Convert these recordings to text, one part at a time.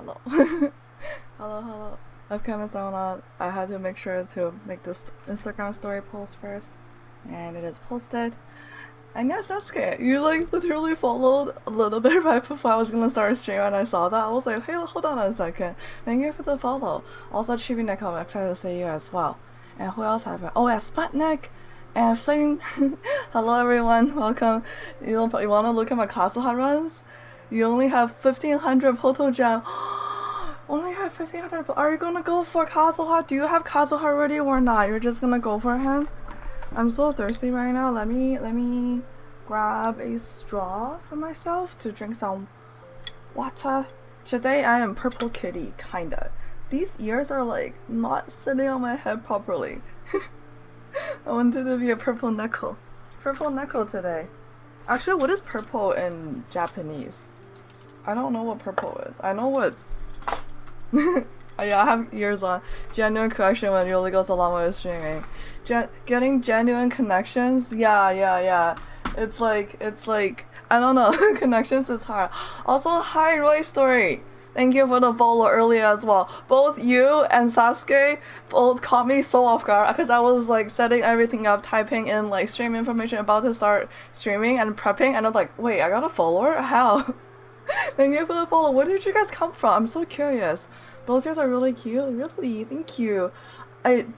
hello. Hello. Upcoming on. I had to make sure to make this Instagram story post first, and it is posted. And yes, Sasuke, you like literally followed a little bit right before I was gonna start stream, and I saw that. I was like, hey, hold on a second. Thank you for the follow. Also, Chibi I'm excited to see you as well. And who else have I? Oh, yeah, Sputnik and Fling. Hello, everyone. Welcome. You wanna look at my Kazuha runs? You only have 1500 Poto Gem. Only have 1500. Are you gonna go for Kazuha? Do you have Kazuha already or not? You're just gonna go for him? I'm so thirsty right now. Let me grab a straw for myself to drink some water. Today I am purple kitty, kinda. These ears are like not sitting on my head properly. I wanted to be a purple neko. Purple neko today. Actually, what is purple in Japanese? I don't know what purple is. I know what... Yeah, I have ears on. Genuine correction when it really goes along with streaming. Getting genuine connections? Yeah. It's like, I don't know, connections is hard. Also, hi Roy Story! Thank you for the follow earlier as well. Both you and Sasuke both caught me so off guard because I was like setting everything up, typing in like stream information about to start streaming and prepping, and I'm like, wait, I got a follower? How? Thank you for the follow. Where did you guys come from? I'm so curious. Those ears are really cute. Really, thank you.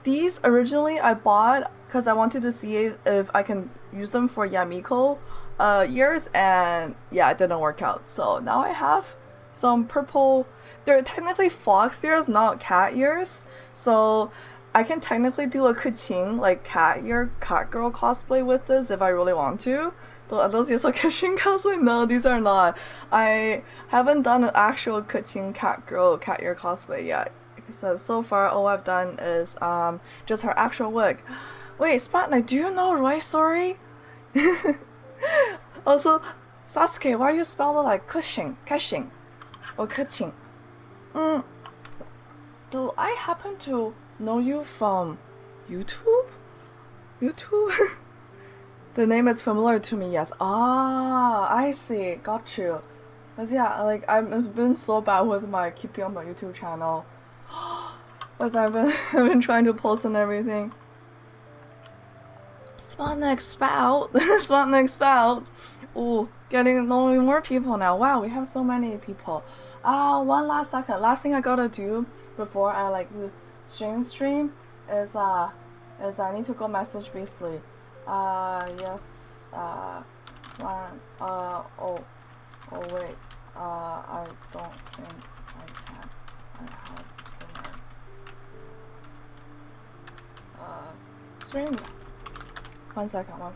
These originally I bought because I wanted to see if I can use them for Yamiko ears, and yeah, it didn't work out. So now I have some purple. They're technically fox ears, not cat ears. So I can technically do a kuching, like cat girl cosplay with this if I really want to. Are those ears like Genshin cosplay? No, these are not. I haven't done an actual kuching cat ear cosplay yet. So far all I've done is just her actual wig. Wait, Spotlight, do you know Roy Story? Also, Sasuke, why you spell it like Cushing, or Kuching? Do I happen to know you from YouTube? The name is familiar to me, yes. Ah, I see, got you. Cause yeah, like I've been so bad with my keeping on my YouTube channel. Cause I've been trying to post and everything. Sputnik spout. Sputnik spout. Ooh, getting knowing more people now. Wow, we have so many people. One last second. Last thing I gotta do before I like do stream is I need to go message Beasley. Yes. Oh wait. I don't think I can. I have dinner. Stream. One second. I'm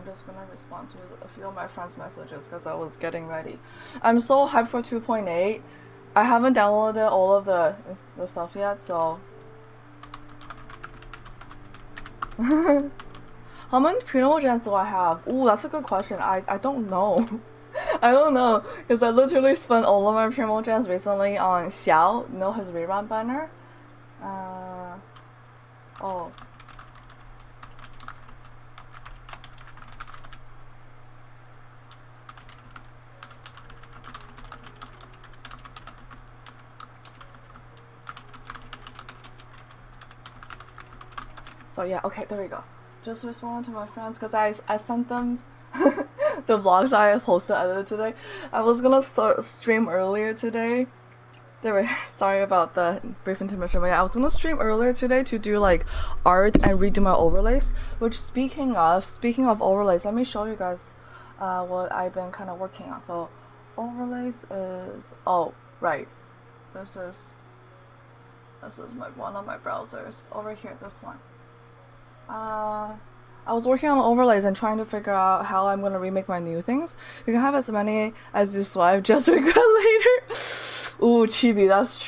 just gonna respond to a few of my friends' messages because I was getting ready. I'm so hyped for 2.8. I haven't downloaded all of the stuff yet, so. How many Primo Gens do I have? Ooh, that's a good question. I don't know. I don't know, because I literally spent all of my Primo Gens recently on Xiao, you know, his rerun banner. Oh. So yeah, okay, there we go. Just respond to my friends because I sent them the vlogs I posted edited today. I was gonna start stream earlier today. Sorry about the brief intermission, but yeah, I was gonna stream earlier today to do like art and redo my overlays. Which speaking of overlays, let me show you guys what I've been kind of working on. So overlays is right. This is one of my browsers over here. This one. I was working on overlays and trying to figure out how I'm gonna remake my new things. You can have as many as you swipe, just regret later. Ooh, chibi, that's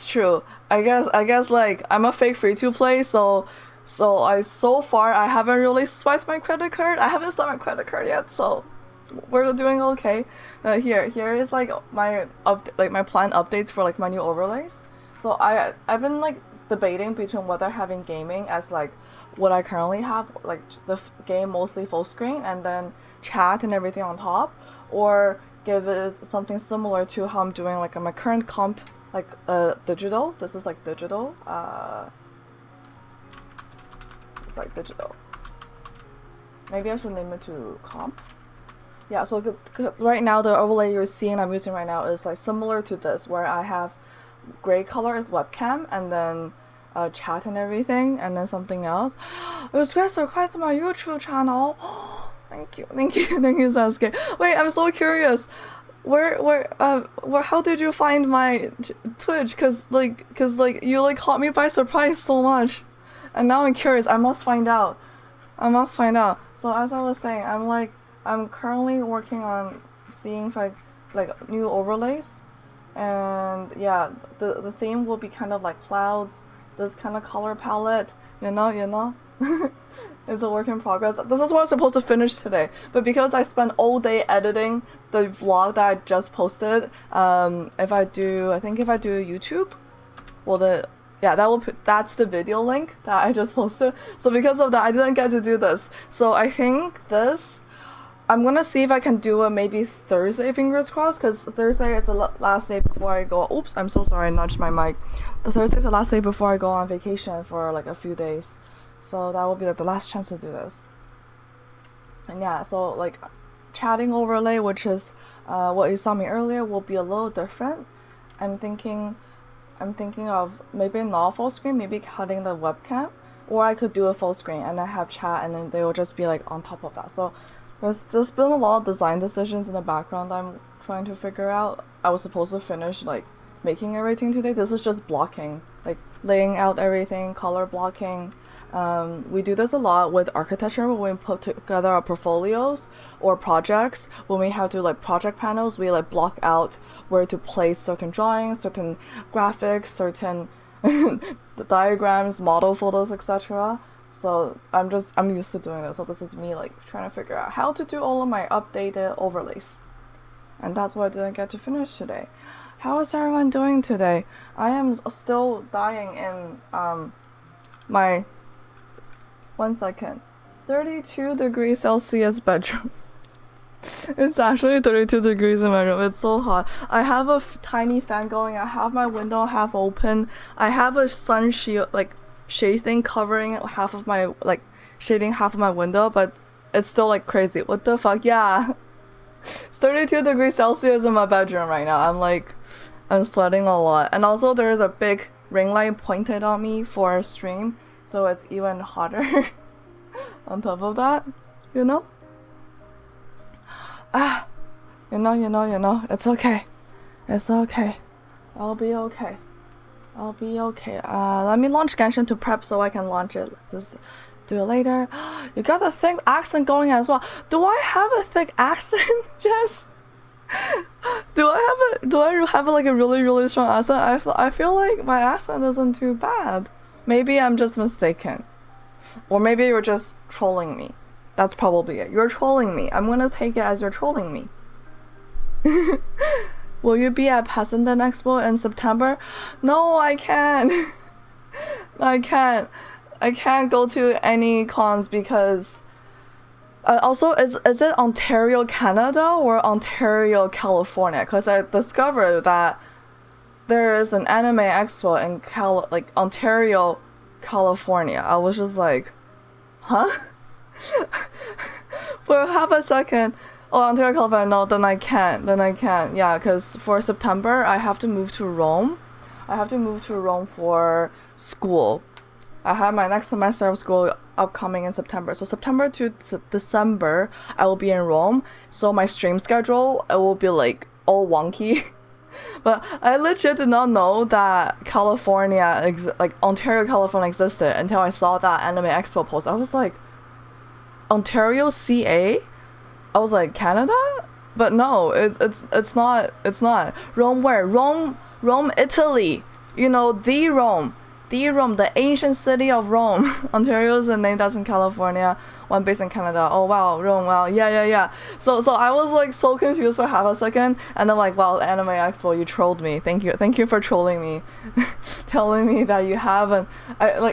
true. I guess like I'm a fake free to play, so far I haven't really swiped my credit card. I haven't swiped my credit card yet, so we're doing okay. Here is like my my planned updates for like my new overlays. So I've been like debating between whether having gaming as like what I currently have, like the game mostly full screen and then chat and everything on top, or give it something similar to how I'm doing like on my current comp, like digital. This is like digital. It's like digital. Maybe I should name it to comp. Yeah, so right now the overlay you're seeing I'm using right now is like similar to this, where I have gray color is webcam, and then chat and everything, and then something else. It was great surprise to my YouTube channel. Thank you, thank you, thank you, Sasuke. Wait, I'm so curious. How did you find my Twitch? Cause you like caught me by surprise so much, and now I'm curious. I must find out. I must find out. So as I was saying, I'm currently working on seeing if I like new overlays, and yeah, the theme will be kind of like clouds, this kind of color palette, you know. It's a work in progress. This is what I was supposed to finish today, but because I spent all day editing the vlog that I just posted, if I do YouTube, well that's the video link that I just posted. So because of that, I didn't get to do this. So I think I'm gonna see if I can do it maybe Thursday, fingers crossed, because Thursday is the last day before I go. Oops, I'm so sorry, I nudged my mic. The Thursday is the last day before I go on vacation for like a few days. So that will be like the last chance to do this. And yeah, so like chatting overlay, which is what you saw me earlier, will be a little different. I'm thinking of maybe not full screen, maybe cutting the webcam, or I could do a full screen and then have chat, and then they will just be like on top of that. So there's been a lot of design decisions in the background I'm trying to figure out. I was supposed to finish like making everything today. This is just blocking, like laying out everything, color blocking. We do this a lot with architecture when we put together our portfolios or projects. When we have to like project panels, we like block out where to place certain drawings, certain graphics, certain diagrams, model photos, etc. So I'm used to doing this. So this is me like trying to figure out how to do all of my updated overlays. And that's what I didn't get to finish today. How is everyone doing today? I am still dying in my 1 second. 32 degrees Celsius bedroom. It's actually 32 degrees in my room. It's so hot. I have a tiny fan going. I have my window half open. I have a sun shield, like shade thing covering half of my, like shading half of my window, but it's still like crazy. What the fuck? Yeah. It's 32 degrees Celsius in my bedroom right now. I'm sweating a lot. And also there's a big ring light pointed on me for a stream, so it's even hotter on top of that, you know? You know, it's okay. It's okay. I'll be okay. Let me launch Genshin to prep so I can launch it. Just do it later. You got a thick accent going as well. Do I have a thick accent, Jess? Do I have like a really, really strong accent? I feel like my accent isn't too bad. Maybe I'm just mistaken. Or maybe you're just trolling me. That's probably it. You're trolling me. I'm gonna take it as you're trolling me. Will you be at Passenden Expo in September? No, I can't. I can't go to any cons because also, is it Ontario, Canada or Ontario, California? Because I discovered that there is an anime expo in Ontario, California. I was just like, huh? For half a second, oh, Ontario, California, no, then I can't. Yeah, because for September, I have to move to Rome. For school. I have my next semester of school upcoming in September. So September to December, I will be in Rome. So my stream schedule, it will be like all wonky. But I legit did not know that Ontario, California existed until I saw that Anime Expo post. I was like, Ontario, CA? I was like, Canada? But no, it's not. Rome where? Rome, Italy. You know, the Rome, the ancient city of Rome. Ontario is a name that's in California, one based in Canada. Oh wow, Rome, wow, yeah. So I was like so confused for half a second, and then like, wow, Anime Expo, you trolled me. Thank you for trolling me, telling me that you haven't. I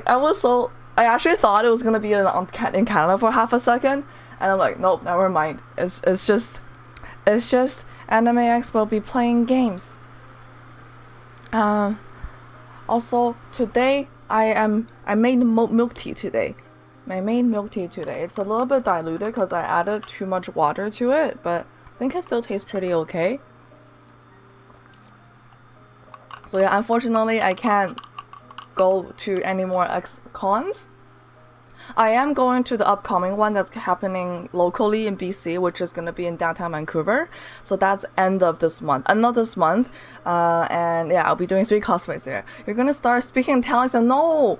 actually thought it was gonna be in Canada for half a second, and I'm like, nope, never mind. It's just Anime X will be playing games. Also today I made milk tea today. I made milk tea today. It's a little bit diluted because I added too much water to it, but I think it still tastes pretty okay. So yeah, unfortunately I can't go to any more X cons. I am going to the upcoming one that's happening locally in BC, which is going to be in downtown Vancouver. So that's end of this month. Not this month. And yeah, I'll be doing 3 cosplays there. You're going to start speaking Italian. So no,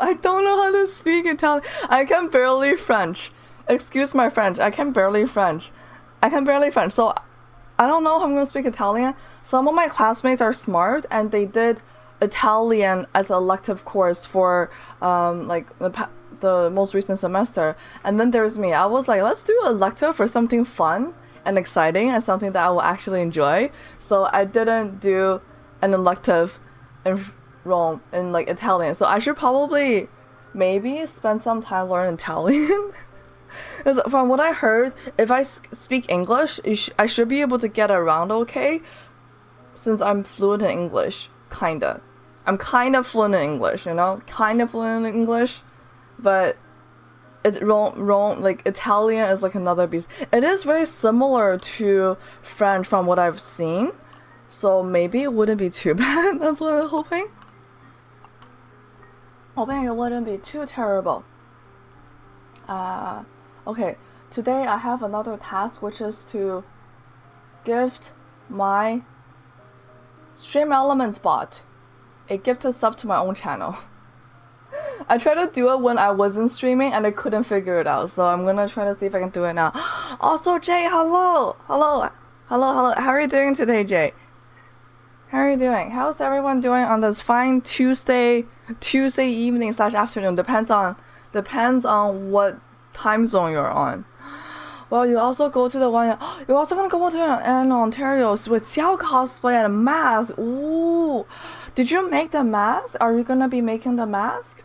I don't know how to speak Italian. I can barely French. Excuse my French. I can barely French. So I don't know how I'm going to speak Italian. Some of my classmates are smart and they did Italian as an elective course for like the most recent semester, and then there's me. I was like, let's do an elective for something fun and exciting and something that I will actually enjoy. So I didn't do an elective in Rome in like Italian. So I should probably maybe spend some time learning Italian. Because from what I heard, if I speak English, I should be able to get around okay, since I'm fluent in English, kinda. I'm kind of fluent in English, you know? Kind of fluent in English. But it's wrong. Like Italian is like another beast. It is very similar to French from what I've seen, so maybe it wouldn't be too bad. That's what I'm hoping. Hoping it wouldn't be too terrible. Okay. Today I have another task, which is to gift my Stream Elements bot a gifted sub to my own channel. I tried to do it when I wasn't streaming and I couldn't figure it out, so I'm gonna try to see if I can do it now. Also, Jay, hello! How are you doing today, Jay? How are you doing? How's everyone doing on this fine Tuesday evening / afternoon? Depends on what time zone you're on. Well, you also go to the one. You're also gonna go to an Ontario with Xiao cosplay and a mask. Ooh, did you make the mask? Are you gonna be making the mask?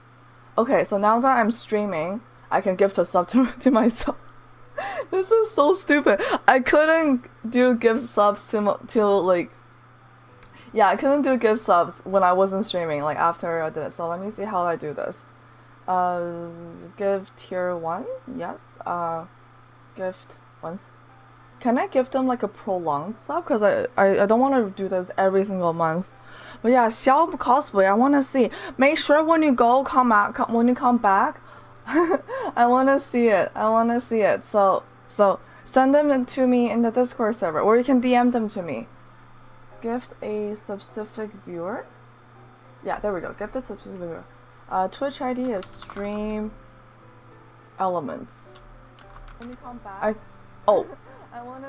Okay, so now that I'm streaming, I can gift a sub to myself. This is so stupid. I couldn't do gift subs to like. Yeah, I couldn't do gift subs when I wasn't streaming. Like after I did it. So let me see how I do this. Give tier 1. Yes. Gift once. Can I give them like a prolonged sub? Because I don't want to do this every single month. But yeah, Xiao cosplay, I want to see. Make sure when you go, when you come back, I want to see it. So send them to me in the Discord server, or you can DM them to me. Gift a specific viewer. Yeah, there we go. Gift a specific viewer. Twitch ID is Stream Elements. When you come back.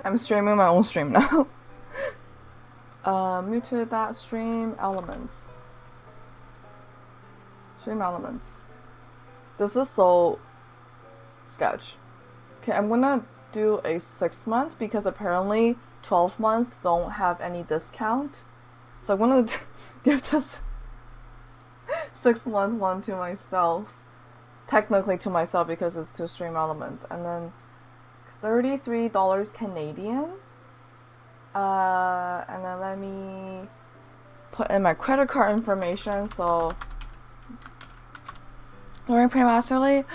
I'm streaming my own stream now. Muted that Stream Elements. This is so sketch. Okay, I'm gonna do a 6 month because apparently 12 months don't have any discount. So I'm gonna give this 6 month one to myself. Technically to myself because it's to Stream Elements. And then $33 Canadian. And then let me put in my credit card information. So during prematurely,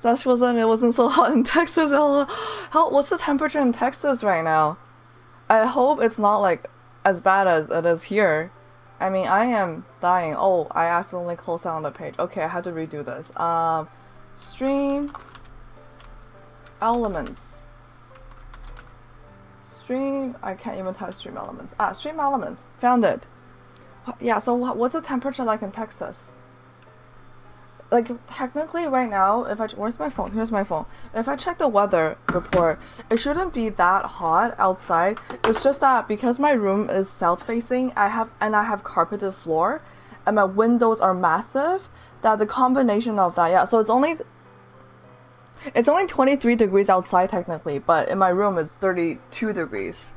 it wasn't so hot in Texas. What's the temperature in Texas right now? I hope it's not like as bad as it is here. I mean, I am dying. Oh, I accidentally closed down the page. Okay, I had to redo this. Stream Elements. I can't even type Stream Elements. Stream Elements. Found it. Yeah, so what's the temperature like in Texas? Like, technically right now, where's my phone? Here's my phone. If I check the weather report, it shouldn't be that hot outside. It's just that because my room is south-facing, I have carpeted floor, and my windows are massive, that the combination of that, yeah, so it's only 23 degrees outside technically, but in my room it's 32 degrees.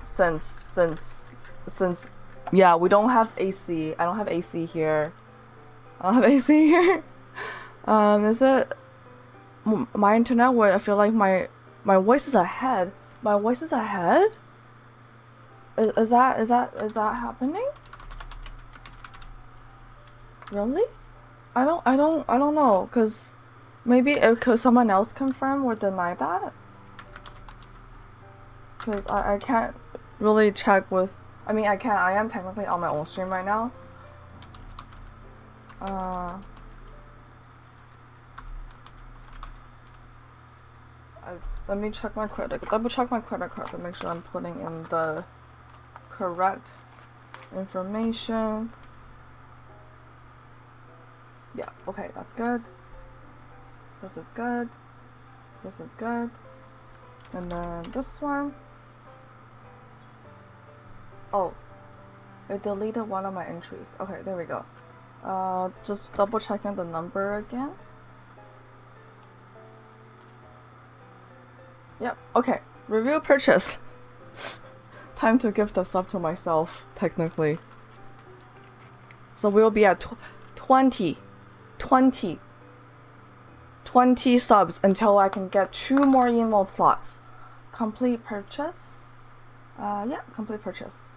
Since yeah, we don't have AC. I don't have AC here. Is it my internet where I feel like my voice is ahead? My voice is ahead? Is that happening? Really? I don't know, cause maybe could someone else confirm or deny that? Cause I can't really check with. I mean, I am technically on my own stream right now. Let me check my double check my credit card to make sure I'm putting in the correct information. Yeah, okay, that's good. This is good. This is good. And then this one. Oh, it deleted one of my entries. Okay, there we go. Just double checking the number again. Yep, okay. Review purchase. Time to give the sub to myself, technically. So we'll be at 20 subs until I can get 2 more emote slots. Complete purchase. Yeah, complete purchase.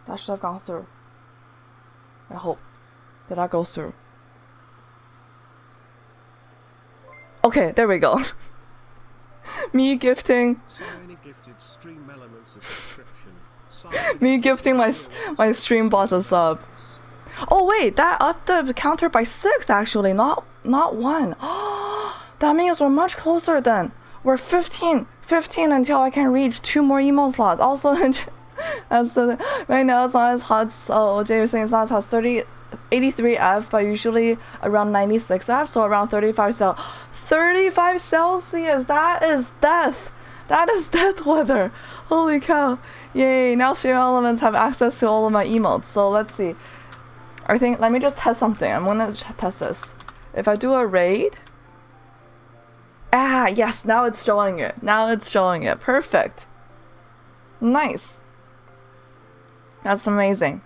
That should have gone through. I hope. Did that go through? Okay, there we go. Me gifting. Me gifting my stream boss a sub. Oh wait, that upped the counter by 6 actually, not 1. That means we're much closer then. We're 15 until I can reach 2 more emote slots. Also, that's the right now it's not as hot. So Jay was saying it's not as hot. 83 F, but usually around 96 F, so around 35 Celsius. That is death. That is death weather. Holy cow! Yay! Now Stream Elements have access to all of my emotes. So let's see. I think let me just test something. I'm gonna test this. If I do a raid. Ah, yes, now it's showing it. Now it's showing it. Perfect. Nice. That's amazing.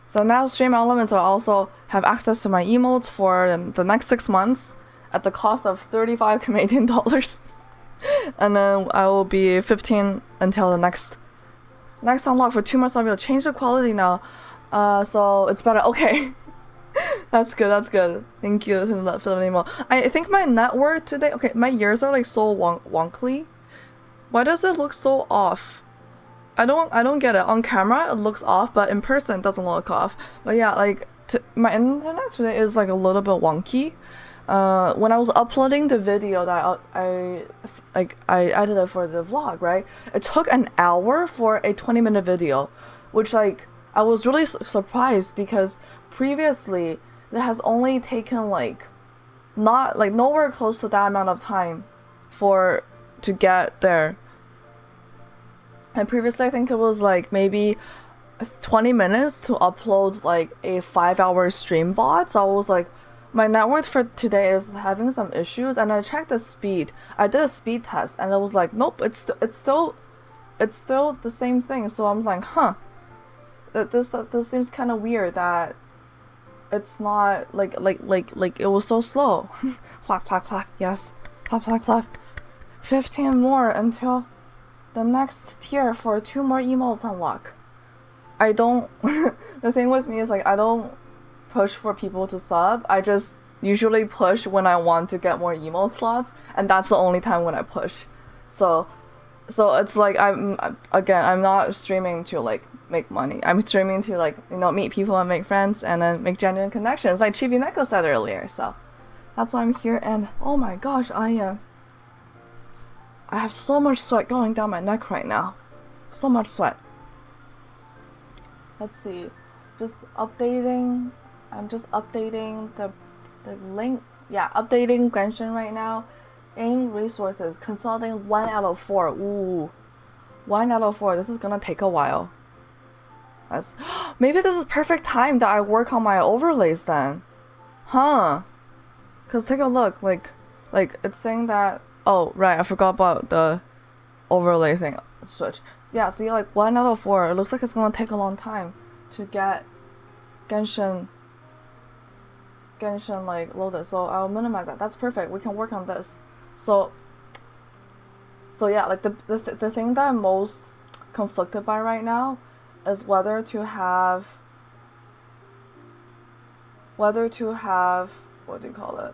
So now Stream Elements will also have access to my emotes for the next 6 months at the cost of 35 Canadian dollars. And then I will be 15 until the next unlock for 2 months. I will change the quality now. So it's better. Okay. That's good. Thank you for the email. I think my network today. Okay, my ears are like so wonkly. Why does it look so off? I don't get it. On camera it looks off, but in person it doesn't look off. But yeah, like my internet today is like a little bit wonky. When I was uploading the video that I edited for the vlog, right? It took an hour for a 20-minute video, which like I was really surprised because previously it has only taken like not like nowhere close to that amount of time to get there. And previously I think it was like maybe 20 minutes to upload like a 5-hour stream VOD. So I was like, my network for today is having some issues, and I checked the speed. I did a speed test and it was like, nope, it's still the same thing. So I'm like, huh, this seems kind of weird that it's not like it was so slow. Clap clap clap. Yes, clap clap clap. 15 more until the next tier for 2 more emotes unlock. I don't the thing with me is like I don't push for people to sub. I just usually push when I want to get more emote slots, and that's the only time when I push. So it's like I'm not streaming to like make money. I'm streaming to like, you know, meet people and make friends and then make genuine connections, like Chibi Neko said earlier. So that's why I'm here. And oh my gosh, I have so much sweat going down my neck right now. So much sweat. Let's see. I'm just updating the link. Yeah, updating Genshin right now. Aim resources. Consulting 1 out of 4. Ooh. 1 out of 4. This is gonna take a while. Maybe this is perfect time that I work on my overlays then. Huh. Cause take a look. Like it's saying that. Oh, right. I forgot about the overlay thing. Switch. Yeah, see, like 1 out of 4. It looks like it's gonna take a long time to get Genshin like loaded. So I'll minimize that. That's perfect. We can work on this. So yeah, like the thing that most conflicted by right now is whether to have what do you call it?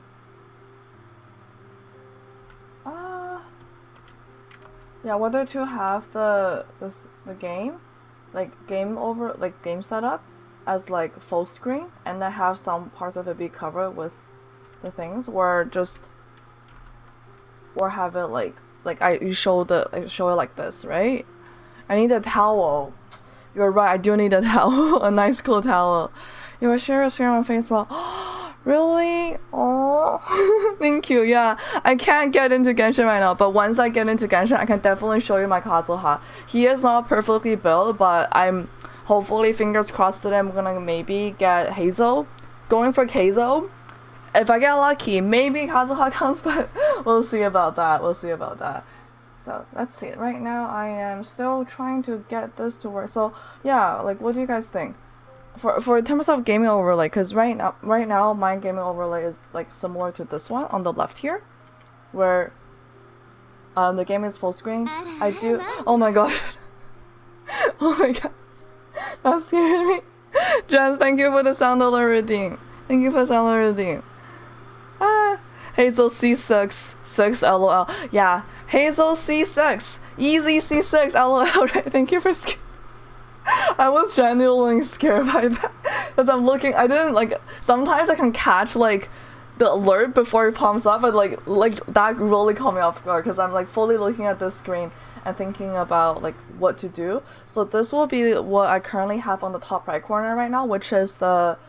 Yeah, whether to have the game, like game setup as like full screen and then have some parts of it be covered with the things, or have it like you show it like this, right? I need a towel. You're right, I do need a towel. A nice cool towel. You will share a stream on Facebook. Really? Oh, thank you. Yeah, I can't get into Genshin right now, but once I get into Genshin, I can definitely show you my Kazuha. He is not perfectly built, but I'm hopefully, fingers crossed, that I'm gonna maybe get Hazel. Going for Hazel. If I get lucky, maybe Kazuha comes, but we'll see about that. So let's see. Right now, I am still trying to get this to work. So yeah, like, what do you guys think? For in terms of gaming overlay, because right now my gaming overlay is like similar to this one on the left here, where the game is full screen. I do. Oh my god. Oh my god. That scared me. Jens, thank you for the sound alert reading. Hazel C6 LOL. Yeah, Hazel C6. Easy C6 LOL. Right. Thank you for I was genuinely scared by that because I'm looking. I didn't like. Sometimes I can catch like the alert before it pops up, but like that really caught me off guard because I'm like fully looking at the screen and thinking about like what to do. So this will be what I currently have on the top right corner right now, which is the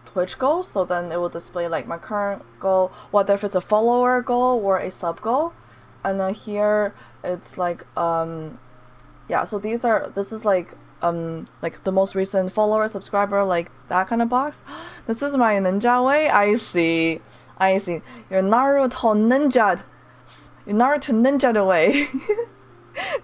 Twitch goal. So then it will display like my current goal, whether if it's a follower goal or a sub goal, and then here it's like yeah. So this is like the most recent follower, subscriber, like that kind of box. This is my ninja way. I see. You're Naruto ninja way.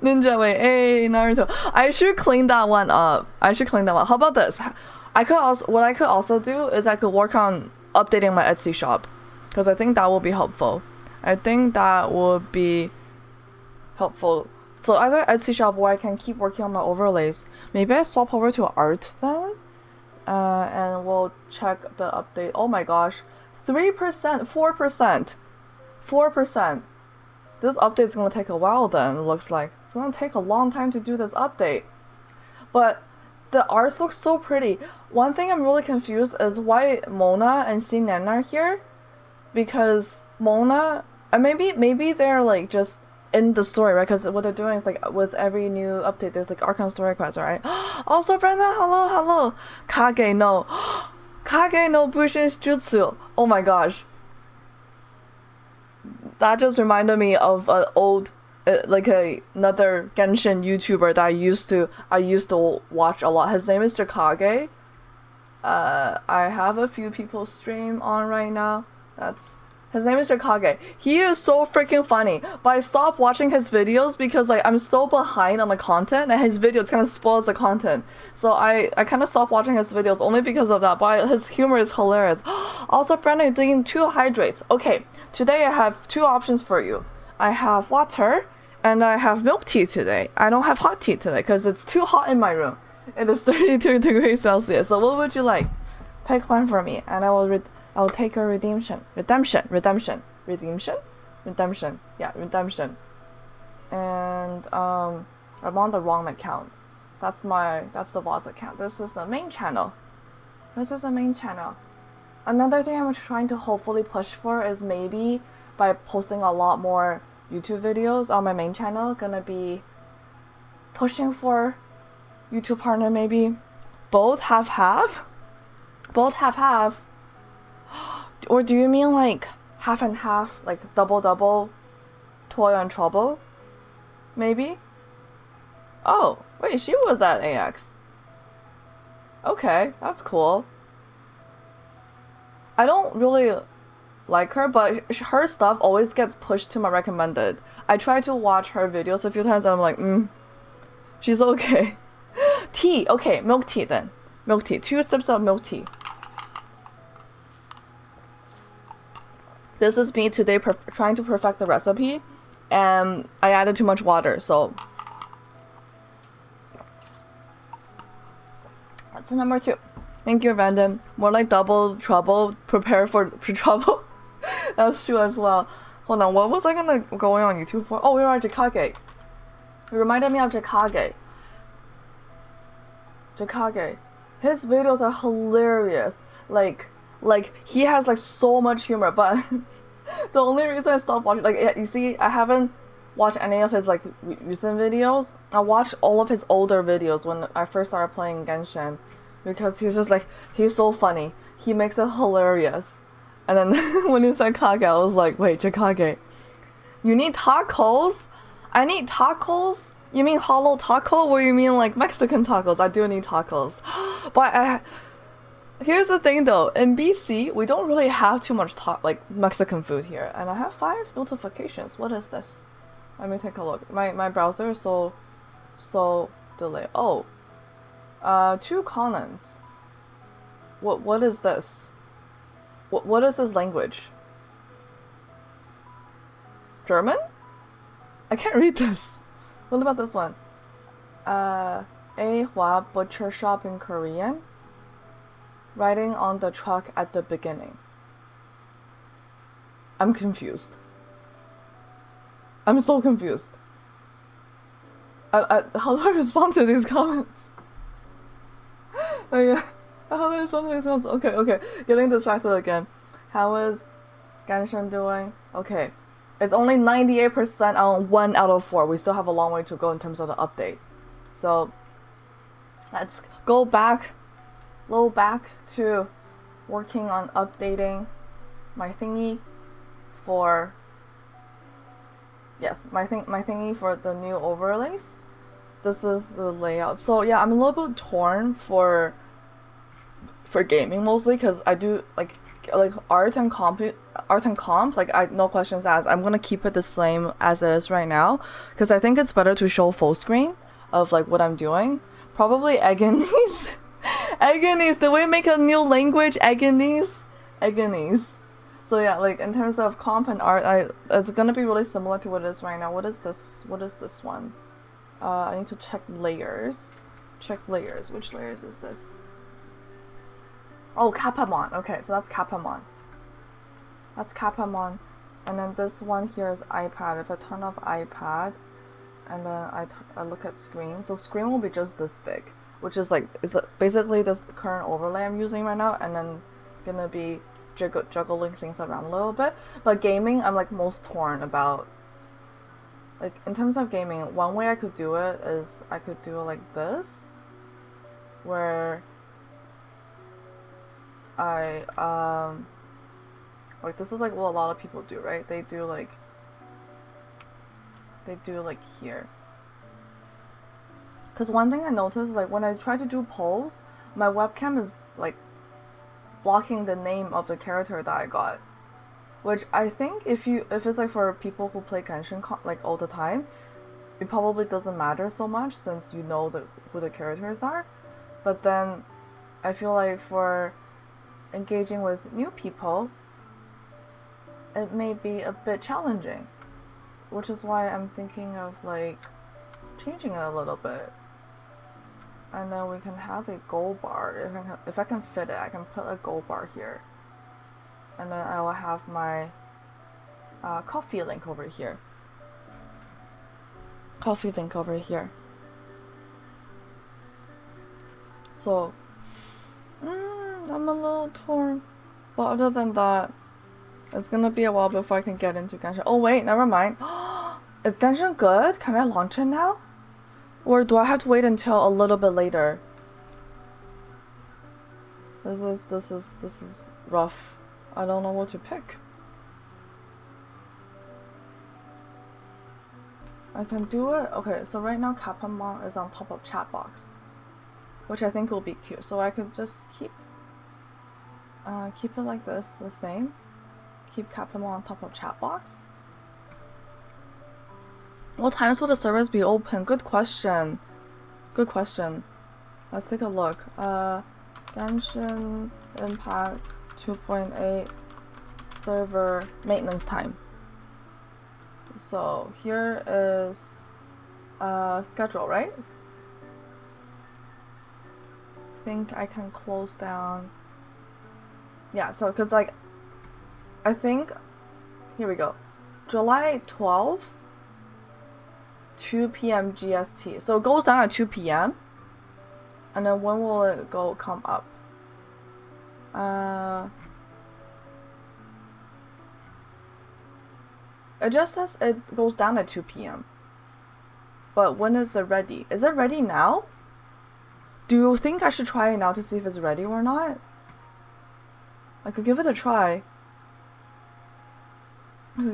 Ninja way. Hey, Naruto. I should clean that one up. How about this? What I could also do is I could work on updating my Etsy shop, because I think that will be helpful. So either Etsy shop where I can keep working on my overlays. Maybe I swap over to art then, and we'll check the update. Oh my gosh, 3%, 4%. This update is gonna take a while then. It looks like it's gonna take a long time to do this update, but the art looks so pretty. One thing I'm really confused is why Mona and Sinan are here, because Mona, and maybe they're like just in the story, right? Because what they're doing is like with every new update, there's like Archon story quests, right? Also, Brenda, hello. Kage no Bushin Jutsu. Oh my gosh, that just reminded me of an old, another Genshin YouTuber that I used to watch a lot. His name is Jakage. I have a few people stream on right now. His name is Jakage. He is so freaking funny, but I stopped watching his videos because like I'm so behind on the content, and his videos kind of spoils the content. So I kind of stopped watching his videos only because of that, but his humor is hilarious. Also, Brandon, you're doing 2 hydrates. Okay, today I have 2 options for you. I have water and I have milk tea today. I don't have hot tea today because it's too hot in my room. It is 32 degrees Celsius. So what would you like? Pick one for me, and I'll take a redemption. Yeah, redemption. And I'm on the wrong account. That's the boss account. This is the main channel. Another thing I'm trying to hopefully push for is maybe by posting a lot more YouTube videos on my main channel, gonna be pushing for YouTube partner, maybe both half. Or do you mean like half and half, like double, toy and trouble? Maybe? Oh, wait, she was at AX. Okay, that's cool. I don't really like her, but her stuff always gets pushed to my recommended. I try to watch her videos a few times and I'm like, she's okay. Tea, okay, milk tea then. Milk tea, 2 sips of milk tea. This is me today trying to perfect the recipe, and I added too much water, so That's number 2. Thank you, Random. More like double trouble. Prepare for trouble. That's true as well. Hold on, what was I gonna go on YouTube for? Oh, we were at Jakage. It reminded me of Jakage. Jakage. His videos are hilarious. Like he has like so much humor, but the only reason I stopped watching, like, you see, I haven't watched any of his like recent videos. I watched all of his older videos when I first started playing Genshin, because he's just like, he's so funny. He makes it hilarious. And then when he said Kage, I was like, wait, Jakage, you need tacos? I need tacos? You mean hollow taco, or you mean like Mexican tacos? I do need tacos. But here's the thing though, in BC, we don't really have too much like Mexican food here. And I have 5 notifications. What is this? Let me take a look. My browser is so delayed. Oh. 2 comments. What is this? What is this language? German? I can't read this. What about this one? A Hua butcher shop in Korean. Riding on the truck at the beginning. I'm confused. I'm so confused. How do I respond to these comments? Oh yeah. How do I respond to these comments? Okay. Getting distracted again. How is Genshin doing? Okay. It's only 98% on 1 out of 4. We still have a long way to go in terms of the update. So let's go back to working on updating my thingy for my thingy for the new overlays. This is the layout. So yeah, I'm a little bit torn for gaming mostly, because I do like art and comp, like, I no questions asked. I'm gonna keep it the same as it is right now, because I think it's better to show full screen of like what I'm doing. Probably Agonies. Agonies, did we make a new language? Agonies. So yeah, like in terms of comp and art, it's gonna be really similar to what it is right now. What is this one? I need to check layers. Which layers is this? Oh, Kapamon. Okay, so that's Kapamon. And then this one here is iPad. If I turn off iPad, and then I look at screen, so screen will be just this big, which is like, is basically this current overlay I'm using right now, and then gonna be juggling things around a little bit. But gaming, I'm like most torn about. Like in terms of gaming, one way I could do it is I could do it like this, where I like, this is like what a lot of people do, right? They do like here. Because one thing I noticed, like when I try to do polls, my webcam is like blocking the name of the character that I got, which I think if it's like for people who play Genshin like all the time, it probably doesn't matter so much, since you know who the characters are. But then I feel like for engaging with new people, it may be a bit challenging, which is why I'm thinking of like changing it a little bit. And then we can have a gold bar. If I can fit it, I can put a gold bar here. And then I will have my coffee link over here. So, I'm a little torn. But other than that, it's gonna be a while before I can get into Genshin. Oh wait, never mind. Is Genshin good? Can I launch it now? Or do I have to wait until a little bit later? This is rough. I don't know what to pick. I can do it. Okay, so right now Kapamon is on top of chat box, which I think will be cute. So I could just keep it like this, the same. Keep Kapamon on top of chat box. What times will the servers be open? Good question. Let's take a look. Genshin Impact 2.8 server maintenance time. So here is schedule, right? think I can close down. Yeah, so because like I think here we go. July 12th, 2 p.m. GST. So it goes down at 2 p.m. And then when will it come up? It just says it goes down at 2 p.m. But when is it ready? Is it ready now? Do you think I should try it now to see if it's ready or not? I could give it a try. And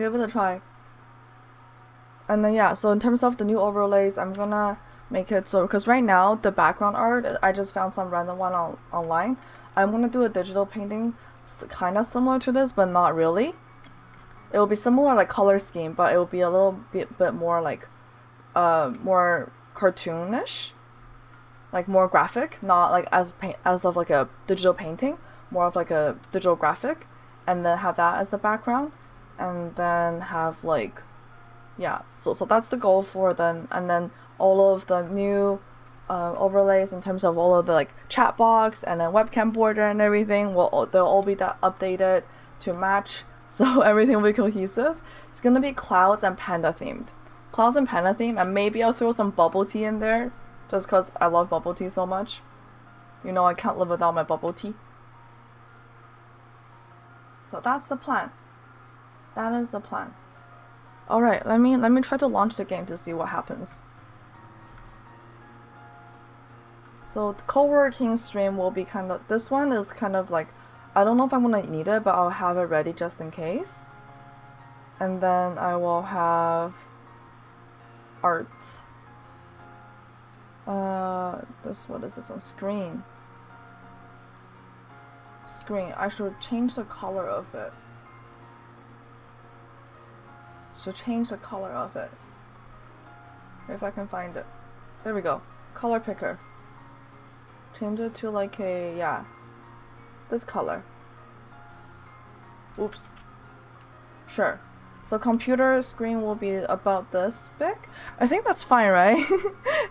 then yeah, so in terms of the new overlays, I'm gonna make it so, because right now the background art, I just found some random one online. I'm gonna do a digital painting kind of similar to this, but not really. It will be similar like color scheme, but it will be a little bit more like more cartoonish, like more graphic, not like as of like a digital painting, more of like a digital graphic, and then have that as the background, and then have like, yeah, so that's the goal for them. And then all of the new overlays in terms of all of the like chat box and then webcam border and everything they'll all be updated to match, so everything will be cohesive. It's gonna be clouds and panda themed, and maybe I'll throw some bubble tea in there just because I love bubble tea so much. You know, I can't live without my bubble tea. So that's the plan. That is the plan. Alright, let me try to launch the game to see what happens. So the co-working stream will be kind of, this one is kind of like, I don't know if I'm gonna need it, but I'll have it ready just in case. And then I will have art. What is this one? Screen. I should change the color of it. If I can find it. There we go. Color picker. Change it to like a, yeah, this color. Oops. Sure. So computer screen will be about this big. I think that's fine, right?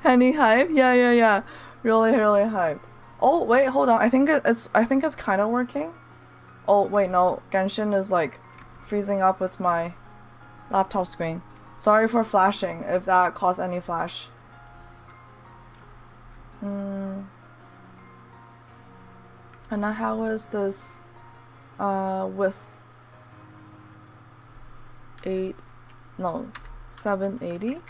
Any hype? Yeah. Really hyped. Oh wait, hold on. I think it's kind of working. Oh wait, no. Genshin is like freezing up with my laptop screen. Sorry for flashing if that caused any flash. And now how is this with 780?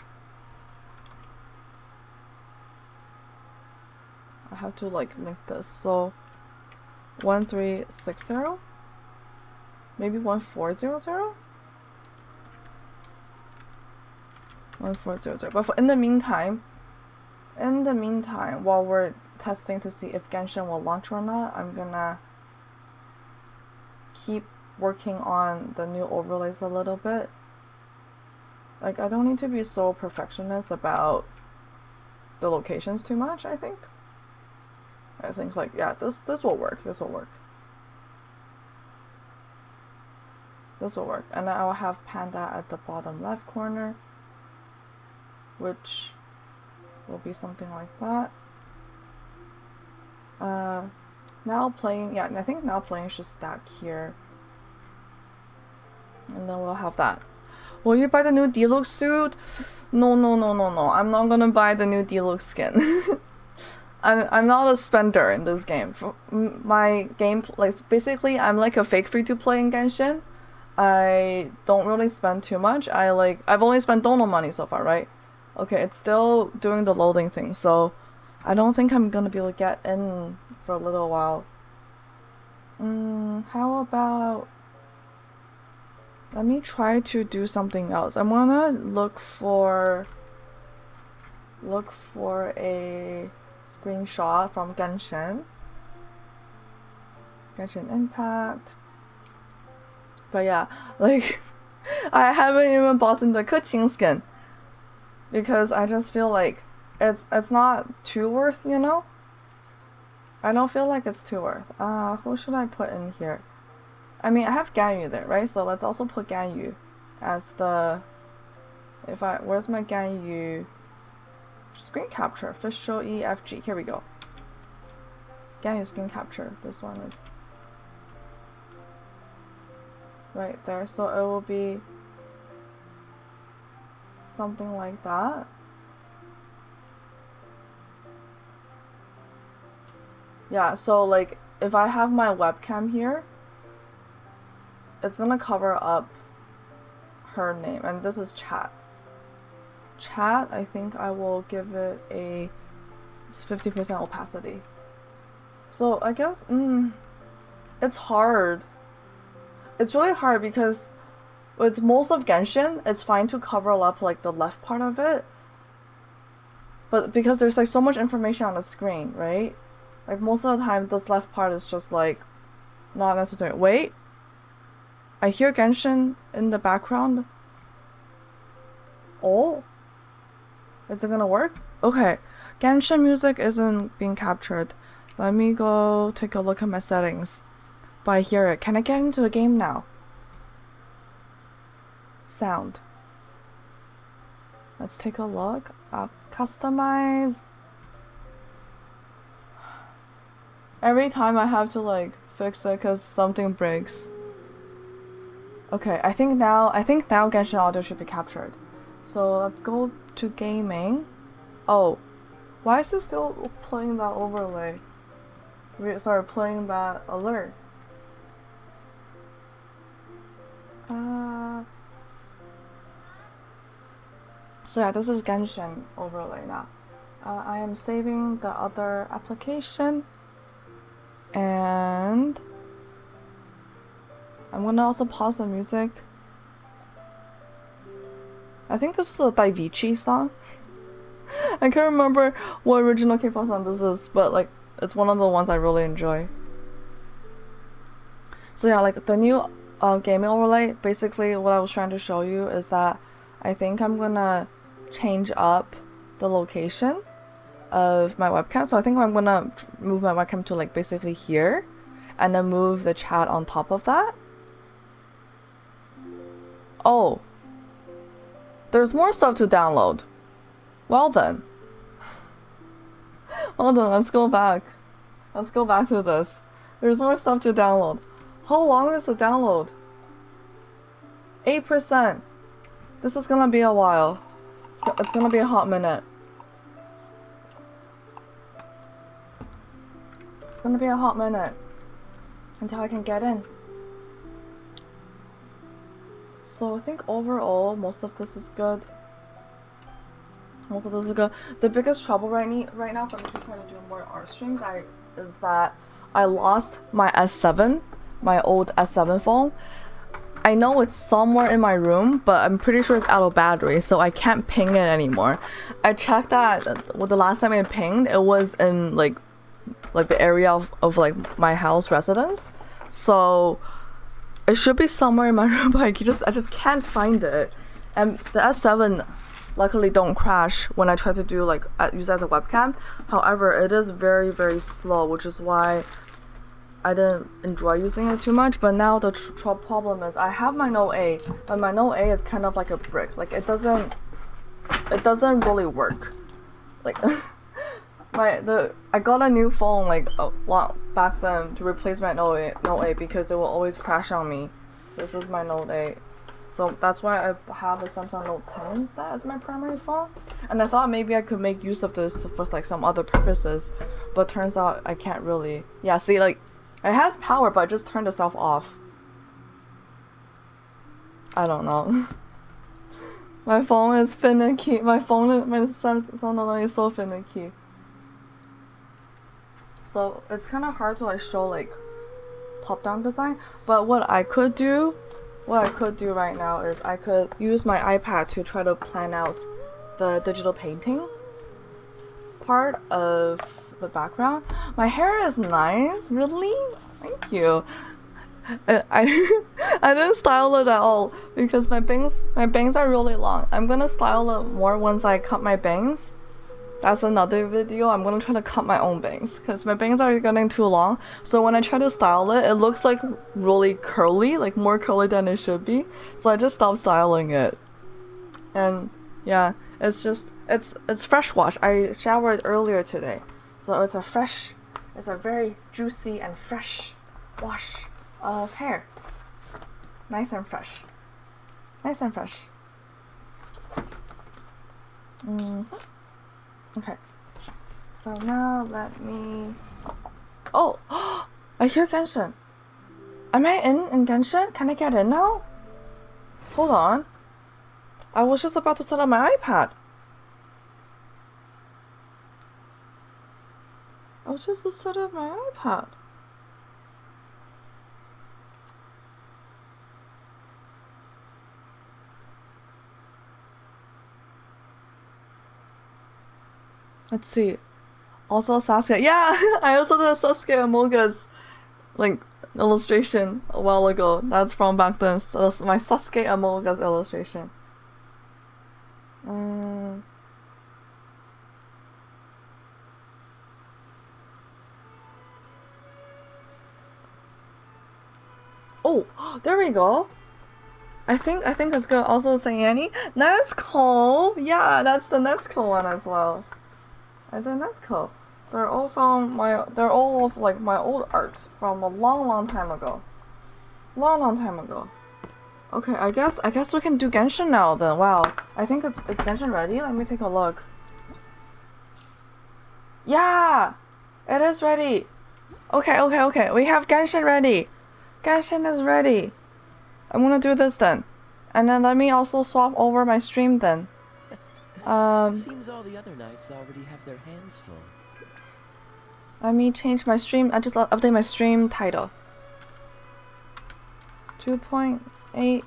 I have to like link this. So 1360? Maybe 1400? 1400. But in the meantime, while we're testing to see if Genshin will launch or not, I'm gonna keep working on the new overlays a little bit. Like, I don't need to be so perfectionist about the locations too much, I think. Like, yeah, this will work. And then I'll have panda at the bottom left corner, which will be something like that. Now playing, yeah, I think now playing should stack here. And then we'll have that. Will you buy the new deluxe suit? No. I'm not gonna buy the new deluxe skin. I'm not a spender in this game. My game, like, basically I'm like a fake free-to-play in Genshin. I don't really spend too much. I've only spent Dono money so far, right? Okay, it's still doing the loading thing, so I don't think I'm gonna be able to get in for a little while. How about... Let me try to do something else. I'm gonna look for a screenshot from Genshin Impact. But yeah, like I haven't even bought in the Keqing skin because I just feel like it's not too worth, you know? I don't feel like it's too worth. Who should I put in here? I mean, I have Ganyu there, right? So let's also put Ganyu as the... Where's my Ganyu? Screen capture, official EFG. Here we go. Can you screen capture? This one is right there. So it will be something like that. Yeah, so like if I have my webcam here, it's gonna cover up her name, and this is chat. Chat, I think I will give it a 50% opacity. So I guess it's hard. It's really hard because with most of Genshin, it's fine to cover up like the left part of it. But because there's like so much information on the screen, right? Like most of the time, this left part is just like not necessary. Wait, I hear Genshin in the background. Oh, is it gonna work? Okay, Genshin music isn't being captured. Let me go take a look at my settings. But I hear it. Can I get into a game now? Sound. Let's take a look. Customize. Every time I have to like fix it because something breaks. Okay, I think now Genshin audio should be captured. So let's go to gaming. Oh, why is it still playing that overlay? Sorry, playing that alert. So yeah, this is Genshin overlay now. I am saving the other application, and I'm gonna also pause the music. I think this was a Daivichi song. I can't remember what original K-pop song this is, but like it's one of the ones I really enjoy. So yeah, like the new gaming overlay, basically what I was trying to show you is that I think I'm gonna change up the location of my webcam. So I think I'm gonna move my webcam to like basically here, and then move the chat on top of that. Oh, there's more stuff to download. Well then. Hold on, let's go back. Let's go back to this. There's more stuff to download. How long is the download? 8%. This is gonna be a while. It's gonna be a hot minute. It's gonna be a hot minute until I can get in. So I think overall, most of this is good. The biggest trouble right now for me to try to do more art streams is that I lost my S7, my old S7 phone. I know it's somewhere in my room, but I'm pretty sure it's out of battery, so I can't ping it anymore. I checked that the last time it pinged, it was in like the area of like my house residence. So it should be somewhere in my room, but I just can't find it. And the S7 luckily don't crash when I try to do like use it as a webcam. However, it is very, very slow, which is why I didn't enjoy using it too much. But now the problem is I have my Note A, but my Note A is kind of like a brick. Like it doesn't really work. Like I got a new phone like a lot back then to replace my Note A because it will always crash on me. This is my Note A. So that's why I have a Samsung Note 10 instead as my primary phone. And I thought maybe I could make use of this for like some other purposes, but turns out I can't really. Yeah, see, like it has power, but I just turned itself off. I don't know. My phone is finicky. My Samsung Note is so finicky. So it's kind of hard to like show like top-down design. But what I could do right now is I could use my iPad to try to plan out the digital painting part of the background. My hair is nice, really? Thank you. I didn't style it at all because my bangs are really long. I'm gonna style it more once I cut my bangs. That's another video. I'm gonna try to cut my own bangs because my bangs are getting too long. So when I try to style it, it looks like really curly, like more curly than it should be. So I just stopped styling it. And yeah, it's fresh wash. I showered earlier today, so it's a fresh is a very juicy and fresh wash of hair. Nice and fresh. Nice and fresh. Okay. So now let me... Oh! I hear Genshin. Am I in Genshin? Can I get in now? Hold on. I was just about to set up my iPad. I was just to set up my iPad. Let's see. Also Sasuke. Yeah, I also did a Sasuke Among Us like illustration a while ago. That's from back then. So that's my Sasuke Among Us illustration. Oh, there we go. I think it's good. Also saying Annie. Netsuko. Yeah, that's the Netsuko one as well. I think Netsuko. They're all of like my old art from a long time ago. Long time ago. Okay, I guess we can do Genshin now then. Wow. I think is Genshin ready? Let me take a look. Yeah! It is ready. Okay. We have Genshin ready. Genshin is ready. I'm gonna do this then. And then let me also swap over my stream then. Seems all the other knights already have their hands full. Let me change my stream. I just update my stream title. 2.8.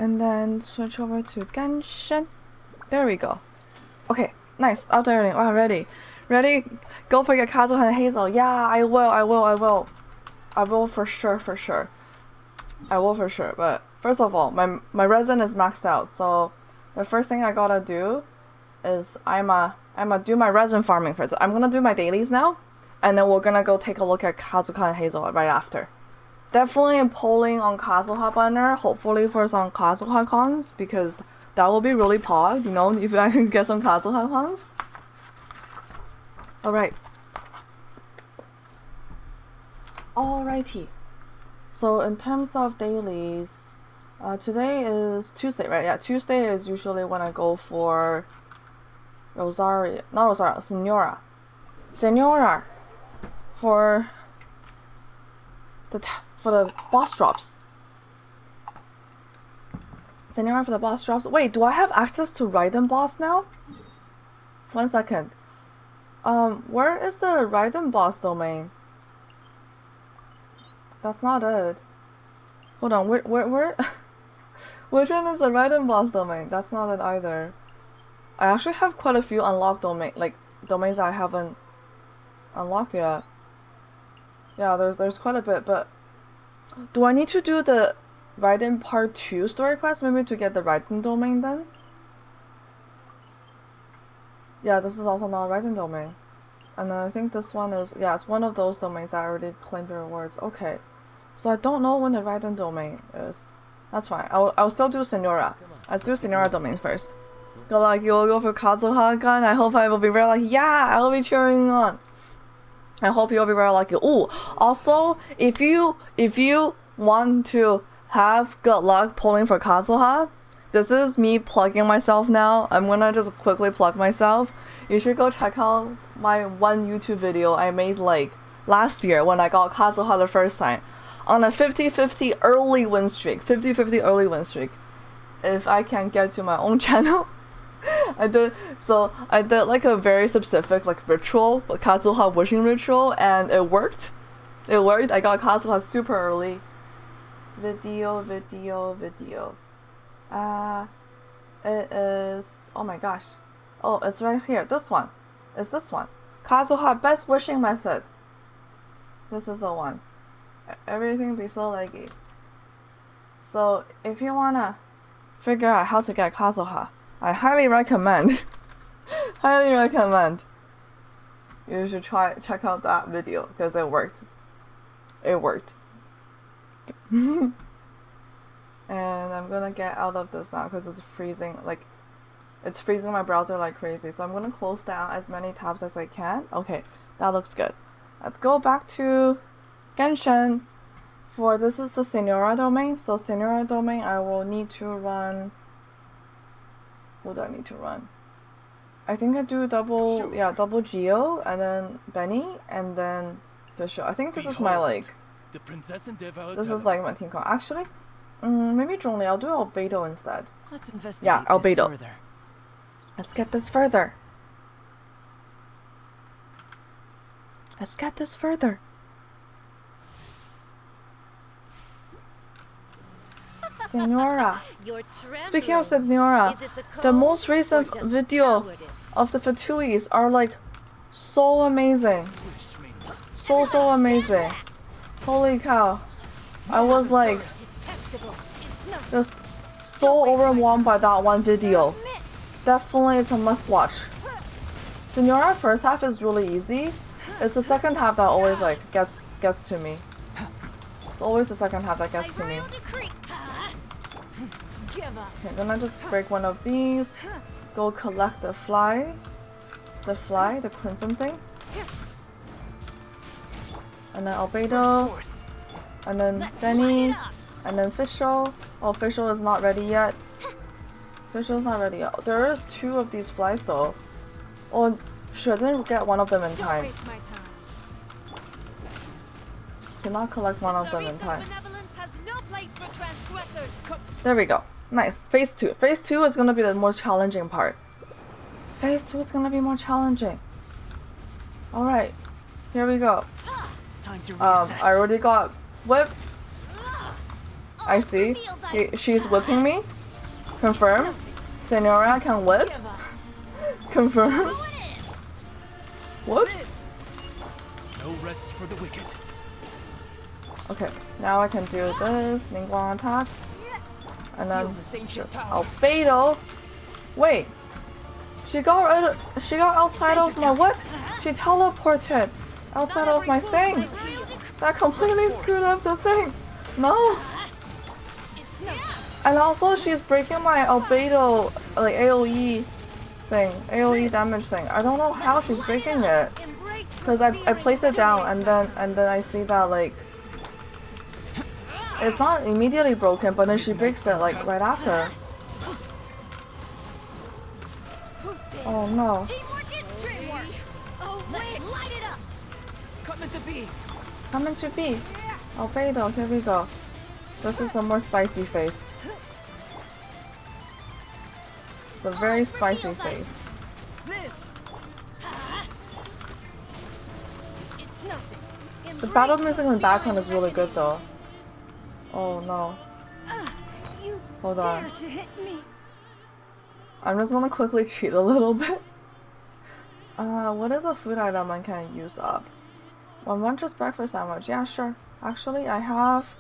And then switch over to Genshin. There we go. Okay, nice. Updating. Wow, ready. Ready? Go for your Kazuha and Hazel. Yeah, I will. I will for sure. I will for sure. But first of all, my resin is maxed out. So the first thing I gotta do is I'ma do my resin farming first. I'm gonna do my dailies now, and then we're gonna go take a look at Kazuha and Hazel right after. Definitely polling on Kazuha banner, hopefully for some Kazuha cons, because that will be really pogged, you know, if I can get some Kazuha cons. Alright. Alrighty. So in terms of dailies, today is Tuesday, right? Yeah, Tuesday is usually when I go for Senora. For the boss drops. Senora for the boss drops. Wait, do I have access to Raiden boss now? 1 second. Where is the Raiden boss domain? That's not it. Hold on, where? Which one is the Raiden boss domain? That's not it either. I actually have quite a few unlocked domains I haven't unlocked yet. Yeah, there's quite a bit, but do I need to do the Raiden Part 2 story quest maybe to get the Raiden domain then? Yeah, this is also not a Raiden domain. And I think this one is, yeah, it's one of those domains that I already claimed the rewards. Okay. So I don't know when the Raiden domain is. That's fine. I'll still do Senora. Let's do Senora domain first. Go like, you'll go for Kazuha gun. I hope I will be very like, yeah, I'll be cheering on. I hope you'll be very lucky. Ooh, also, if you want to have good luck pulling for Kazuha, this is me plugging myself now. I'm gonna just quickly plug myself. You should go check out my one YouTube video I made like last year when I got Kazuha the first time. On a 50-50 early win streak. 50-50 early win streak. If I can get to my own channel. I did like a very specific like ritual, Kazuha wishing ritual, and it worked. It worked. I got Kazuha super early. Video. It is, oh my gosh. Oh, it's right here. This one. It's this one. Kazuha best wishing method. This is the one. Everything be so laggy. So if you wanna figure out how to get Kazuha, I highly recommend, highly recommend you should check out that video because it worked. It worked. And I'm gonna get out of this now because it's freezing. Like, it's freezing my browser like crazy. So I'm gonna close down as many tabs as I can. Okay, that looks good. Let's go back to Genshin. This is the Senora domain. So Senora domain, I will need to run. What do I need to run? I think I do double, sure. Yeah, double Geo and then Benny and then Fisher. I think this is my like. The princess and this is like my team call. Actually, maybe Zhongli. I'll do Albedo instead. Let's investigate. Yeah, Albedo. This further. Let's get this further. Let's get this further. Senora. Speaking of Senora, the most recent video of the Fatuis are like so amazing. So amazing. Holy cow. I was like just so overwhelmed by that one video. Definitely it's a must watch. Senora first half is really easy. It's the second half that always like gets to me. It's always the second half that gets to me. Okay, then I just break one of these. Go collect the fly. The crimson thing. And then Albedo. And then Benny. And then Fischl. Oh, Fischl is not ready yet. Fischl's not ready yet. There is 2 of these flies though. Oh, shouldn't get one of them in time. Cannot collect one of them in time. There we go. Nice. Phase 2. Phase 2 is gonna be the most challenging part. Phase 2 is gonna be more challenging. Alright. Here we go. I already got whipped. I see. She's whipping me. Confirm. Senora can whip. Confirm. Whoops. No rest for the wicked. Okay, now I can do this Ningguang attack. And then Albedo. Wait. She got outside of my what? She teleported outside of my thing. That completely screwed up the thing. No. And also she's breaking my Albedo like AoE thing, AoE damage thing. I don't know how she's breaking it. Cause I place it down and then I see that like it's not immediately broken, but then she breaks it like right after. Oh no. Coming to B. Albedo, here we go. This is the more spicy face. The very spicy face. The battle music in the background is really good though. Oh no. Hold on. I'm just gonna quickly cheat a little bit. What is a food item I can use up? One Munch's breakfast sandwich. Yeah, sure. Actually, I have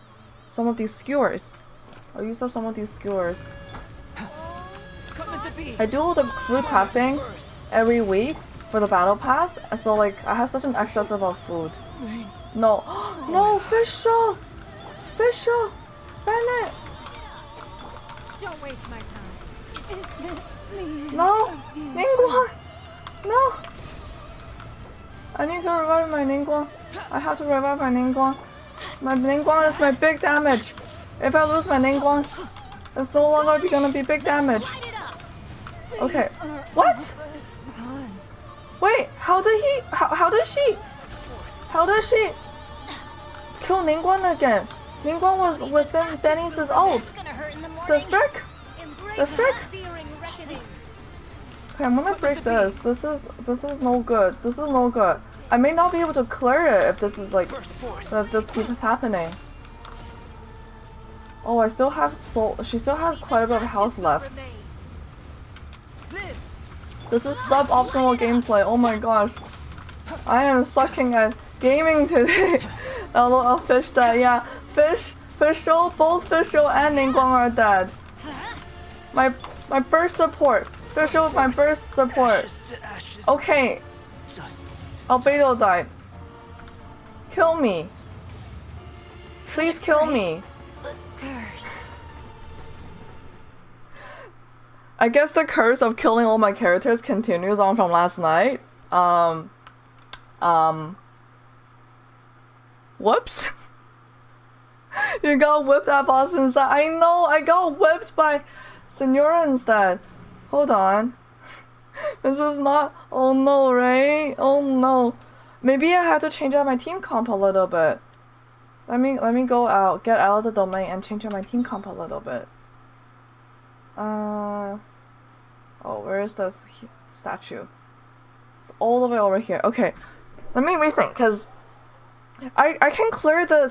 some of these skewers. I'll use up some of these skewers. I do all the food crafting every week for the battle pass, so like I have such an excess of food. No, no, Fischl! Fischl! Bennett! Don't waste my time. No! Ningguang! No! I need to revive my Ningguang. I have to revive my Ningguang. My Ningguang is my big damage. If I lose my Ningguang, it's no longer gonna be big damage. Okay. What? Wait, how did she kill Ningguang again? Ningguang was within Benny's ult. The frick? The frick? Okay, I'm gonna break this. This is no good. This is no good. I may not be able to clear it if this is like if this keeps happening. Oh, I still have soul. She still has quite a bit of health left. This is suboptimal gameplay. Oh my gosh, I am sucking at gaming today. LOL, fish that. Yeah, fish Fischl, both Fischl and Ningguang are dead. My burst support. Fischl, my burst support. Okay. Albedo died. Kill me. Please kill me. The curse. I guess the curse of killing all my characters continues on from last night. Whoops. You got whipped at boss instead. I know, I got whipped by Senora instead. Hold on. This is not, oh no, right? Oh no. Maybe I have to change out my team comp a little bit. Let me go out, get out of the domain and change out my team comp a little bit. Oh, where is this statue? It's all the way over here. Okay, let me rethink, because I can clear the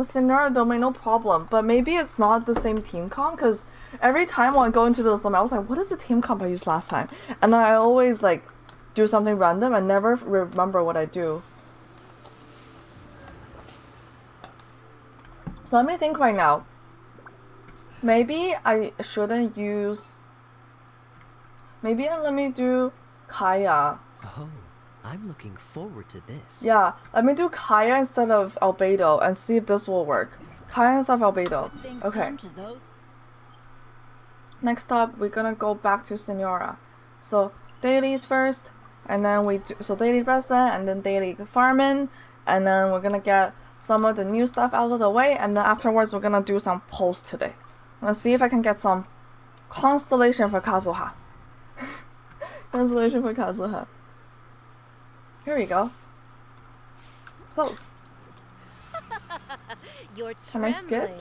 Senora domain, no problem, but maybe it's not the same team comp, because every time when I go into this domain, I was like, what is the team comp I used last time? And I always like do something random and never remember what I do. So let me think right now. Maybe I shouldn't use... Maybe let me do Kaya. Oh, I'm looking forward to this. Yeah, let me do Kaya instead of Albedo and see if this will work. Kaya instead of Albedo. Okay. Next up, we're gonna go back to Senora. So dailies first, and then we do daily resident, and then daily farming, and then we're gonna get some of the new stuff out of the way, and then afterwards we're gonna do some polls today. I'm gonna see if I can get some constellation for Kazuha. Constellation for Kazuha. Here we go. Close. You're Can I skip?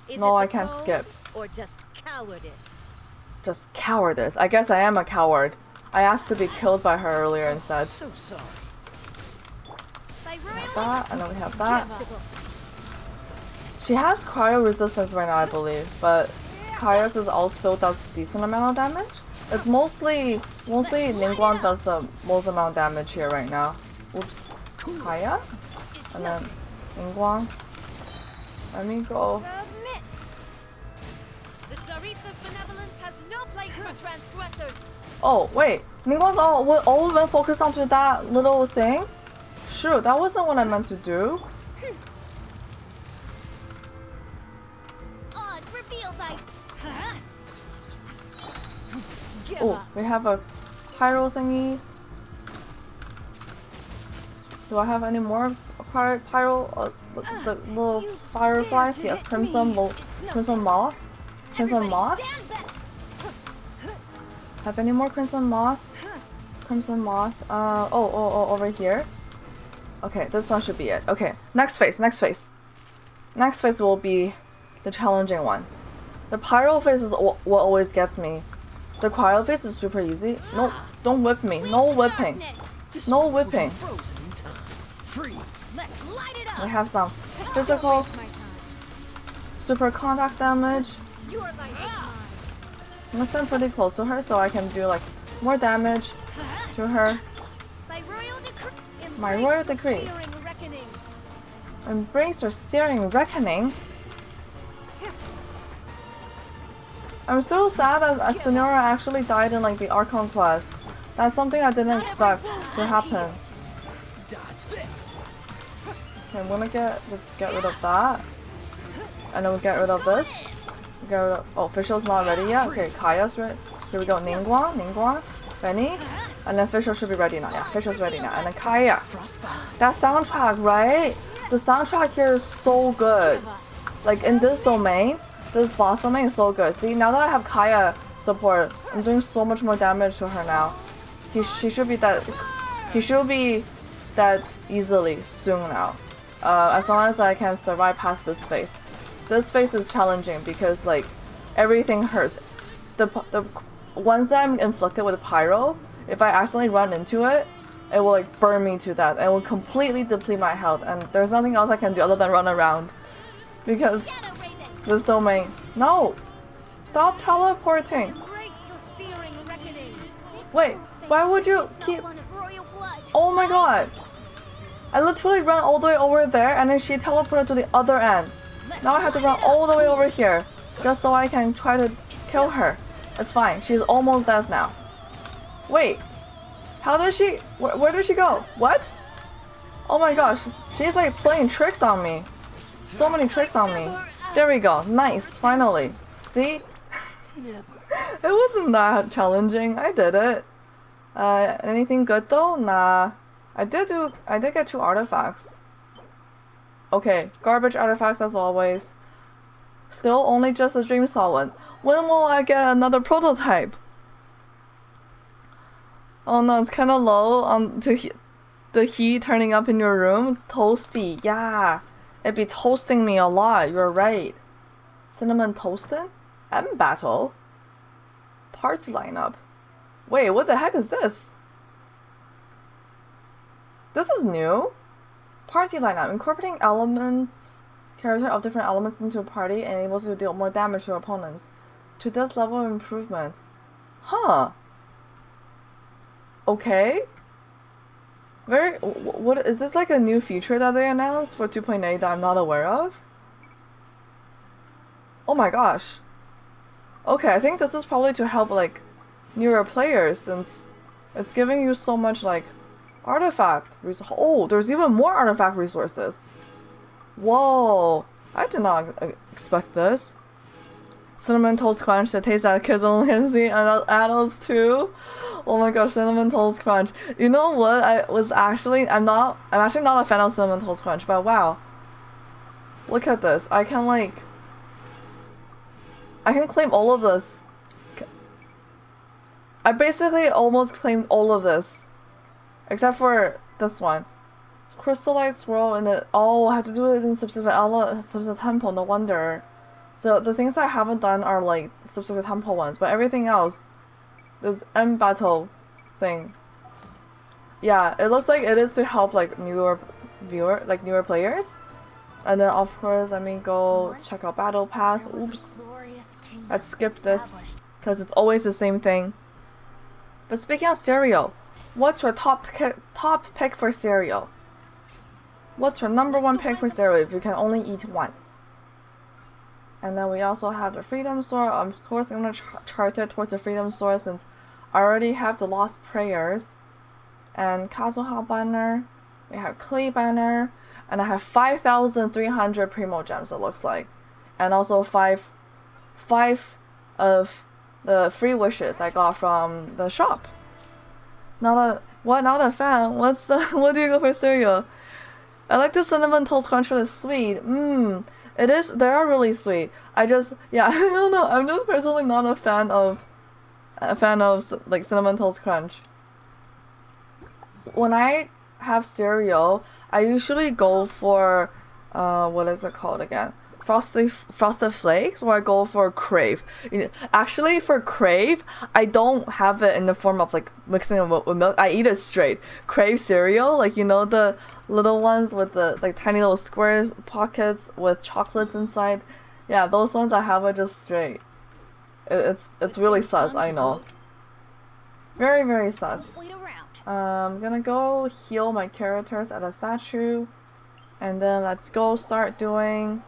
Is No, it I the can't cold skip. Or just cowardice? Just cowardice. I guess I am a coward. I asked to be killed by her earlier instead. So sorry. By That, and then we have that. She has cryo resistance right now, I believe, but Kaya's is also still does decent amount of damage. It's mostly Ningguang does the most amount of damage here right now. Oops. Kaya? And then Ningguang. Let me go. Submit. The Tsaritsa's benevolence has no place for transgressors. Oh, wait. Ningguang's all been focused onto that little thing? Shoot, that wasn't what I meant to do. Odds revealed by... Oh, we have a pyro thingy. Do I have any more pyro? The little fireflies? Yes, crimson moth. Crimson moth. Have any more crimson moth? Crimson moth. Oh, over here. Okay, this one should be it. Okay, next phase. Next phase will be the challenging one. The pyro phase is what always gets me. The cryo phase is super easy. No, don't whip me. No whipping. No whipping. We have some physical, super contact damage. I'm gonna stand pretty close to her so I can do like more damage to her. My royal decree. Embrace your searing reckoning. I'm so sad that Senora actually died in like the Archon quest. That's something I didn't expect to happen. Okay, I'm gonna just get rid of that. And then we'll get rid of this. Get rid of, oh, Fischl's not ready yet. Okay, Kaya's ready. Here we go, Ningguang, Benny. And then Fischl should be ready now. Yeah, Fischl's ready now. And then Kaya. That soundtrack, right? The soundtrack here is so good. Like in this domain, this boss domain is so good. See, now that I have Kaya support, I'm doing so much more damage to her now. He should be dead easily soon now. As long as I can survive past this phase. This phase is challenging because like everything hurts. The once I'm inflicted with pyro, if I accidentally run into it, it will like burn me to death and it will completely deplete my health, and there's nothing else I can do other than run around. Because this domain. No! Stop teleporting! Wait, why would you keep... Oh my god! I literally ran all the way over there and then she teleported to the other end. Now I have to run all the way over here just so I can try to kill her. It's fine. She's almost dead now. Wait. How does she... Where did she go? What? Oh my gosh. She's like playing tricks on me. So many tricks on me. There we go. Nice. Finally. See? Never. It wasn't that challenging. I did it. Anything good though? Nah. I did get 2 artifacts. Okay, garbage artifacts as always. Still only just a dream saw one. When will I get another prototype? Oh no, it's kind of low on the heat turning up in your room. It's toasty. Yeah, it'd be toasting me a lot. You're right. Cinnamon toastin'? M battle. Party lineup. Wait, what the heck is this? This is new. Party lineup. Incorporating character of different elements into a party enables you to deal more damage to opponents. To this level of improvement. Huh. Okay. What is this, like a new feature that they announced for 2.8 that I'm not aware of? Oh my gosh. Okay, I think this is probably to help like newer players since it's giving you so much like artifact. Oh, there's even more artifact resources. Whoa, I did not expect this. Cinnamon Toast Crunch that tastes like kids only can see and adults too. Oh my gosh, Cinnamon Toast Crunch. You know what? I'm actually not a fan of Cinnamon Toast Crunch, but wow. Look at this. I can claim all of this. I basically almost claimed all of this. Except for this one. Crystallized swirl in it. Oh, I have to do it in specific temple, no wonder. So the things I haven't done are like specific temple ones, but everything else, this M battle thing. Yeah, it looks like it is to help like newer players. And then of course, let me go check out Battle Pass. Oops. Let's skip this because it's always the same thing. But speaking of cereal, what's your top pick for cereal? What's your #1 pick for cereal if you can only eat one? And then we also have the Freedom Sword. Of course, I'm gonna chart it towards the Freedom Sword since I already have the Lost Prayers and Kazuha banner. We have Clay banner, and I have 5,300 Primo Gems. It looks like, and also five of the free wishes I got from the shop. Not a fan. What do you go for cereal? I like the Cinnamon Toast Crunch for the sweet. It is. They are really sweet. I don't know. I'm just personally not a fan of like Cinnamon Toast Crunch. When I have cereal, I usually go for what is it called again? Frosted Flakes, or I go for Crave. Actually, for Crave, I don't have it in the form of like mixing it with milk. I eat it straight. Crave cereal, like the little ones with the like tiny little squares pockets with chocolates inside. Yeah, those ones I have it just straight. It's really sus, I know. Very, very sus. I'm gonna go heal my characters at a statue, and then let's go start doing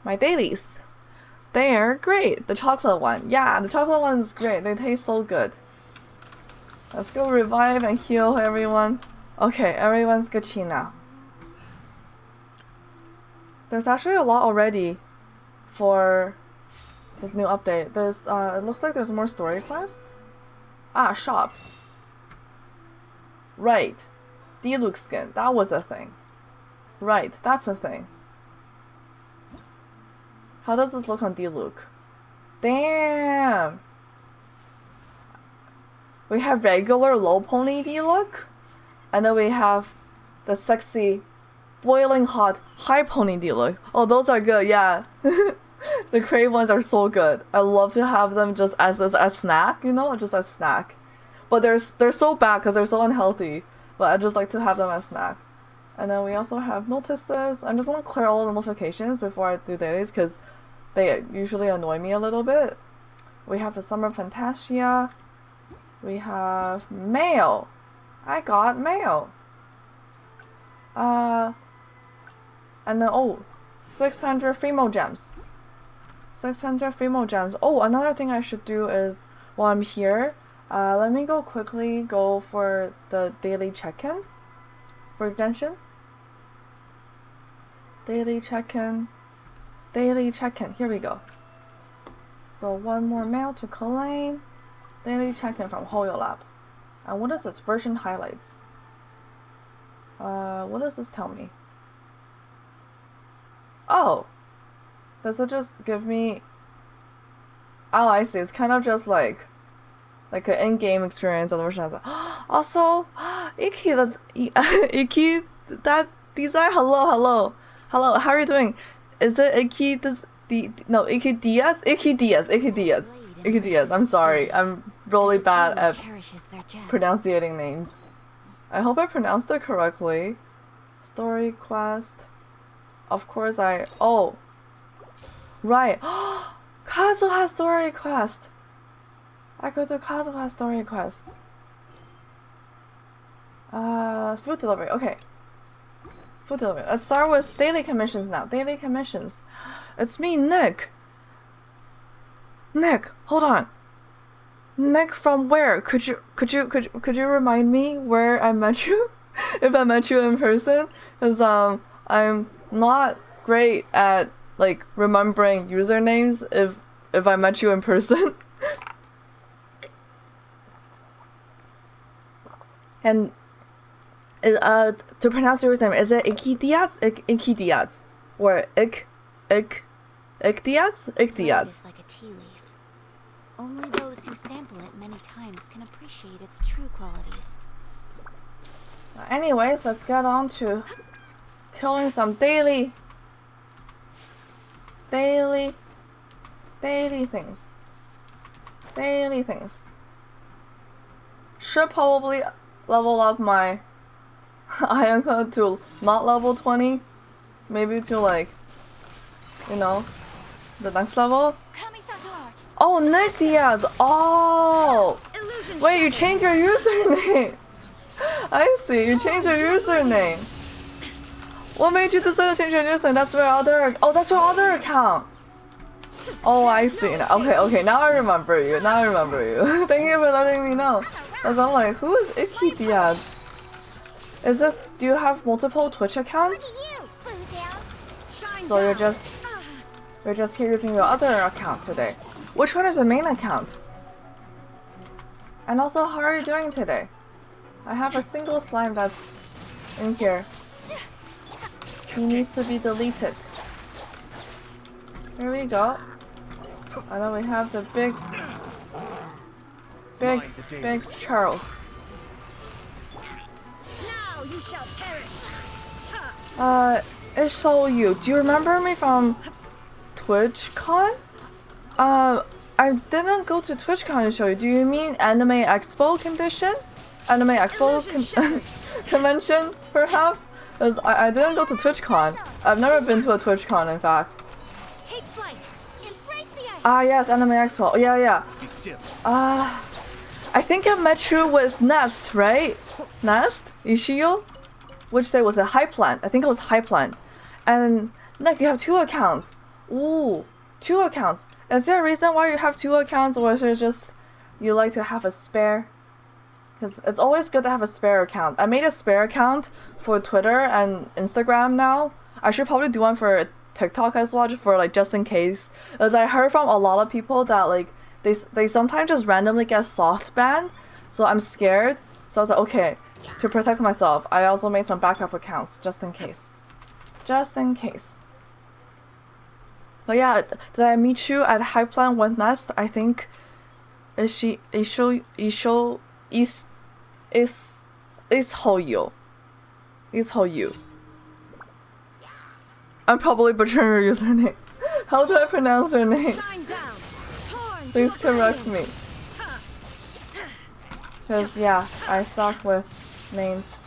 my dailies. They're great. The chocolate one. Yeah, the chocolate one is great. They taste so good. Let's go revive and heal everyone. Okay, everyone's Gucci now. There's actually a lot already for this new update. There's it looks like there's more story quests. Shop. Right. Diluc skin. That was a thing. Right, that's a thing. How does this look on Diluc? Damn! We have regular low pony Diluc, and then we have the sexy, boiling hot high pony Diluc. Oh, those are good, yeah. The Crave ones are so good. I love to have them just as a snack, just as snack. But they're so bad because they're so unhealthy. But I just like to have them as snack. And then we also have notices. I'm just gonna clear all the notifications before I do dailies because they usually annoy me a little bit. We have the Summer Fantasia. We have mail. I got mail. And then 600 Fimo gems. 600 Fimo gems. Oh, another thing I should do is, while I'm here, let me quickly go for the daily check-in for Genshin. Daily check-in. Daily check-in. Here we go. So one more mail to claim. Daily check-in from Hoyo Lab. And what is this? Version highlights. What does this tell me? Oh! Does it just give me... Oh, I see. It's kind of just like an in-game experience of the version of the... Also, Iki, Iki, that design. Hello, how are you doing? Is it Iki? No, Iki Diaz. I'm sorry. I'm really bad at pronouncing names. I hope I pronounced it correctly. Story quest. Of course oh. Right. Kazuha story quest. I go to Kazuha story quest. Food delivery. Okay. Food delivery. Let's start with daily commissions now. Daily commissions. It's me, Nick. Nick, hold on. Nick from where? Could you remind me where I met you? If I met you in person? Cause I'm not great at like remembering usernames if I met you in person. And to pronounce your name, is it Iki Diaz? Iki Diaz. Or Ik Diaz? Ik Diaz. Like a tea leaf. Only those who sample it many times can appreciate its true qualities. Anyways, let's get on to killing some daily things. Daily things. Should probably level up my iron code to not level 20. Maybe to like, you know, the next level. Oh, Nick Diaz! Oh! Wait, you changed your username! I see, you changed your username. What made you decide to change your username? That's your other account! Oh, I see. Okay, now I remember you. Thank you for letting me know. Cause I'm like, who is Iki Diaz? Do you have multiple Twitch accounts? So you're just here using your other account today. Which one is the main account? And also, how are you doing today? I have a single slime that's in here. He needs to be deleted. Here we go. And then we have the big Charles. Now you shall perish. It's so you. Do you remember me from TwitchCon? I didn't go to TwitchCon to show you. Do you mean Anime Expo condition? Anime Expo convention, perhaps? Because I didn't go to TwitchCon. I've never been to a TwitchCon, in fact. Take flight. Embrace the ice. Ah, yes, Anime Expo. Yeah. Be still. I think I met you with Nest, right? Nest? Ishio? Which day was it? Hypeland. I think it was Hypeland. And Nick, you have 2 accounts. Ooh, 2 accounts. Is there a reason why you have 2 accounts, or is it just you like to have a spare? Because it's always good to have a spare account. I made a spare account for Twitter and Instagram now. I should probably do one for TikTok as well, for like just in case. As I heard from a lot of people that like they sometimes just randomly get soft banned, so I'm scared. So I was like, okay, to protect myself, I also made some backup accounts just in case. Just in case. But yeah, did I meet you at Hypeland with Nest? I think is Hoyo. Is Hoyo. I'm probably butchering your username. How do I pronounce your name? Please correct me. Cause yeah, I suck with names.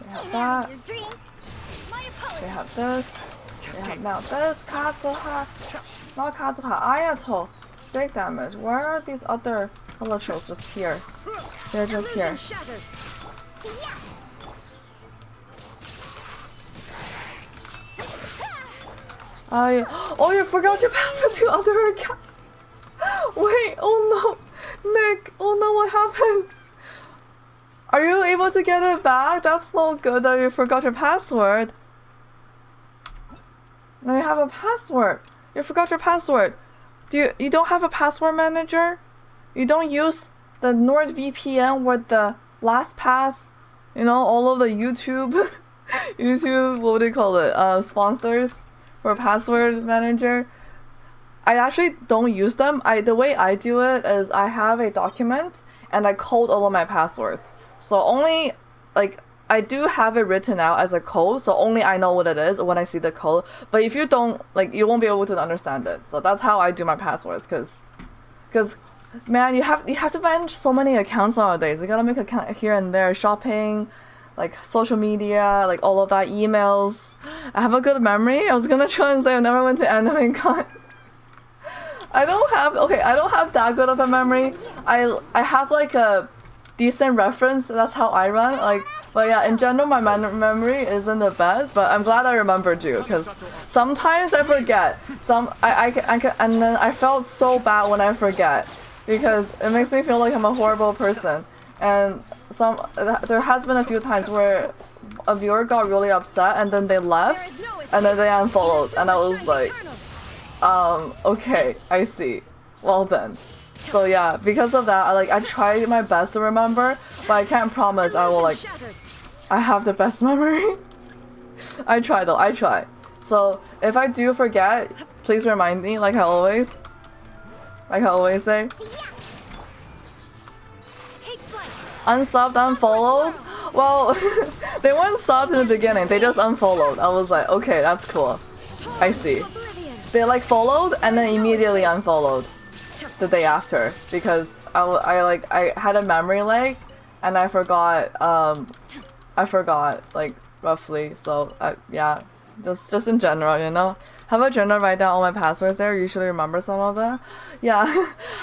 We have that. We have this. We have now this. Kazuha. Not Kazuha. Ayato. Big damage. Where are these other Electros? Just here. They're just here. Oh, you forgot your password to other account. Wait, oh no, Nick, oh no, what happened? Are you able to get it back? That's not good that you forgot your password. Now you have a password. You forgot your password. You don't have a password manager? You don't use the NordVPN with the LastPass? You know, all of the YouTube what do you call it? Sponsors for password manager. I actually don't use them. The way I do it is I have a document and I code all of my passwords. So only like I do have it written out as a code, so only I know what it is when I see the code. But if you don't, like, you won't be able to understand it. So that's how I do my passwords, cause man, you have to manage so many accounts nowadays. You gotta make account here and there, shopping, like social media, like all of that, emails. I have a good memory. I was gonna try and say I never went to Anime Con. I don't have that good of a memory. I have like a decent reference. That's how I run. Like, but yeah, in general, my memory isn't the best. But I'm glad I remembered you, because sometimes I forget. And then I felt so bad when I forget, because it makes me feel like I'm a horrible person. And there has been a few times where a viewer got really upset and then they left and then they unfollowed, and I was like, okay, I see. Well then. So yeah, because of that, I try my best to remember, but I can't promise I will I have the best memory. I try though, I try. So if I do forget, please remind me, like I always say. Unsubbed, unfollowed? Well, they weren't subbed in the beginning, they just unfollowed. I was like, okay, that's cool. I see. They like followed and then immediately unfollowed the day after, because I had a memory lag and I forgot like roughly. So yeah, just in general, you know. How about Jenna write down all my passwords there? Usually remember some of them. Yeah,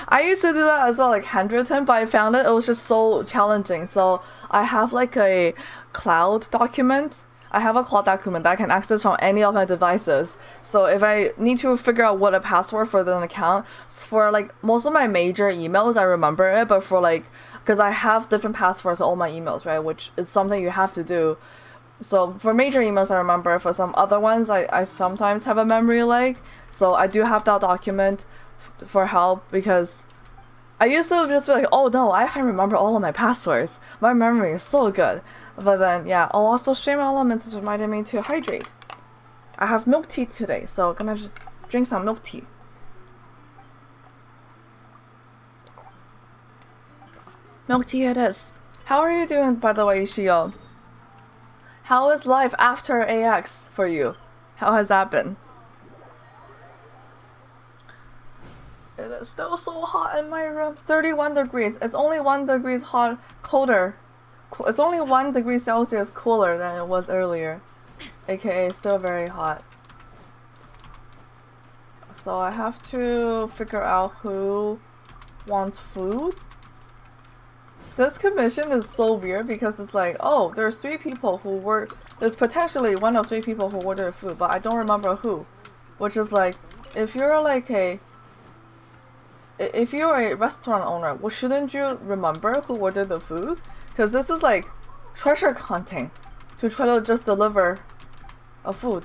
I used to do that as well, like handwritten, but I found it was just so challenging. So I have like a cloud document. I have a cloud document that I can access from any of my devices. So if I need to figure out what a password for an account, for like most of my major emails, I remember it, but for like, because I have different passwords for all my emails, right? Which is something you have to do. So for major emails, I remember. For some other ones, I sometimes have a memory lag. So I do have that document for help, because I used to just be like, oh no, I can remember all of my passwords. My memory is so good. But then, yeah, also Stream Elements is reminding me to hydrate. I have milk tea today, so gonna just drink some milk tea. Milk tea it is. How are you doing, by the way, Shio? How is life after AX for you? How has that been? It is still so hot in my room. 31 degrees. It's only 1 degree colder. It's only 1 degree Celsius cooler than it was earlier. AKA still very hot. So I have to figure out who wants food. This commission is so weird, because it's like, oh, there's 3 people who were... There's potentially 1 of 3 people who ordered food, but I don't remember who. Which is like, if you're like if you're a restaurant owner, well, shouldn't you remember who ordered the food? Because this is like treasure hunting to try to just deliver a food.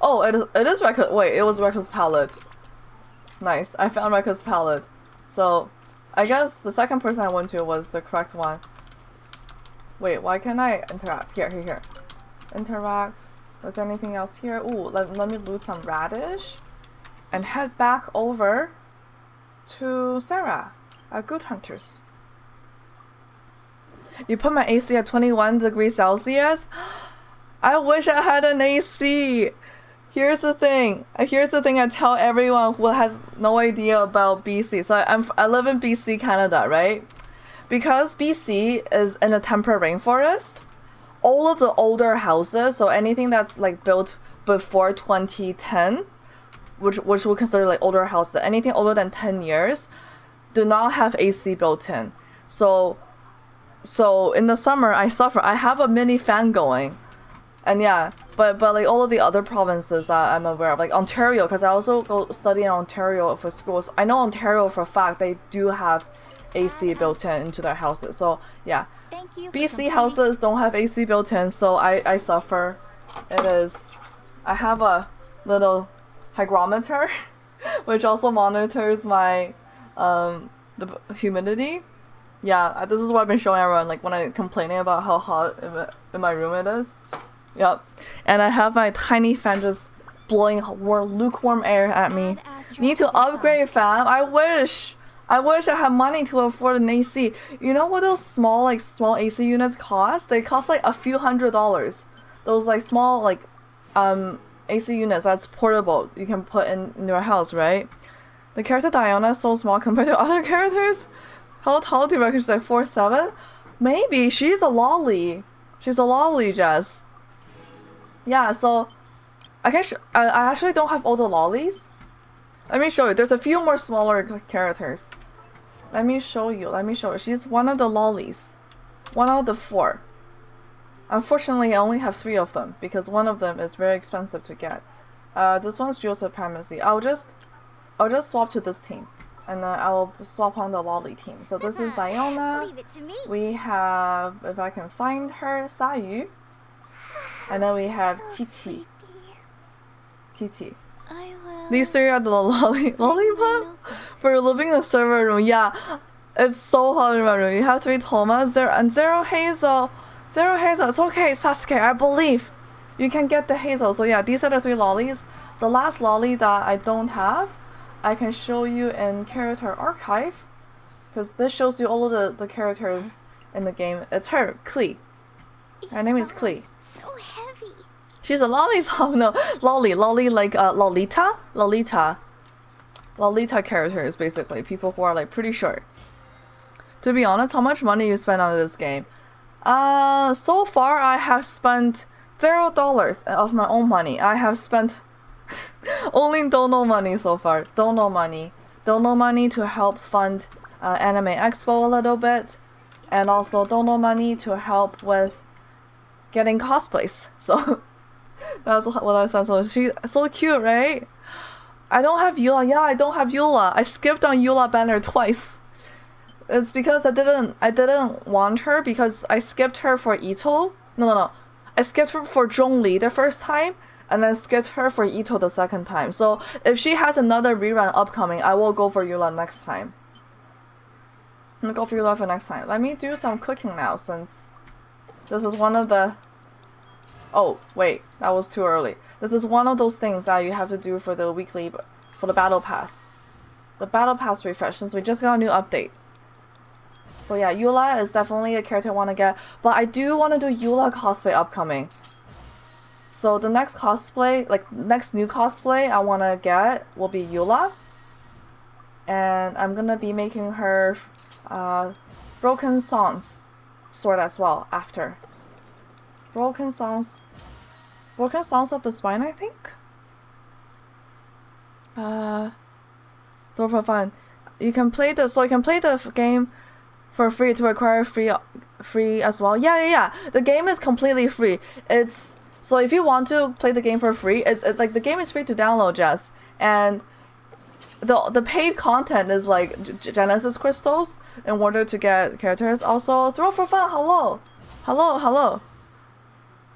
Oh, it is Rekka's. Wait, it was Rekka's palette. Nice, I found Rekka's palette. So I guess the second person I went to was the correct one. Wait, why can't I interact? Here. Interact. Was there anything else here? Ooh, let me loot some radish and head back over to Sarah at Good Hunters. You put my AC at 21 degrees Celsius? I wish I had an AC! Here's the thing I tell everyone who has no idea about BC. So I live in BC, Canada, right? Because BC is in a temperate rainforest, all of the older houses, so anything that's like built before 2010, which we consider like older houses, anything older than 10 years, do not have AC built in. So in the summer, I suffer. I have a mini fan going, And yeah, but like all of the other provinces that I'm aware of, like Ontario, because I also go study in Ontario for schools. I know Ontario for a fact they do have AC built in into their houses. So yeah, Thank you for BC completing- houses don't have AC built in, so I suffer. It is. I have a little hygrometer, which also monitors my the humidity. Yeah, this is what I've been showing everyone, like when I'm complaining about how hot in my room it is. Yep. And I have my tiny fan just blowing lukewarm air at me. Need to upgrade, fam. I wish I had money to afford an AC. You know what those small AC units cost? They cost like a few $100s. Those like small AC units that's portable. You can put in your house, right? The character Diana is so small compared to other characters. How tall do you reckon she's like 4'7"? Maybe she's a lolly. She's a lolly, Jess. Yeah, so I actually don't have all the lollies. Let me show you. There's a few more smaller characters. Let me show you. She's one of the lollies. One out of the 4. Unfortunately, I only have 3 of them because one of them is very expensive to get. This one's Jewel Supremacy. I'll just swap to this team. And then I will swap on the lolly team. So this is Diana. Leave it to me. We have, if I can find her, Sayu. And then we have Qiqi. Qiqi. I will. These 3 are the lollipop for living in the server room. Yeah, it's so hot in my room. You have 3 Toma, Zero Hazel. Zero Hazel. It's okay, Sasuke. I believe you can get the Hazel. So yeah, these are the 3 lollies. The last lolly that I don't have, I can show you in character archive, because this shows you all of the characters in the game. It's her, Klee. Her name is Klee. So heavy. She's a lollipop. No, lolly like Lolita characters, basically people who are like pretty short. To be honest, how much money you spend on this game? So far I have spent $0 of my own money. I have spent only Dono money so far. Dono money to help fund Anime Expo a little bit, and also Dono money to help with getting cosplays. So that's what I spent. So she's so cute, right? I don't have Eula. Yeah, I don't have Eula. I skipped on Eula banner twice. It's because I didn't want her because I skipped her for Ito. No. I skipped her for Zhongli the first time, and then skipped her for Ito the second time. So if she has another rerun upcoming, I will go for Eula next time. I'm gonna go for Eula for next time. Let me do some cooking now, since this is one of the... Oh, wait, that was too early. This is one of those things that you have to do for the weekly, for the battle pass. The battle pass refresh, since we just got a new update. So yeah, Eula is definitely a character I want to get, but I do want to do Eula cosplay upcoming. So the next cosplay, like next new cosplay I want to get will be Eula. And I'm gonna be making her Broken Songs sword as well after. Broken Songs of the Spine, I think? Door for fun. You can play the game for free to acquire free as well. Yeah. The game is completely free. So if you want to play the game for free, it's like the game is free to download, Jess. And the paid content is like Genesis crystals in order to get characters. Also, throw for fun. Hello.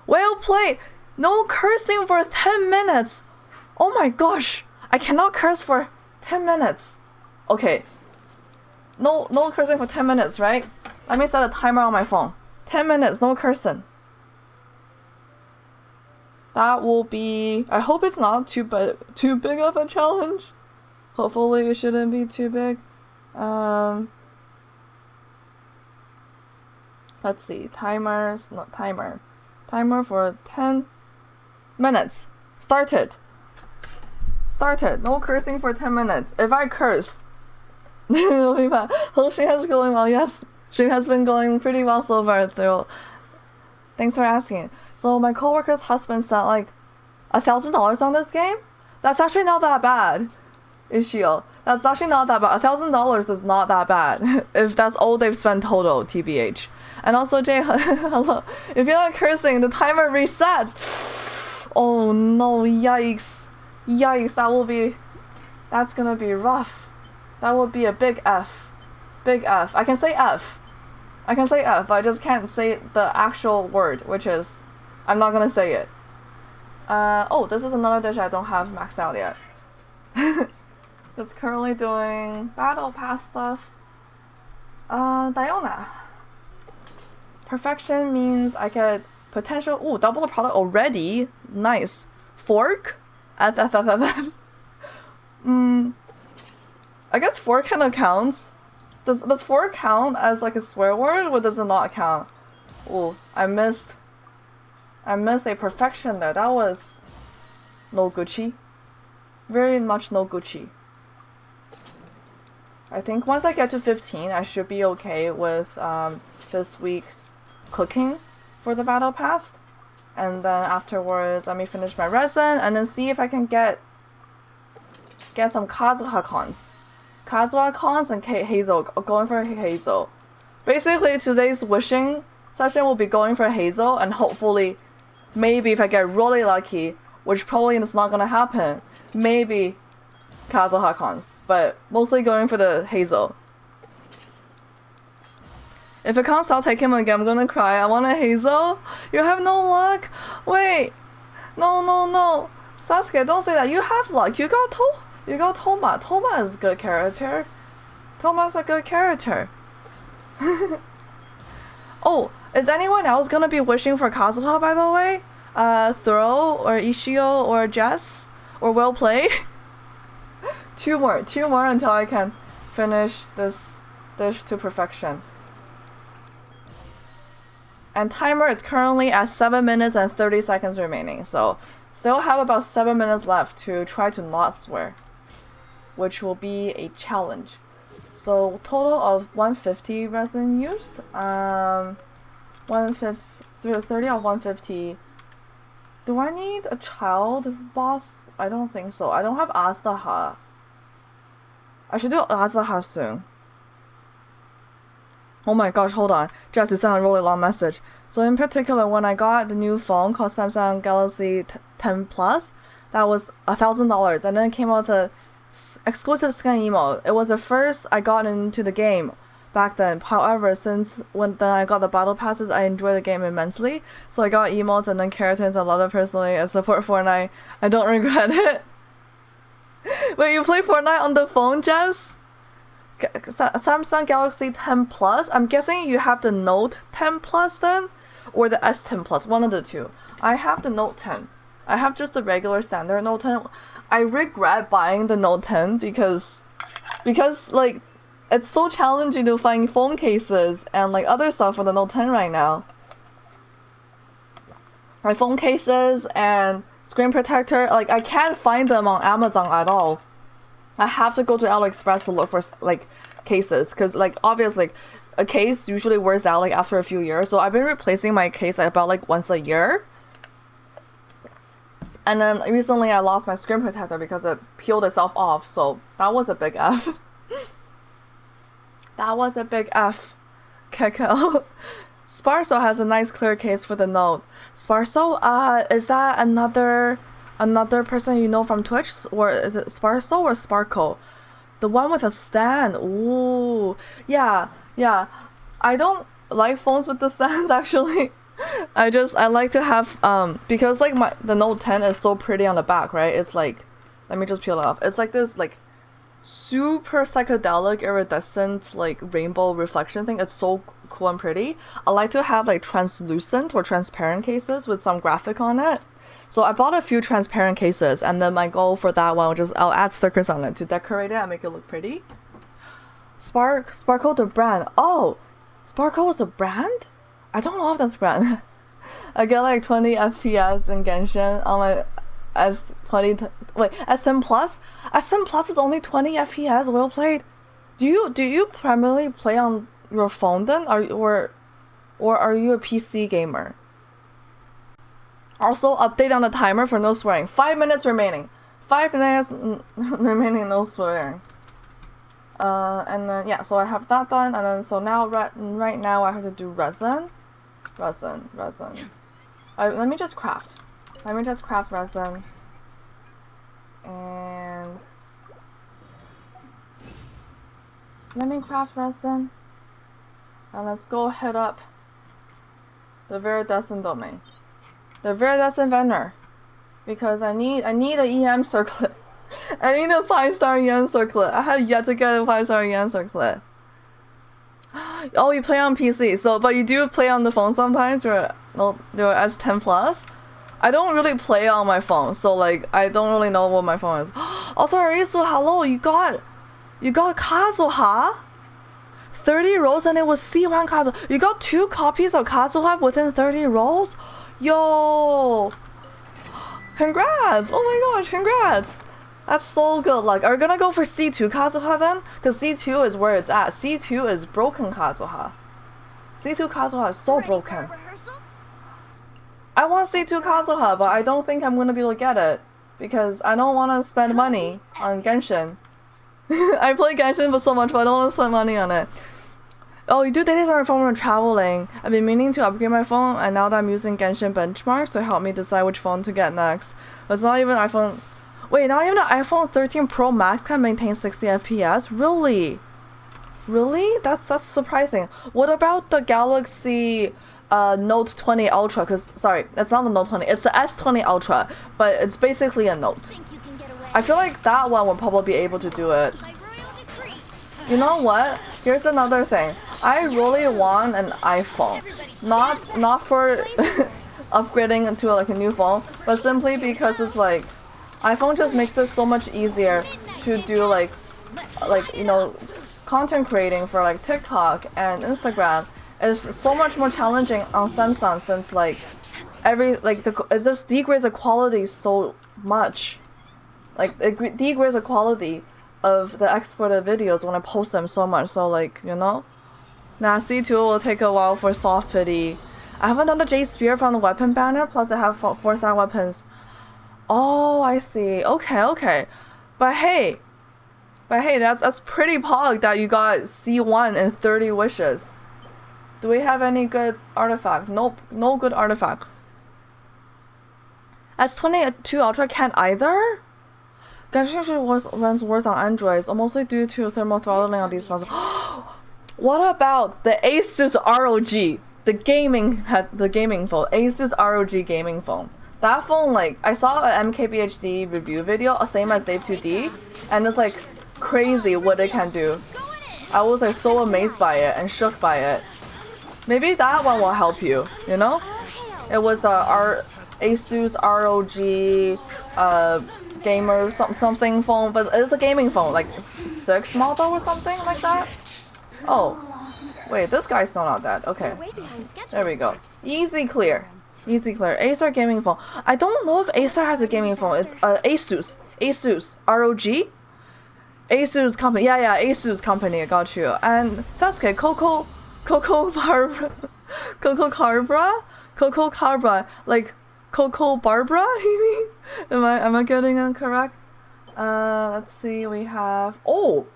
Well played. No cursing for 10 minutes. Oh my gosh. I cannot curse for 10 minutes. Okay. No cursing for 10 minutes, right? Let me set a timer on my phone. 10 minutes, no cursing. That will be... I hope it's not too big of a challenge. Hopefully it shouldn't be too big. Let's see. Timer for 10 minutes. Started. No cursing for 10 minutes. If I curse... it'll be bad. Hope she has going well. Yes, she has been going pretty well so far through. Thanks for asking. So my coworker's husband spent like $1,000 on this game. That's actually not that bad. Ishio. That's actually not that bad. $1,000 is not that bad if that's all they've spent total, TBH. And also, Jay, hello. If you're not cursing, the timer resets. Oh no, yikes. Yikes, that's gonna be rough. That would be a big F. Big F. I can say F. I just can't say the actual word, which is, I'm not gonna say it. Oh, this is another dish I don't have maxed out yet. Just currently doing battle pass stuff. Diona. Perfection means I get potential. Ooh, double the product already. Nice. Fork? F. I guess fork kind of counts. Does fork count as like a swear word, or does it not count? Ooh, I missed a perfection there. That was no Gucci. Very much no Gucci. I think once I get to 15, I should be okay with this week's cooking for the battle pass. And then afterwards, let me finish my resin and then see if I can get some Kazuha cons. Kazuha cons and Hazel, going for Hazel. Basically, today's wishing session will be going for Hazel, and hopefully, maybe if I get really lucky, which probably is not gonna happen, maybe Kazuha cons, but mostly going for the Hazel. If it comes, I'll take him again. I'm gonna cry. I want a Hazel. You have no luck. Wait, no. Sasuke, don't say that. You have luck. You got Toma. Toma is a good character. Toma's a good character. Oh, is anyone else gonna be wishing for Kazuha, by the way? Throw or Ishio or Jess or well played. Two more until I can finish this dish to perfection. And timer is currently at 7 minutes and 30 seconds remaining, so still have about 7 minutes left to try to not swear, which will be a challenge. So total of 150 resin used. 30 of 150. Do I need a child boss? I don't think so. I don't have Asaha. I should do Asaha soon. Oh my gosh, hold on. Jess, you sent a really long message. So in particular, when I got the new phone called Samsung Galaxy 10 Plus, that was $1,000, and then it came out with a exclusive skin emote. It was the first I got into the game back then. However, since then I got the battle passes, I enjoyed the game immensely. So I got emotes and then characters. I love it personally. I support Fortnite. I don't regret it. Wait, you play Fortnite on the phone, Jess? Samsung Galaxy 10 Plus? I'm guessing you have the Note 10 Plus then? Or the S10 Plus, one of the two. I have the Note 10. I have just the regular standard Note 10. I regret buying the Note 10 because like it's so challenging to find phone cases and like other stuff for the Note 10 right now. My phone cases and screen protector, like I can't find them on Amazon at all. I have to go to AliExpress to look for like cases, because like obviously a case usually wears out like after a few years, so I've been replacing my case about like once a year. And then recently I lost my screen protector because it peeled itself off, so that was a big F. That was a big F. Keko. Sparso has a nice clear case for the Note. Sparso, is that another person you know from Twitch? Or is it Sparso or Sparkle? The one with a stand. Ooh. Yeah. I don't like phones with the stands actually. I like to have because like the Note 10 is so pretty on the back, right? It's like, let me just peel it off. It's like this like super psychedelic iridescent like rainbow reflection thing. It's so cool and pretty. I like to have like translucent or transparent cases with some graphic on it. So I bought a few transparent cases, and then my goal for that one I'll add stickers on it to decorate it and make it look pretty. Sparkle the brand. Oh, Sparkle is a brand? I don't know if that's a brand. I get like 20 FPS in Genshin on my S10 Plus? S10 Plus is only 20 FPS, well played. Do you primarily play on your phone then? Or are you a PC gamer? Also, update on the timer for no swearing. 5 minutes remaining. 5 minutes remaining, no swearing. And then yeah, so I have that done, and then so now right now I have to do resin. Let me just craft. Resin. And let me craft resin. And let's go hit up the Viridescent domain. The Viridescent vendor. Because I need an EM circlet. I need a 5-star EM circlet. I have yet to get a 5-star EM circlet. Oh, you play on PC, so but you do play on the phone sometimes, or your S10 Plus? I don't really play on my phone, so like I don't really know what my phone is. Also, Arisu, hello, you got Kazuha? 30 rolls and it was C1 Kazuha. You got 2 copies of Kazuha within 30 rolls? Yo! Congrats! Oh my gosh, congrats! That's so good. Like, are you gonna go for C2 Kazuha then? Because C2 is where it's at. C2 is broken Kazuha. C2 Kazuha is so broken. I want C2 Kazuha, but I don't think I'm gonna be able to get it. Because I don't want to spend money on Genshin. I play Genshin for so much, but I don't want to spend money on it. Oh, you do dailies on your phone when traveling. I've been meaning to upgrade my phone, and now that I'm using Genshin benchmarks to help me decide which phone to get next. It's not even iPhone... Wait, not even an iPhone 13 Pro Max can maintain 60 FPS? Really? Really? That's surprising. What about the Galaxy Note 20 Ultra? Because, sorry, it's not the Note 20. It's the S20 Ultra, but it's basically a Note. I feel like that one will probably be able to do it. You know what? Here's another thing. I really want an iPhone. Not for upgrading into like a new phone, but simply because it's like iPhone just makes it so much easier to do like you know, content creating for like TikTok and Instagram. It's so much more challenging on Samsung since like it just degrades the quality so much. Like it degrades the quality of the exported videos when I post them so much. So like, you know, now C2 will take a while for soft pity. I haven't done the Jade Spear from the weapon banner, plus I have 4-star weapons. Oh, I see. Okay. But hey, that's pretty pog that you got C1 and 30 wishes. Do we have any good artifact? Nope, no good artifact. S22 Ultra can't either? Genshin runs worse on Androids, mostly due to thermal throttling on these phones. What about the Asus ROG? The gaming phone. Asus ROG gaming phone. That phone, like, I saw an MKBHD review video, same as Dave 2D, and it's like crazy what it can do. I was like so amazed by it and shook by it. Maybe that one will help you, you know? It was the Asus ROG gamer something phone, but it's a gaming phone, like 6 model or something like that. Oh, wait, this guy's still not dead. Okay, there we go. Easy clear. Acer gaming phone. I don't know if Acer has a gaming phone. It's Asus ROG. Asus company. Yeah, Asus company. I got you. And Sasuke, Coco Carbra, like Coco Barbara, you mean? Am I getting it correct? Let's see, we have... Oh!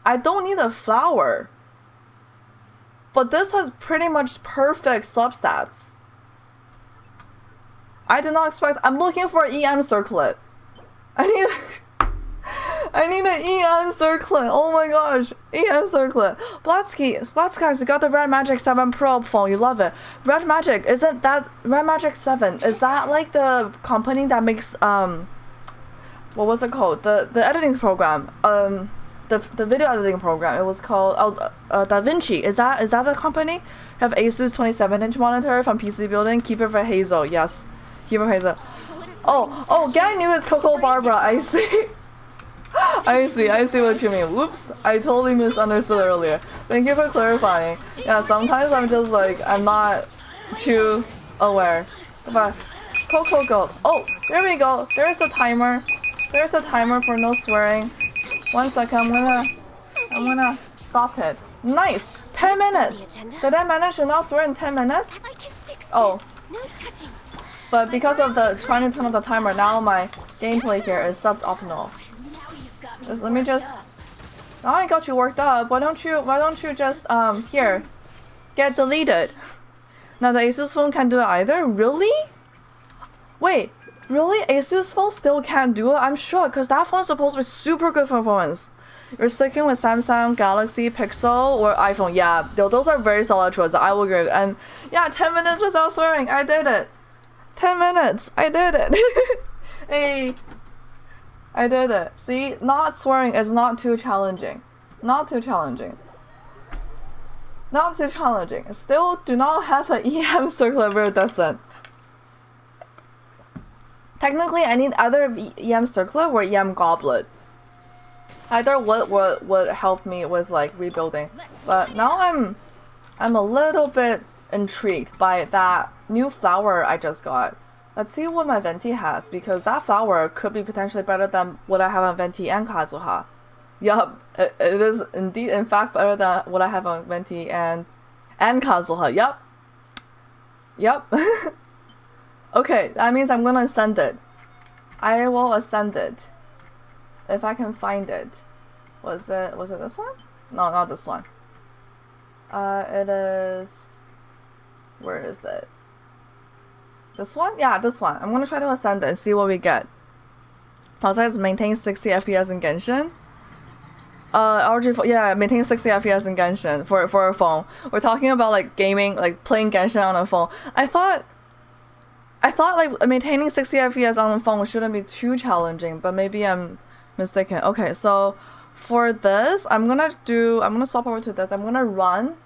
I don't need a flower. But this has pretty much perfect substats. I did not expect... I'm looking for an EM circlet. I need an EM circlet. Oh my gosh. EM circlet. Blatsky's got the Red Magic 7 Pro phone. You love it. Red Magic, isn't that Red Magic 7? Is that like the company that makes what was it called? The editing program. The video editing program. It was called DaVinci. Is that the company? Have Asus 27-inch monitor from PC Building. Keep it for Hazel. Yes. Keep it for Hazel. Oh, guy knew it's Coco Barbara. I see. I see what you mean. Whoops, I totally misunderstood earlier. Thank you for clarifying. Yeah, sometimes I'm just like, I'm not too aware. But Coco Gold. Oh, there we go. There's a timer. There's a timer for no swearing. 1 second, I'm gonna stop it. Nice! 10 minutes! Did I manage to not swear in 10 minutes? Oh. But because of the trying to turn off the timer, now my gameplay here is suboptimal. Just let me just. Now I got you worked up. Why don't you just here, get deleted? Now the Asus phone can't do it either. Really? Wait, really? Asus phone still can't do it? I'm sure, because that phone's supposed to be super good performance. You're sticking with Samsung, Galaxy, Pixel, or iPhone. Yeah, those are very solid choices. I will agree. And yeah, 10 minutes without swearing. I did it. 10 minutes. I did it. Hey. I did it. See, not swearing is not too challenging. Not too challenging. Not too challenging. Still do not have an EM circlet where it doesn't. Technically, I need either EM circlet or EM goblet. Either would help me with like rebuilding. But now I'm a little bit intrigued by that new flower I just got. Let's see what my Venti has, because that flower could be potentially better than what I have on Venti and Kazuha. Yup, it is indeed, in fact, better than what I have on Venti and Kazuha. Yup. Yup. Okay, that means I'm gonna ascend it. I will ascend it. If I can find it. Was it this one? No, not this one. It is... Where is it? This one? Yeah, this one. I'm gonna try to ascend it and see what we get. File size maintain 60 FPS in Genshin. Yeah, maintain 60 FPS in Genshin for a phone. We're talking about like gaming, like playing Genshin on a phone. I thought like maintaining 60 FPS on the phone shouldn't be too challenging, but maybe I'm mistaken. Okay, so for this, I'm gonna swap over to this. I'm gonna run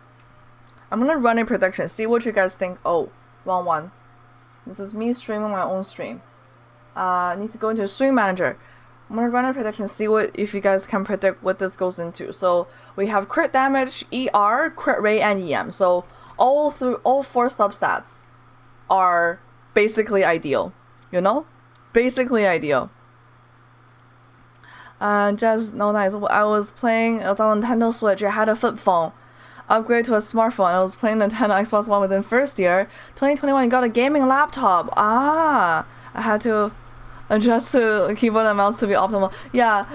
a prediction. See what you guys think. Oh, wrong one. This is me streaming my own stream. I need to go into Stream Manager. I'm gonna run a prediction, see if you guys can predict what this goes into. So we have crit damage, ER, crit rate, and EM. So all 4 substats are basically ideal. You know? Basically ideal. Just no nice. I was on Nintendo Switch. I had a flip phone. Upgrade to a smartphone. I was playing Nintendo Xbox One within first year. 2021, you got a gaming laptop. I had to adjust to keyboard and mouse to be optimal. Yeah,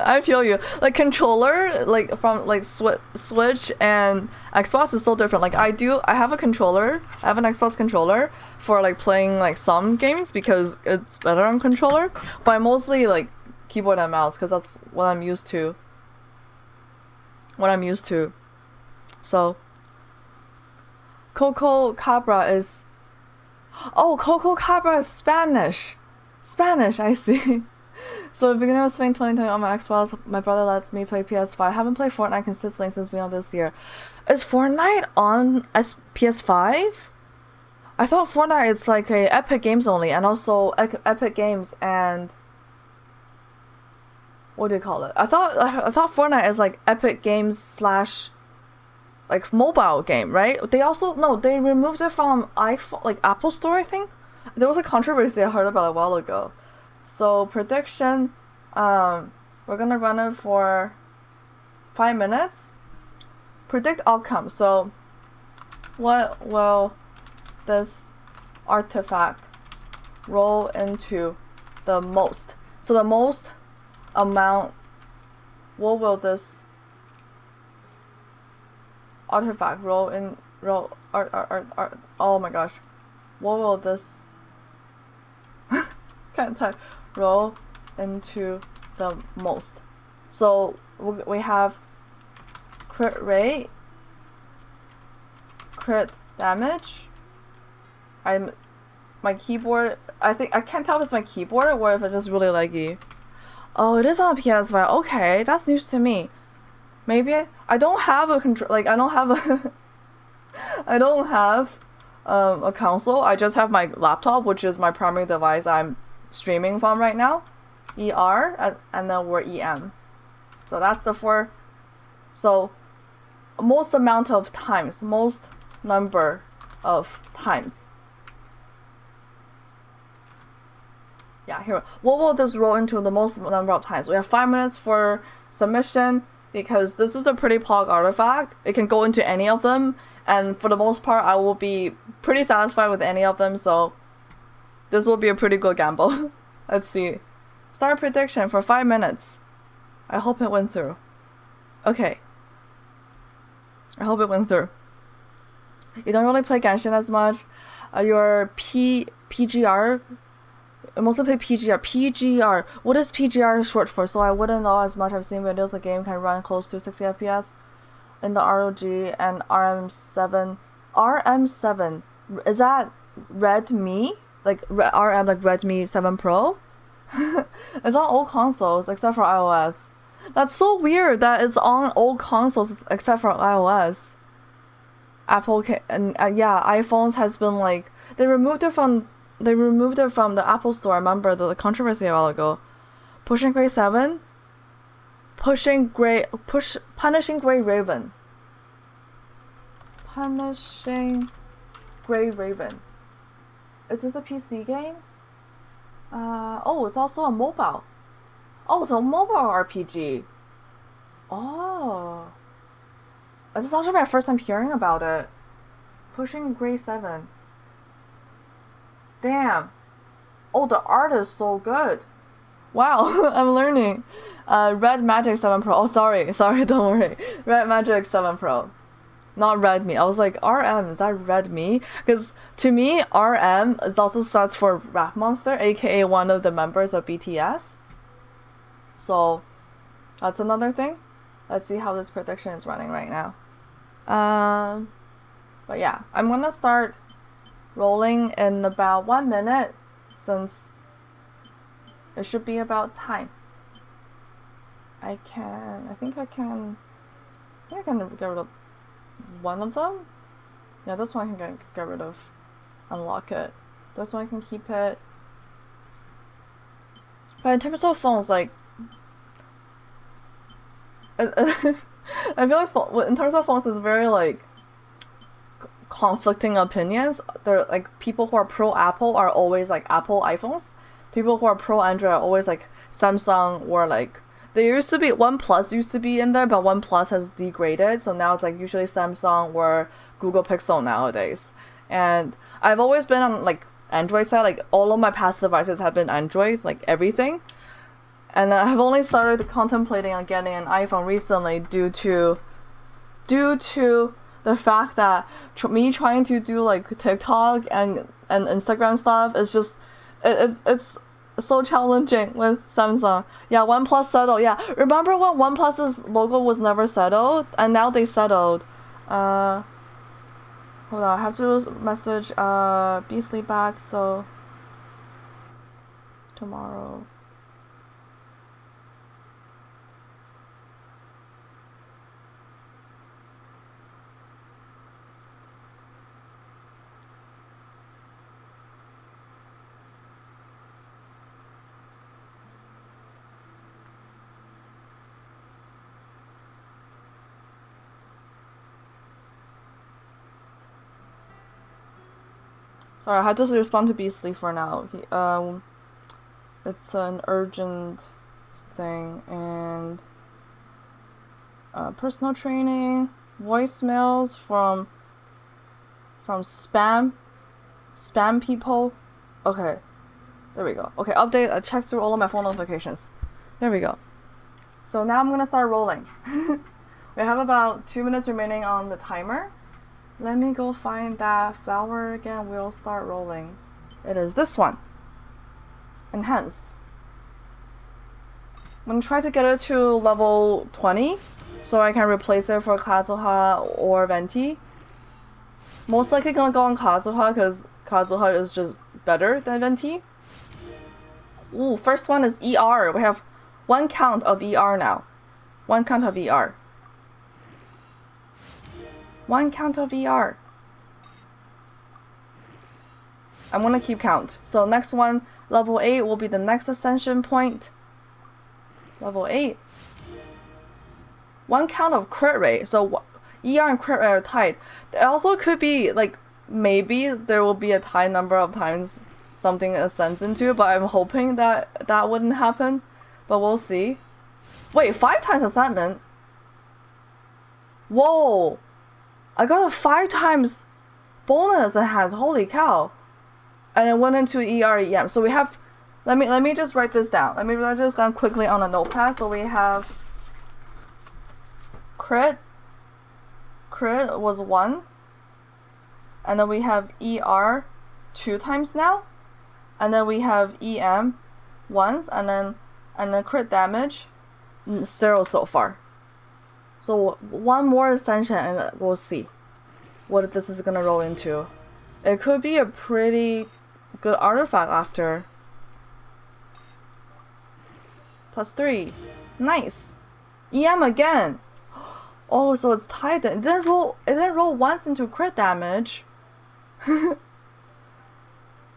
I feel you. Like controller, like from like Switch and Xbox is so different. Like I have a controller. I have an Xbox controller for like playing like some games because it's better on controller. But I mostly like keyboard and mouse because that's what I'm used to. So, Coco Cabra is... Oh, Coco Cabra is Spanish! Spanish, I see. So, beginning of spring 2020 on my Xbox, my brother lets me play PS5. I haven't played Fortnite consistently since beginning of this year. Is Fortnite on PS5? I thought Fortnite is like a Epic Games only, and also Epic Games and... What do you call it? I thought Fortnite is like Epic Games / like mobile game, right? They removed it from iPhone, like Apple Store, I think. There was a controversy I heard about a while ago. So prediction, we're gonna run it for 5 minutes. Predict outcome. So what will this artifact roll into the most? So the most amount, what will this artifact oh my gosh, what will this can't type roll into the most? So we have crit rate, crit damage. My keyboard, I think I can't tell if it's my keyboard or if it's just really laggy. Oh, it is on PS5. Okay, that's news to me. Maybe I don't have a control. Like I don't have a. I don't have a console. I just have my laptop, which is my primary device I'm streaming from right now. ER and then we're EM. So that's the 4. So most number of times. Yeah, here. What will this roll into the most number of times? We have 5 minutes for submission. Because this is a pretty pog artifact. It can go into any of them, and for the most part I will be pretty satisfied with any of them, so This will be a pretty good gamble. Let's see. Start prediction for 5 minutes. I hope it went through. Okay. I hope it went through. You don't really play Genshin as much. Your PGR. I mostly play PGR. PGR. What is PGR short for? So I wouldn't know as much. I've seen videos the game can run close to 60 FPS in the ROG and RM7. RM7. Is that Redmi? Like RM like Redmi 7 Pro? It's on all consoles except for iOS. That's so weird that it's on all consoles except for iOS. Apple and yeah, iPhones has been like they removed it from the Apple Store. I remember the controversy a while ago. Punishing Grey Raven. Punishing Grey Raven. Is this a PC game? Oh, it's also a mobile. Oh, it's a mobile RPG. Oh. This is actually my first time hearing about it. Pushing Grey 7. Damn. Oh, the art is so good. Wow, I'm learning. Red Magic 7 Pro. Oh, sorry, don't worry. Red Magic 7 Pro. Not Redmi. I was like, RM, is that Redmi? Because to me, RM is also stands for Rap Monster, aka one of the members of BTS. So, that's another thing. Let's see how this prediction is running right now. But yeah, I'm gonna start rolling in about 1 minute since it should be about time. I think I can get rid of one of them. Yeah, this one I can get rid of. Unlock it. This one I can keep it. But in terms of phones, like I feel like in terms of phones, it's very like conflicting opinions. They're like people who are pro Apple are always like Apple iPhones. People who are pro Android are always like Samsung or like there used to be OnePlus used to be in there, but OnePlus has degraded, so now it's like usually Samsung or Google Pixel nowadays. And I've always been on like Android side, like all of my past devices have been Android, like everything. And I've only started contemplating on getting an iPhone recently due to the fact that me trying to do like TikTok and Instagram stuff is just it's so challenging with Samsung. Yeah, OnePlus settled. Yeah, remember when OnePlus's logo was never settled, and now they settled. Hold on, I have to message Beasley back. So tomorrow. Sorry, I had to respond to Beasley for now. It's an urgent thing, and personal training, voicemails from spam people. Okay, there we go. Okay, update. I checked through all of my phone notifications. There we go. So now I'm gonna start rolling. We have about 2 minutes remaining on the timer. Let me go find that flower again. We'll start rolling. It is this one. Enhance. I'm gonna try to get it to level 20 so I can replace it for Kazuha or Venti. Most likely gonna go on Kazuha because Kazuha is just better than Venti. Ooh, first one is ER. We have 1 count of ER now. 1 count of ER. 1 count of ER. I'm gonna keep count. So next one, level 8 will be the next ascension point. Level 8. 1 count of crit rate. So ER and crit rate are tied. There also could be like maybe there will be a tied number of times something ascends into, but I'm hoping that that wouldn't happen. But we'll see. Wait, 5 times ascendment? Whoa! I got a 5 times bonus enhance. Holy cow! and it went into EREM. So we have, let me just write this down. Let me write this down quickly on a notepad. So we have crit was 1, and then we have ER 2 times now, and then we have EM once, and then crit damage 0 so far. So one more ascension and we'll see what this is gonna roll into. It could be a pretty good artifact after. +3. Nice. EM again. Oh, so it's tied then. It didn't roll once into crit damage.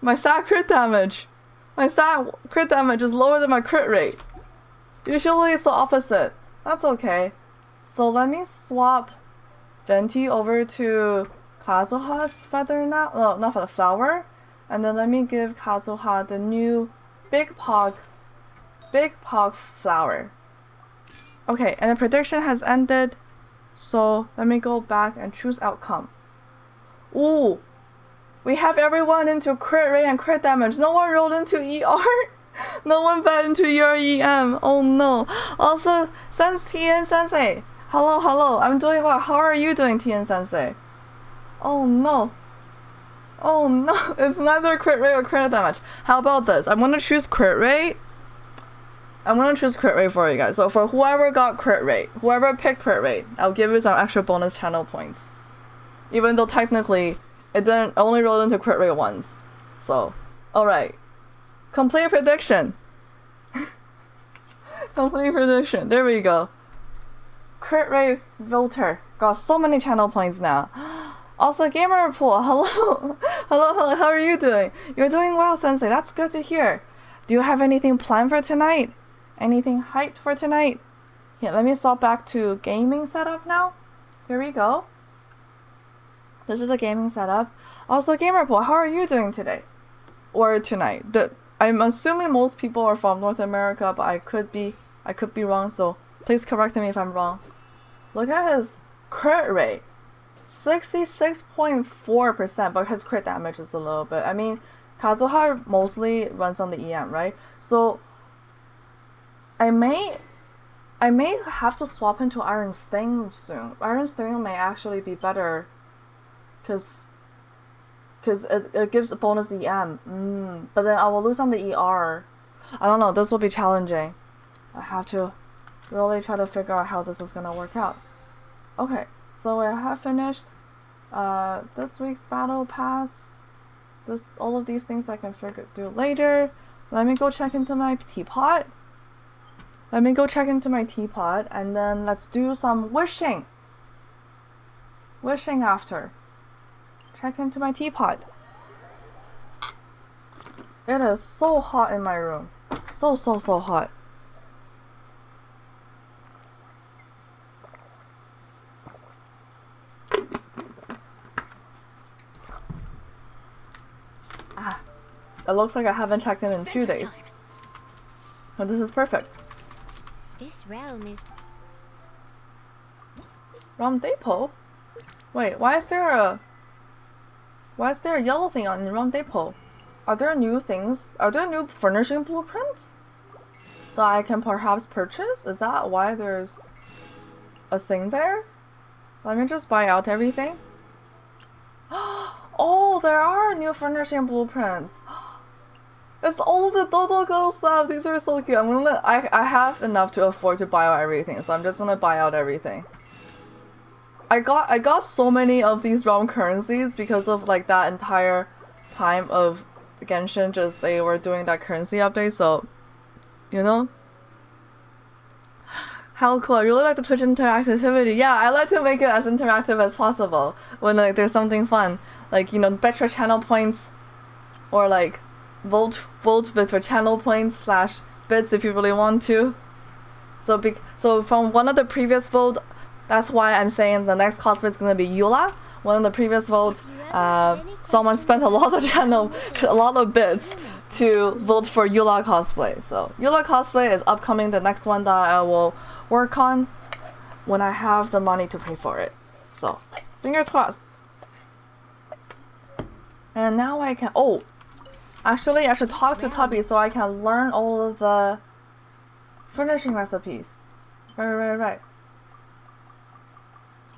My stat crit damage. My stat crit damage is lower than my crit rate. Usually it's the opposite. That's okay. So let me swap Venti over to Kazuha's feather now. No, not for the flower. And then let me give Kazuha the new Big Pog flower. Okay, and the prediction has ended. So let me go back and choose outcome. Ooh, we have everyone into crit rate and crit damage. No one rolled into ER. No one bet into EREM. Oh no. Also, Tien Sensei. Hello. I'm doing well. How are you doing, Tien Sensei? Oh no. It's neither crit rate or crit damage. How about this? I'm gonna choose crit rate. I'm gonna choose crit rate for you guys. So for whoever got crit rate, whoever picked crit rate, I'll give you some extra bonus channel points. Even though technically it didn't only rolled into crit rate once. So, alright. Complete prediction. Complete prediction. There we go. Crit rate filter. Got so many channel points now. Also, Gamer Pool. Hello. hello. How are you doing? You're doing well, Sensei. That's good to hear. Do you have anything planned for tonight? Anything hyped for tonight? Here, let me swap back to gaming setup now. Here we go. This is the gaming setup. Also, Gamerpool, how are you doing today? Or tonight? I'm assuming most people are from North America, but I could be wrong, so please correct me if I'm wrong. Look at his crit rate. 66.4%, but his crit damage is a little bit. I mean, Kazuha mostly runs on the EM, right? So I may have to swap into Iron Sting soon. Iron Sting may actually be better because it gives a bonus EM. But then I will lose on the ER. I don't know, this will be challenging. I have to really try to figure out how this is gonna work out. Okay, so I have finished this week's battle pass. All of these things I can do later. Let me go check into my teapot. And then let's do some wishing. Wishing after. Check into my teapot. It is so hot in my room. So hot. It looks like I haven't checked in 2 days. But this is perfect. This realm is... Realm Depot? Wait, why is there a yellow thing on Realm Depot? Are there new things? Are there new furnishing blueprints that I can perhaps purchase? Is that why there's a thing there? Let me just buy out everything. Oh, there are new furnishing blueprints. It's all the Dodo Girl stuff. These are so cute. I have enough to afford to buy out everything, so I'm just gonna buy out everything. I got so many of these realm currencies because of like that entire time of Genshin, just they were doing that currency update, so you know. How cool. I really like the Twitch interactivity. Yeah, I like to make it as interactive as possible when like there's something fun. Like, you know, bet your channel points or like vote with your channel points / bits if you really want to. So from one of the previous vote, that's why I'm saying the next cosplay is gonna be Eula. One of the previous votes, someone spent a lot of bits to vote for Eula cosplay. So Eula cosplay is upcoming, the next one that I will work on when I have the money to pay for it. So fingers crossed. And now I can, Actually, I should talk to Tubby so I can learn all of the furnishing recipes. Right.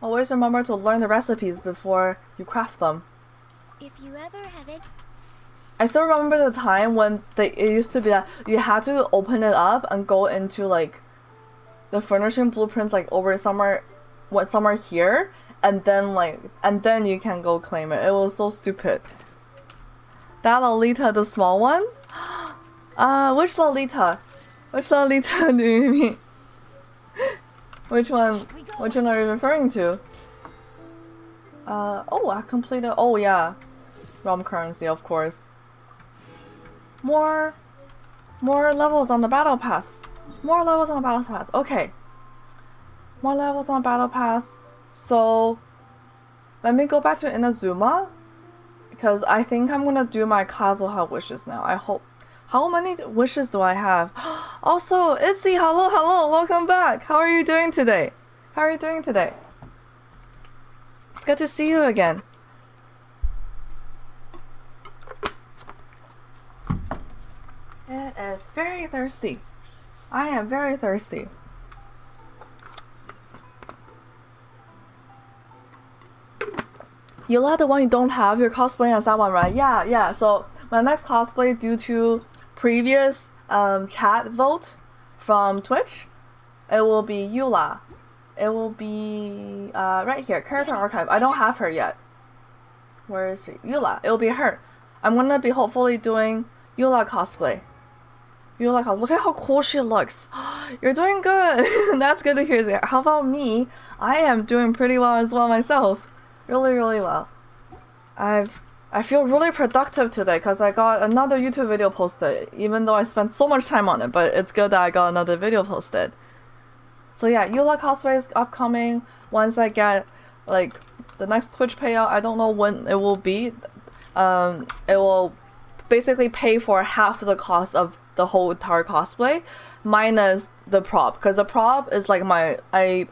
Always remember to learn the recipes before you craft them. If you ever have it. I still remember the time when it used to be that you had to open it up and go into like the furnishing blueprints like over somewhere here, and then you can go claim it. It was so stupid. That Lolita, the small one? Which Lolita? Which Lolita do you mean? Which one are you referring to? Oh, I completed, oh yeah. Realm currency, of course. More levels on the battle pass. More levels on the battle pass. Okay. More levels on the battle pass. So, let me go back to Inazuma. Because I think I'm gonna do my Kazuha wishes now. I hope. How many wishes do I have? Also, Itzy, hello, welcome back. How are you doing today? It's good to see you again. It is very thirsty. I am very thirsty. Yola, the one you don't have, you're cosplaying as that one, right? Yeah. So my next cosplay, due to previous chat vote from Twitch, it will be Eula. It will be right here, character archive. I don't have her yet. Where is she? Eula. It will be her. I'm gonna be hopefully doing Eula cosplay. Look at how cool she looks. You're doing good. That's good to hear. How about me? I am doing pretty well as well myself. Really well. I feel really productive today because I got another YouTube video posted, even though I spent so much time on it, but it's good that I got another video posted. So yeah, Eula cosplay is upcoming. Once I get like the next Twitch payout, I don't know when it will be. It will basically pay for half the cost of the whole entire cosplay, minus the prop, because the prop is like I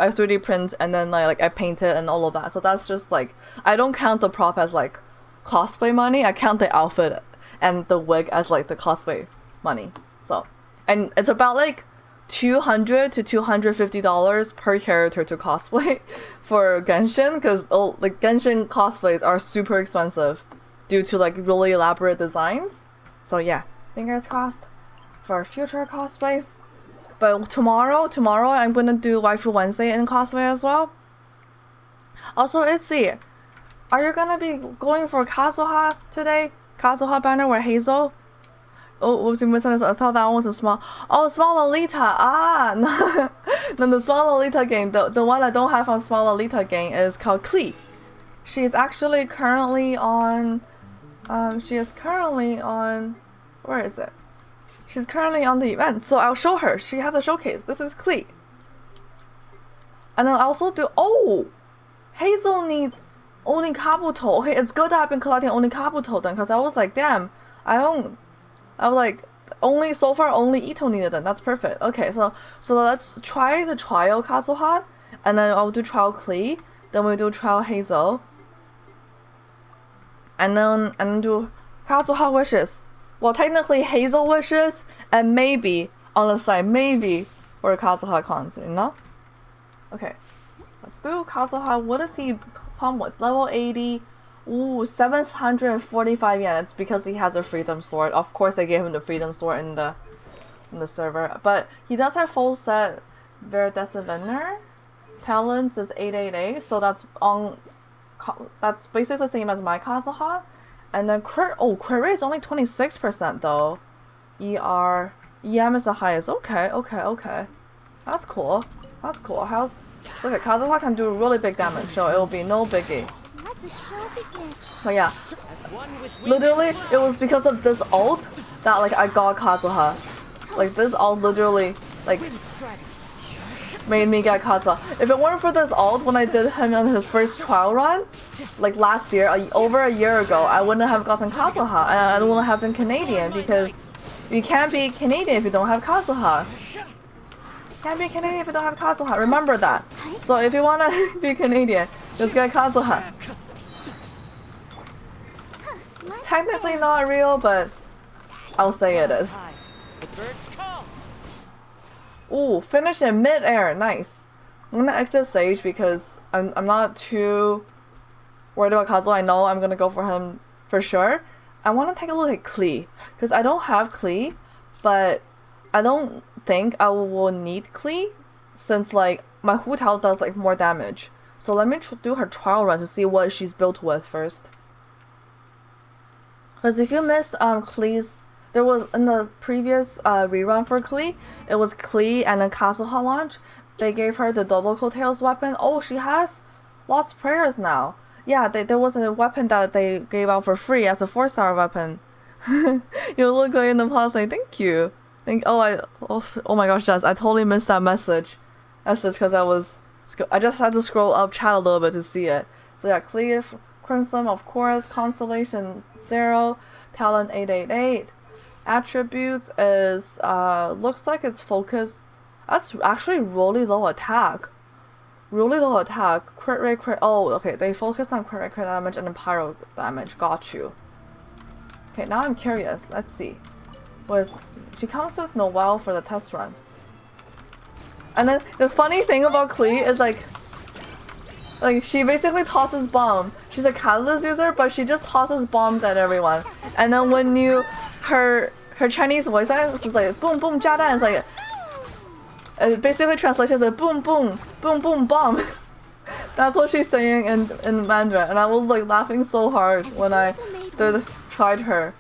3D print and then like I paint it and all of that. So that's just like, I don't count the prop as like cosplay money. I count the outfit and the wig as like the cosplay money. So, and it's about like $200 to $250 per character to cosplay for Genshin, because like Genshin cosplays are super expensive due to like really elaborate designs. So yeah, fingers crossed for future cosplays. But tomorrow I'm gonna do Waifu Wednesday in cosplay as well. Also, Itzy, are you gonna be going for Kazuha today? Kazuha banner with Hazel? Oh, whoops, you misunderstood. I thought that one was a small Lolita. No, the small Lolita game, the one I don't have on small Lolita game is called Klee. She's actually currently on, where is it? She's currently on the event, so I'll show her. She has a showcase. This is Klee. And then I also do, Hazel needs only Kabuto. Okay, it's good that I've been collecting only Kabuto then, because I was like, damn, so far only Ito needed them. That's perfect. Okay, so let's try the trial Kazuha, and then I'll do trial Klee, then we'll do trial Hazel, and then do Kazuha wishes. Well, technically Hazel wishes, and maybe on the side, maybe for Kazuha cons, you know? Okay, let's do Kazuha. What does he come with? Level 80. Ooh, 745 yen. It's because he has a freedom sword. Of course, they gave him the freedom sword in the server. But he does have full set Verdesiviner. Talents is 888, so that's basically the same as my Kazuha. And then crit rate is only 26% though. EM is the highest. Okay. That's cool. So okay, Kazuha can do really big damage, so it will be no biggie. Let the show begin. But yeah, literally, it was because of this ult that like I got Kazuha. Like this ult literally like made me get Kazuha. If it weren't for this ult when I did him on his first trial run, like last year, over a year ago, I wouldn't have gotten Kazuha, and I wouldn't have been Canadian, because you can't be Canadian if you don't have Kazuha. Remember that. So if you wanna be Canadian, just get Kazuha. It's technically not real, but I'll say it Clouds is. high, the birds call. Ooh, finish in mid-air. Nice. I'm gonna exit Sage because I'm not too worried about Kazuha. I know I'm gonna go for him for sure. I want to take a look at Klee because I don't have Klee, but I don't think I will need Klee since like my Hu Tao does like more damage. So let me do her trial run to see what she's built with first. Because if you missed Klee's, there was in the previous rerun for Klee, it was Klee and then Kazuha launch. They gave her the Dodo Coattails weapon. Oh, she has Lost Prayers now. Yeah, there was a weapon that they gave out for free as a 4-star weapon. You look good in the plaza. Thank you. Oh my gosh, Jess, I totally missed that message because I just had to scroll up chat a little bit to see it. So yeah, Cleave, Crimson, of course, Constellation 0, Talent 888. Attributes is looks like it's focused. That's actually really low attack. Really low attack. Crit rate, crit. Oh, okay. They focus on crit rate, crit damage, and then pyro damage. Got you. Okay, now I'm curious. Let's see. She comes with Noelle for the test run. And then the funny thing about Klee is like she basically tosses bombs. She's a catalyst user, but she just tosses bombs at everyone. And then when her Chinese voice line is like boom boom 炸弹, it's like it basically translates as a boom boom boom boom bomb. That's what she's saying in Mandarin, and I was like laughing so hard when I tried her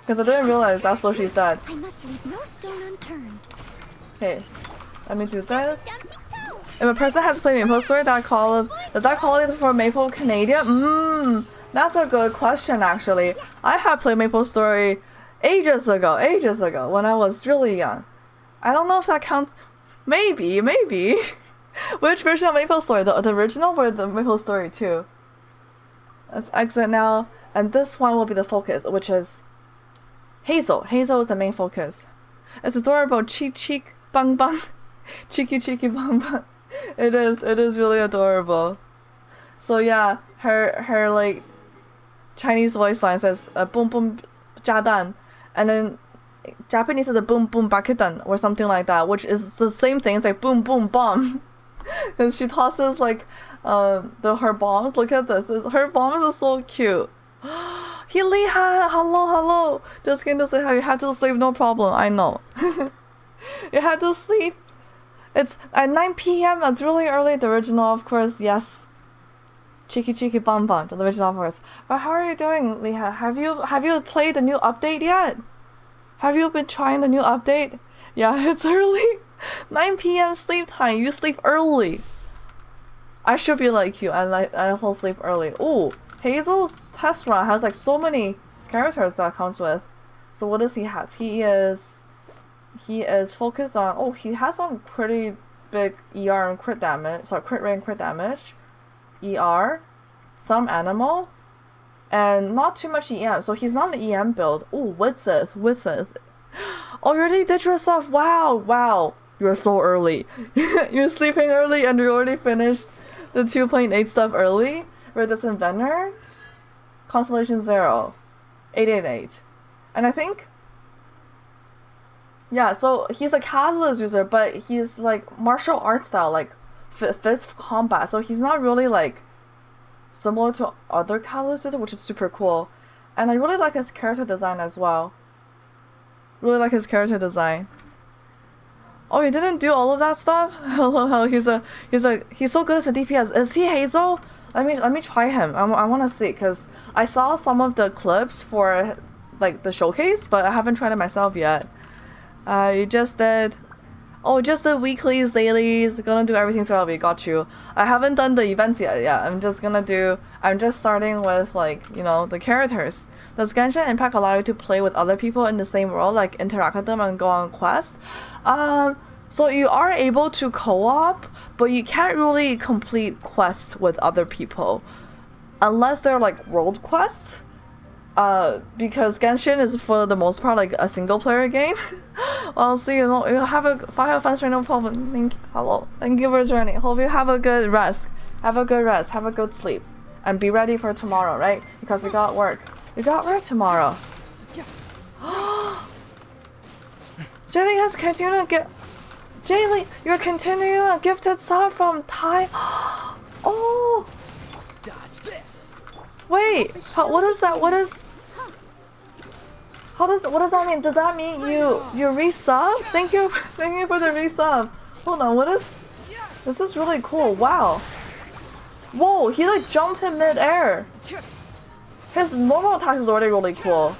because I didn't realize that's what she said. I must leave no stone unturned. Okay, let me do this. If a person has played Maple Story, does that qualify for Maple Canadian? That's a good question actually. I have played Maple Story ages ago when I was really young. I don't know if that counts. Maybe. Which version of Maple Story? The original or the Maple Story 2? Let's exit now. And this one will be the focus, which is Hazel. Hazel is the main focus. It's adorable. Cheek, bang, bang. Cheeky, bang, bang. It is really adorable. So yeah, her like Chinese voice line says boom boom 炸弹, and then Japanese is a boom boom bakudan or something like that, which is the same thing. It's like boom boom bomb. Because she tosses like her bombs. Look at this. Her bombs are so cute. He 厉害. Hello. Just came to say how you had to sleep. No problem. I know. You had to sleep. It's at 9 p.m. It's really early. The original, of course. Yes. Cheeky bum bum. The original, of course. But how are you doing, Liha? Have you played the new update yet? Have you been trying the new update? Yeah, it's early. 9 p.m. sleep time. You sleep early. I should be like you. I also sleep early. Ooh, Hazel's test run has like so many characters that comes with. So what does he have? He is focused on. Oh, he has some pretty big ER and crit damage. Sorry, crit rate and crit damage. ER, some animal, and not too much EM. So he's not an EM build. Ooh, Widsith. Oh, you already did your stuff. Wow. You're so early. You're sleeping early and you already finished the 2.8 stuff early. Iridescent Vener, Constellation 0, 888. And I think, yeah, so he's a catalyst user, but he's like martial arts style, like fist combat. So he's not really like similar to other catalyst users, which is super cool. And I really like his character design as well. Really like his character design. Oh, you didn't do all of that stuff? Hello, he's so good as a DPS. Is he Hazel? Let me try him. I want to see, because I saw some of the clips for like the showcase, but I haven't tried it myself yet. You just did. Oh, just the weeklies, dailies. Gonna do everything throughout the week. Got you. I haven't done the events yet. Yeah, I'm just starting with like, you know, the characters. Does Genshin Impact allow you to play with other people in the same world, like interact with them and go on quests? So you are able to co-op, but you can't really complete quests with other people unless they're like world quests. Because Genshin is for the most part like a single player game. Well, see, you know, you have a fun stream, no problem. Thank you for joining. Hope you have a good rest. Have a good sleep, and be ready for tomorrow, right? Because you got work. You got work tomorrow. Jenny has continued to get. Jaylee, you're continuing a gifted sub from Thai. Oh. Dodge this. Wait. What is that? What does that mean? Does that mean you resub? Thank you for the resub. Hold on. What is? This is really cool. Wow. Whoa. He like jumped in midair. His normal attack is already really cool.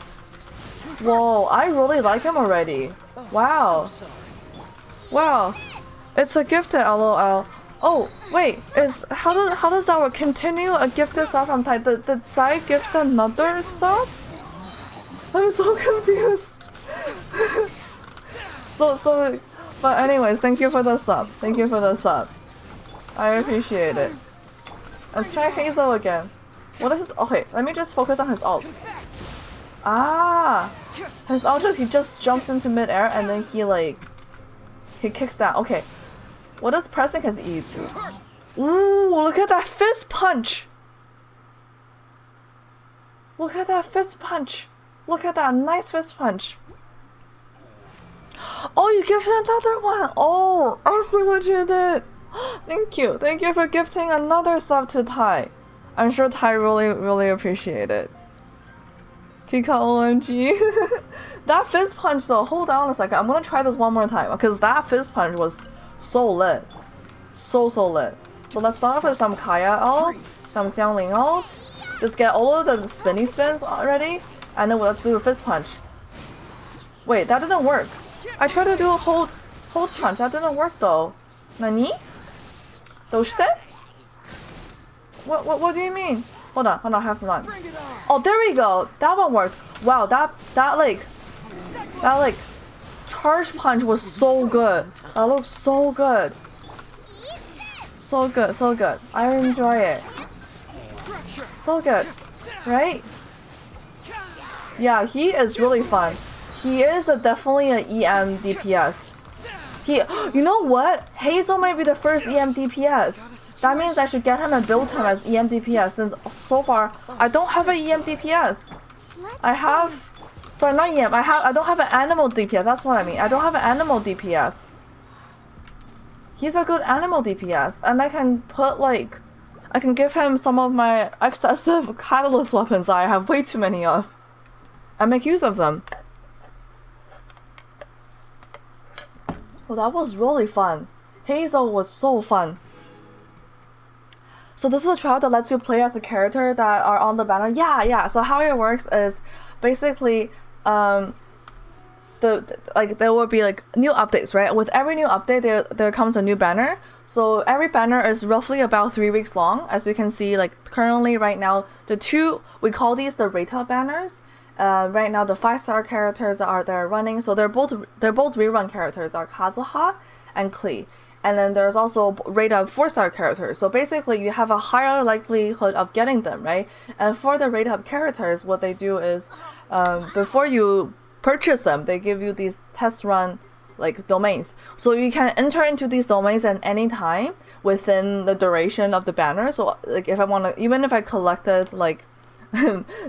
Whoa. I really like him already. Wow. So sorry. Wow, it's a gifted LOL. Oh wait, how does that work? Continue a gifted sub from Thai. Did Sai gift another sub? I'm so confused. But anyways, thank you for the sub. Thank you for the sub. I appreciate it. Let's try Hazel again. What is his? Okay, let me just focus on his ult. Ah, his ult he just jumps into midair and then he kicks down. Okay. What does pressing his E do? Ooh, look at that fist punch! Look at that fist punch! Look at that nice fist punch! Oh, you gifted another one! Oh, I see what you did! Thank you! Thank you for gifting another sub to Thai. I'm sure Thai really appreciate it. Pika OMG. That fist punch though, hold on a second. I'm gonna try this one more time because that fist punch was so lit. So lit. So let's start off with some Kaya ult, some Xiangling ult. Let's get all of the spinny spins already. And then let's do a fist punch. Wait, that didn't work. I tried to do a hold punch, that didn't work though. Nani? Doshite? What do you mean? Hold on, have fun. Oh, there we go. That one worked. Wow, that charge punch was so good. That looks so good. So good. I enjoy it. So good, right? Yeah, he is really fun. He is definitely an EM DPS. You know what? Hazel might be the first EM DPS. That means I should get him and build him as EM DPS since so far I don't have an EM DPS. I have, sorry, not EM. I don't have an animal DPS. That's what I mean. I don't have an animal DPS. He's a good animal DPS, and I can give him some of my excessive catalyst weapons that I have way too many of, and make use of them. Well, that was really fun. Hazel was so fun. So this is a trial that lets you play as a character that are on the banner. Yeah. So how it works is basically there will be like new updates, right? With every new update there comes a new banner. So every banner is roughly about 3 weeks long. As you can see, like currently right now we call these the rate up banners. Right now the 5-star characters they're running. So they're both rerun characters, are Kazuha and Klee. And then there's also rate up 4-star characters. So basically you have a higher likelihood of getting them, right? And for the rate up characters, what they do is before you purchase them, they give you these test run like domains. So you can enter into these domains at any time within the duration of the banner. So like if I want to, even if I collected like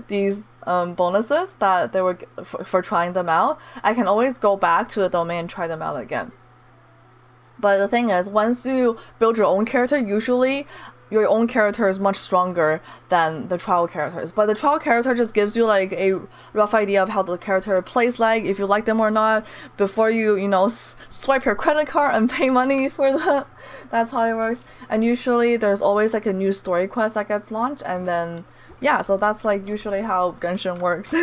these bonuses that they were for trying them out, I can always go back to the domain and try them out again. But the thing is, once you build your own character, usually your own character is much stronger than the trial characters. But the trial character just gives you like a rough idea of how the character plays like, if you like them or not, before you swipe your credit card and pay money for that. That's how it works. And usually there's always like a new story quest that gets launched, and then yeah, so that's like usually how Genshin works.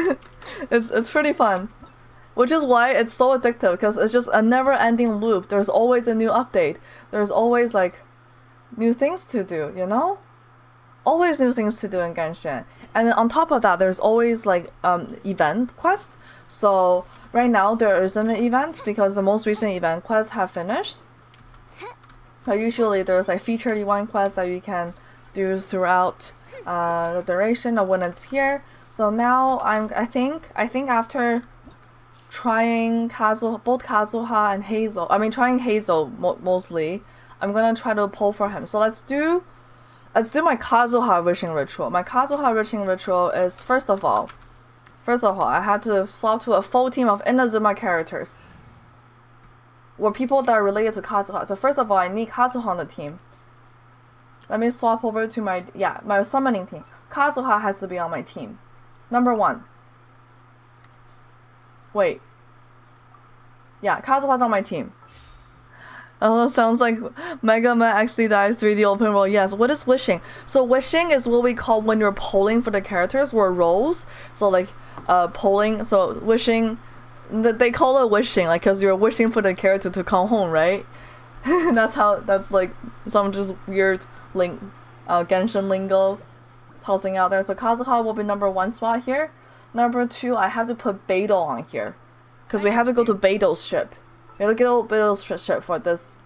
It's pretty fun. Which is why it's so addictive, because it's just a never-ending loop. There's always a new update. There's always like new things to do, you know? Always new things to do in Genshin. And then on top of that, there's always like event quests. So right now there isn't an event because the most recent event quests have finished. But usually there's like featured event quests that you can do throughout the duration of when it's here. So now I think after trying both Kazuha and Hazel, trying Hazel mostly, I'm gonna try to pull for him. So let's do my Kazuha wishing ritual. My Kazuha wishing ritual is first of all, I had to swap to a full team of Inazuma characters. or people that are related to Kazuha. So first of all, I need Kazuha on the team. Let me swap over to my summoning team. Kazuha has to be on my team. Number 1. Wait. Yeah, Kazuha's on my team. Oh, sounds like Mega Man actually dies 3D open world. Yes, what is wishing? So wishing is what we call when you're polling for the characters or roles. So like polling, so wishing, they call it wishing, like because you're wishing for the character to come home, right? that's like some just weird Genshin lingo tossing out there. So Kazuha will be number 1 spot here. Number 2, I have to put Beidou on here because we have to go to Beidou's ship. We have to get Beidou's ship for this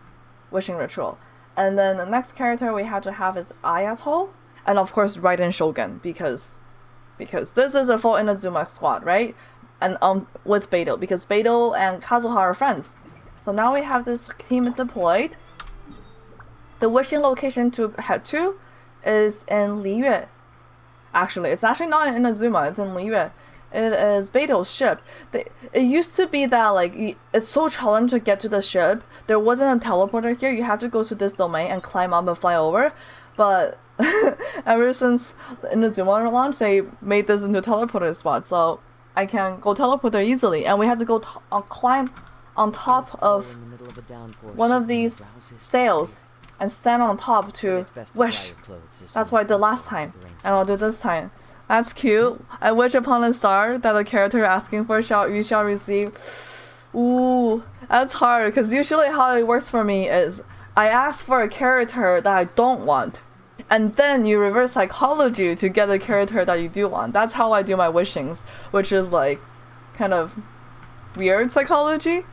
wishing ritual. And then the next character we have to have is Ayato, and of course Raiden Shogun because this is a full Inazuma squad, right? And with Beidou, because Beidou and Kazuha are friends. So now we have this team deployed. The wishing location to head to is in Liyue. Actually, it's actually not in Inazuma, it's in Liyue. It is Beidou's ship. It used to be that like it's so challenging to get to the ship. There wasn't a teleporter here. You have to go to this domain and climb up and fly over. But ever since the Inazuma launch, they made this into a teleporter spot, so I can go teleport there easily. And we have to go climb on top of one of these sails and stand on top to wish. That's what I did last time, and I'll do this time. That's cute. I wish upon a star that the character you're asking for you shall receive. Ooh, that's hard, because usually how it works for me is I ask for a character that I don't want, and then you reverse psychology to get a character that you do want. That's how I do my wishings, which is like kind of weird psychology.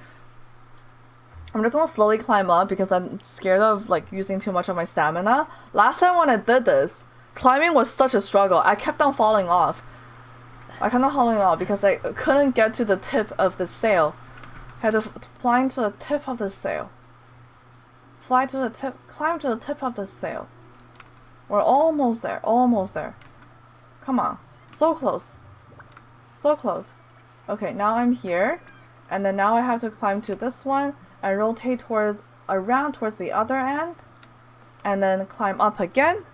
I'm just gonna slowly climb up because I'm scared of like using too much of my stamina. Last time when I did this, climbing was such a struggle. I kept on falling off. Because I couldn't get to the tip of the sail. I had to fly to the tip of the sail. Climb to the tip of the sail. We're almost there, Come on, so close. Okay, now I'm here, and then now I have to climb to this one and rotate around towards the other end, and then climb up again.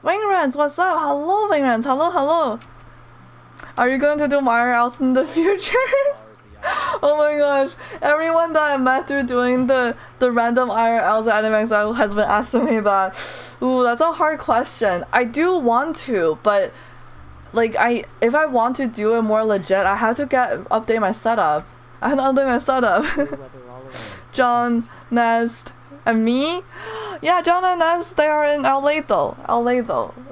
Wingrans, what's up? Hello, Wingrans. Hello. Are you going to do IRLs in the future? Oh my gosh. Everyone that I met through doing the random IRLs at Anime has been asking me that. Ooh, that's a hard question. I do want to, but like if I want to do it more legit, I have to update my setup. John, Nest, and me? Yeah, John and Nest, they are in LA though.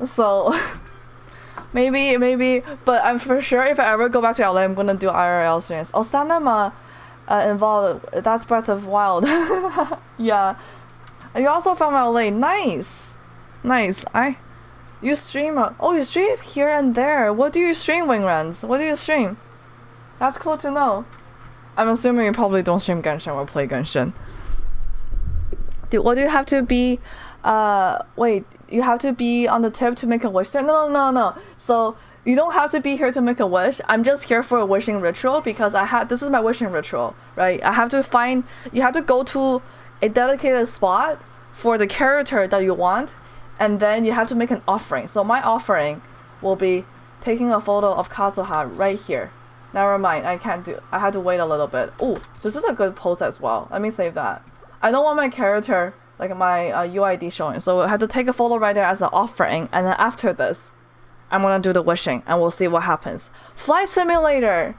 So maybe, but I'm for sure if I ever go back to LA, I'm gonna do IRL streams. Oh, Sanema involved. That's Breath of Wild. Yeah. You also from LA. Nice. You stream. You stream here and there. What do you stream, Wingruns? What do you stream? That's cool to know. I'm assuming you probably don't stream Genshin or play Genshin. What do you have to be? Wait, you have to be on the tip to make a wish there? No. So you don't have to be here to make a wish. I'm just here for a wishing ritual because this is my wishing ritual, right? You have to go to a dedicated spot for the character that you want, and then you have to make an offering. So my offering will be taking a photo of Kazuha right here. Never mind, I have to wait a little bit. Ooh, this is a good pose as well. Let me save that. I don't want my character, like my UID showing, so I have to take a photo right there as an offering, and then after this, I'm gonna do the wishing, and we'll see what happens. Flight Simulator!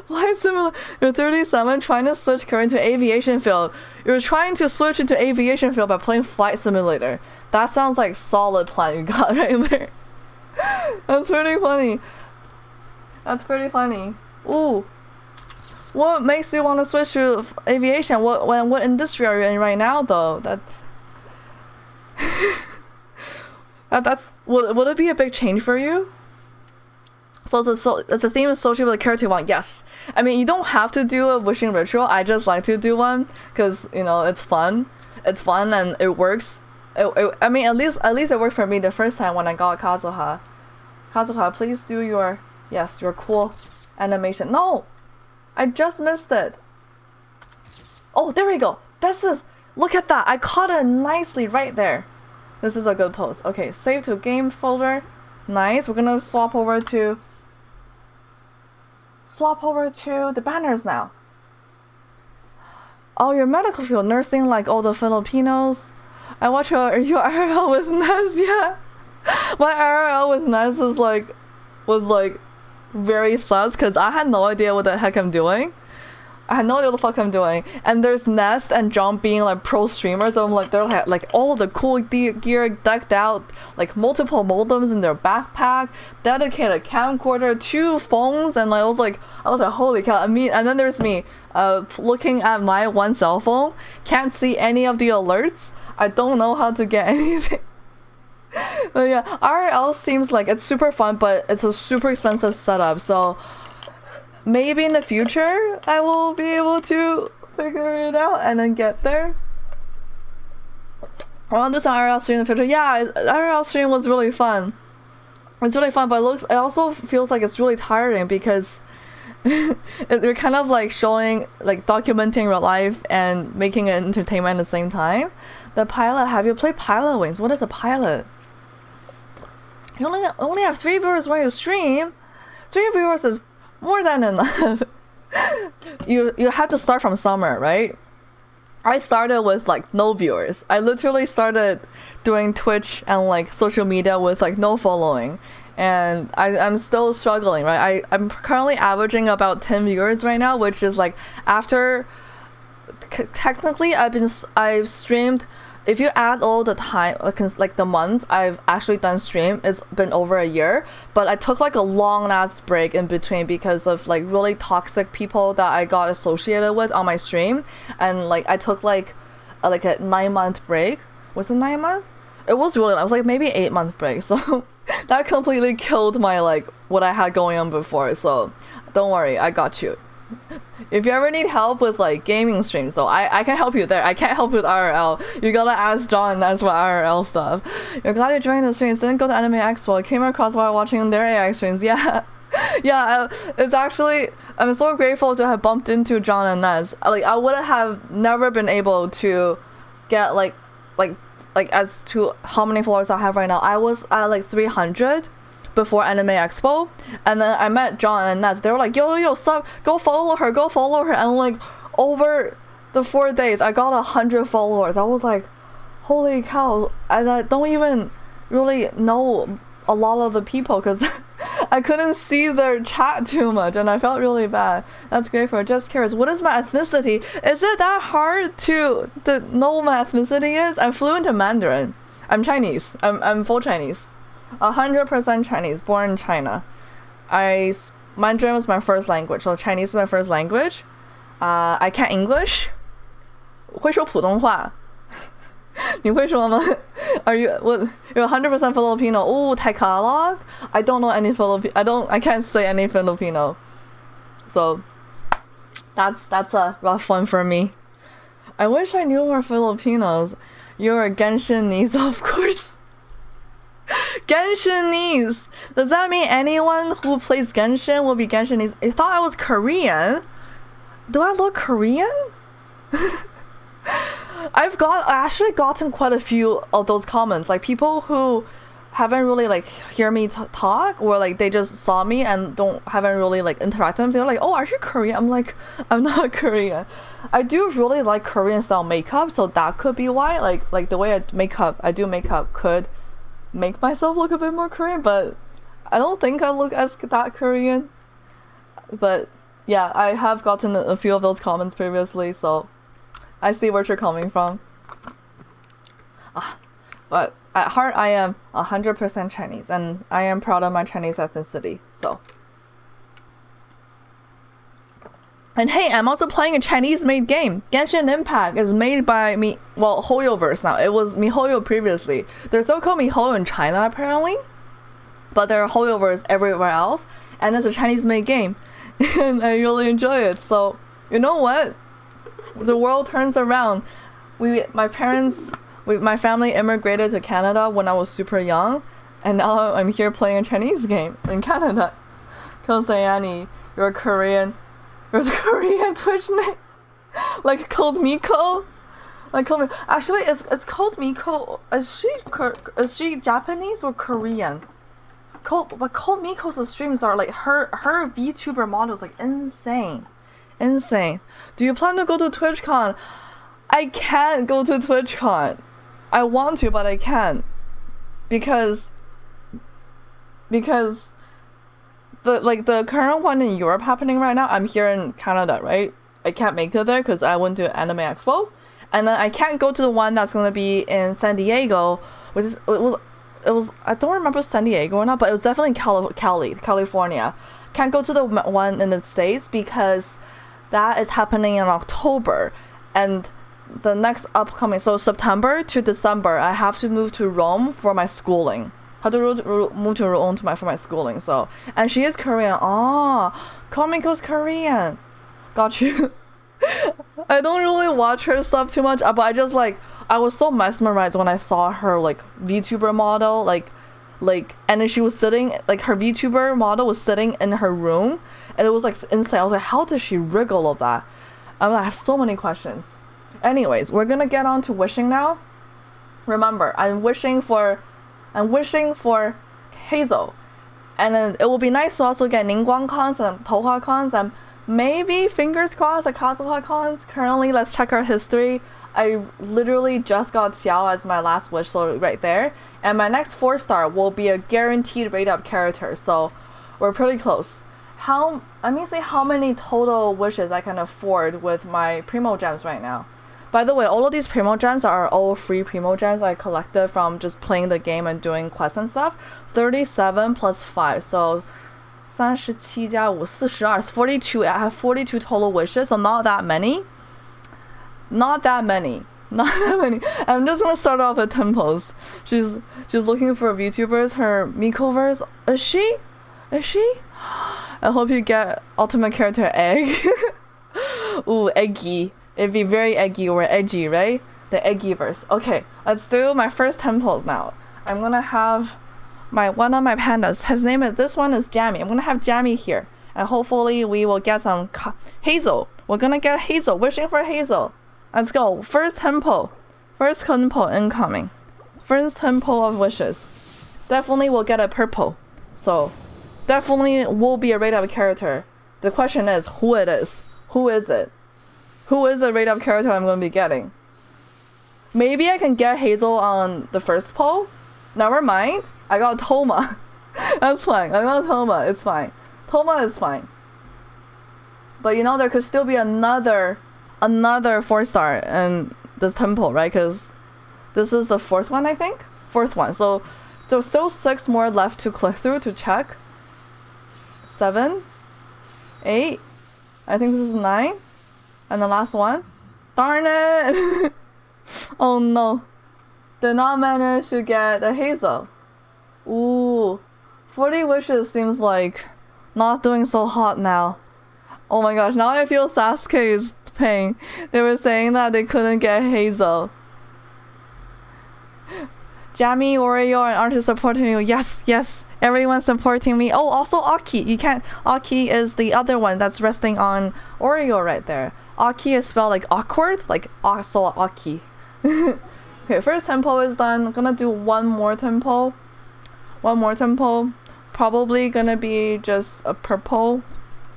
You're 37 trying to switch career into aviation field. You're trying to switch into aviation field by playing Flight Simulator. That sounds like solid plan you got right there. That's pretty funny. Ooh. What makes you want to switch to aviation? What industry are you in right now, though? Would it be a big change for you? So it's a theme associated with the character you want. Yes. I mean, you don't have to do a wishing ritual. I just like to do one because it's fun. It's fun and it works. I mean, at least it worked for me the first time when I got Kazuha. Kazuha, please do your cool animation. No, I just missed it. Oh, there we go. This is, look at that. I caught it nicely right there. This is a good pose. Okay, save to game folder. Nice. We're gonna swap over to the banners now. Oh, your medical field, nursing like all the Filipinos. I watch your IRL with Ness, yeah. My IRL with Ness was like very sus because I had no idea what the heck I'm doing. I had no idea what the fuck I'm doing. And there's Nest and John being like pro streamers. So I'm like, they're like all the cool gear decked out, like multiple modems in their backpack, dedicated camcorder, 2 phones, and I was like, holy cow. I mean, and then there's me, looking at my one cell phone, can't see any of the alerts. I don't know how to get anything. But yeah, IRL seems like it's super fun, but it's a super expensive setup. So maybe in the future I will be able to figure it out and then get there. I want to do some IRL stream in the future. Yeah, IRL stream was really fun. It's really fun, but it also feels like it's really tiring because they're kind of like showing, like documenting real life and making it entertainment at the same time. The pilot, have you played Pilot Wings? What is a pilot? You only have 3 viewers when you stream. 3 viewers is more than enough. you have to start from summer, right? I started with like no viewers. I literally started doing Twitch and like social media with like no following, and I'm still struggling, right? I'm currently averaging about 10 viewers right now, which is like after technically I've streamed. If you add all the time, like the months I've actually done stream, it's been over a year. But I took like a long ass break in between because of like really toxic people that I got associated with on my stream, and like I took like a 9-month break. Was it 9 months? It was really. I was like maybe 8-month break. So that completely killed my like what I had going on before. So don't worry, I got you. If you ever need help with like gaming streams though, I can help you there. I can't help with IRL. You gotta ask John, that's what IRL stuff. You're glad you joined the streams, didn't go to Anime Expo. I came across while watching their AI streams. Yeah. Yeah, it's actually, I'm so grateful to have bumped into John and Nez. Like I would have never been able to get like as to how many followers I have right now. I was at like 300 before Anime Expo, and then I met John and Nets. They were like, yo, sub, go follow her, and like over the 4 days I got 100 followers. I was like, holy cow. I don't even really know a lot of the people because I couldn't see their chat too much, and I felt really bad. That's great for her. Just curious, what is my ethnicity? Is it that hard to know what my ethnicity is? I'm fluent in Mandarin. I'm Chinese. I'm full Chinese. 100% Chinese, born in China. Mandarin was my first language, so Chinese was my first language. I can't English. 会说普通话。你会说吗? Are you what? You're 100% Filipino. Oh, Tagalog. I don't know any Filipino. I can't say any Filipino. So that's a rough one for me. I wish I knew more Filipinos. You're a Genshinese, of course. Genshinese. Does that mean anyone who plays Genshin will be Genshinese? I thought I was Korean. Do I look Korean? I actually gotten quite a few of those comments, like people who haven't really like hear me talk, or like they just saw me and haven't really like interacted with them. They're like, oh, are you Korean? I'm like, I'm not Korean. I do really like Korean style makeup, so that could be why. Like the way I do makeup could make myself look a bit more Korean, but I don't think I look as that Korean. But yeah, I have gotten a few of those comments previously, so I see where you're coming from. But at heart, I am 100% Chinese, and I am proud of my Chinese ethnicity, so. And hey, I'm also playing a Chinese-made game. Genshin Impact is made by HoYoverse now. It was MiHoYo previously. They're still called MiHoYo in China, apparently. But there are HoYovers everywhere else. And it's a Chinese-made game. And I really enjoy it. So, you know what? The world turns around. My family immigrated to Canada when I was super young. And now I'm here playing a Chinese game in Canada. Kosayani, you're a Korean. There's a Korean Twitch name. Like called Miko. Like called me. Actually, it's called Miko. Is she Japanese or Korean? Cold Miko's streams are like her VTuber model is like insane. Do you plan to go to TwitchCon? I can't go to TwitchCon. I want to, but I can't because the current one in Europe happening right now. I'm here in Canada, right? I can't make it there because I went to Anime Expo, and then I can't go to the one that's gonna be in San Diego. It was I don't remember San Diego or not, but it was definitely in California. Can't go to the one in the States because that is happening in October, and the next upcoming, so September to December, I have to move to Rome for my schooling. Have to move to Rome for my schooling. So, and she is Korean. Komiko's Korean. Got you. I don't really watch her stuff too much, but I just like, I was so mesmerized when I saw her like VTuber model, like, and then she was sitting, like her VTuber model was sitting in her room, and it was like insane. I was like, how does she wriggle of that? I have so many questions. Anyways, we're gonna get on to wishing now. Remember, I'm wishing for Hazel, and then it will be nice to also get Ningguang cons and Touhua cons, and maybe fingers crossed the Kazuha cons. Currently, let's check our history. I literally just got Xiao as my last wish, so right there. And my next 4-star will be a guaranteed rate up character, so we're pretty close. Let me see how many total wishes I can afford with my Primo Gems right now. By the way, all of these Primo Gems are all free Primo Gems I collected from just playing the game and doing quests and stuff. 37 plus 5, so 37加5 42, 42. I have 42 total wishes, so not that many. Not that many. I'm just gonna start off with temples. She's looking for VTubers. Her Mikoverse. Is she? I hope you get ultimate character egg. Ooh, eggy. It'd be very eggy or edgy, right? The eggy verse. Okay, let's do my first temples now. I'm gonna have one of my pandas. This one is Jammy. I'm gonna have Jammy here, and hopefully we will get some Hazel. We're gonna get Hazel. Wishing for Hazel. Let's go. First temple incoming. First temple of wishes. Definitely will get a purple. So definitely will be a rate up character. The question is who it is. Who is it? Who is the rate up character I'm going to be getting? Maybe I can get Hazel on the first poll. Never mind. I got Toma. That's fine. I got Toma. It's fine. Toma is fine. But you know, there could still be another 4-star in this temple, right? Because this is the 4th one, I think. 4th one. So there's still 6 more left to click through to check. 7, 8. I think this is 9. And the last one. Darn it! Oh no. Did not manage to get a Hazel. Ooh. 40 wishes seems like not doing so hot now. Oh my gosh, now I feel Sasuke's pain. They were saying that they couldn't get Hazel. Jammy, Oreo, and artist supporting you. Yes. Everyone's supporting me. Oh, also Aki. Aki is the other one that's resting on Oreo right there. Aki is spelled like awkward, like also Aki. Okay, first tempo is done. I'm gonna do one more tempo. Probably gonna be just a purple.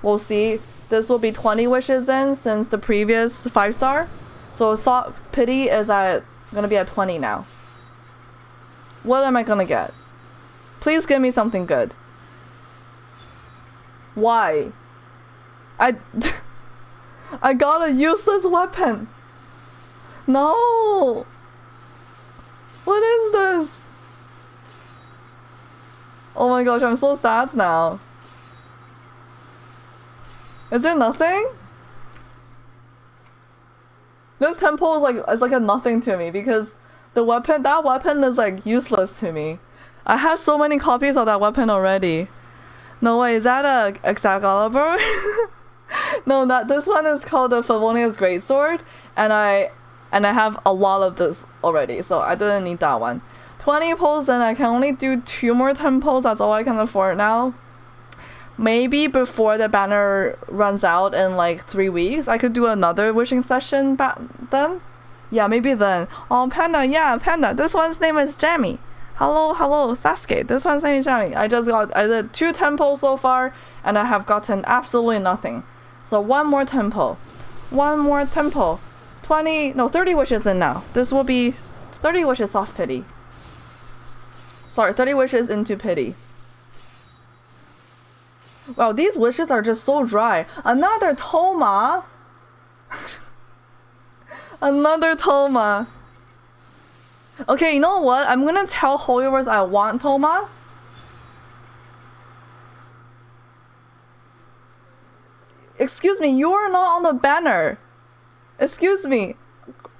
We'll see. This will be 20 wishes in since the previous 5-star. So pity is gonna be at 20 now. What am I gonna get? Please give me something good. Why? I got a useless weapon. No. What is this? Oh my gosh, I'm so sad now. Is there nothing? This temple is like a nothing to me because that weapon is like useless to me. I have so many copies of that weapon already. No way, is that a Excalibur? No, this one is called the Favonia's Greatsword, and I have a lot of this already, so I didn't need that one. 20 pulls in, I can only do 2 more 10 pulls, that's all I can afford now. maybe before the banner runs out in like 3 weeks, I could do another wishing session then. Yeah, maybe then. Oh, Panda, yeah, Panda. This one's name is Jamie. Hello, Sasuke. This one's name is Jamie. I did 2 temples so far, and I have gotten absolutely nothing. So one more temple. 30 wishes in now. This will be 30 wishes off pity. Sorry, 30 wishes into pity. Wow, these wishes are just so dry. Another Toma. Another Toma. Okay, you know what? I'm gonna tell Hoyoverse I want Toma. Excuse me, you are not on the banner. Excuse me.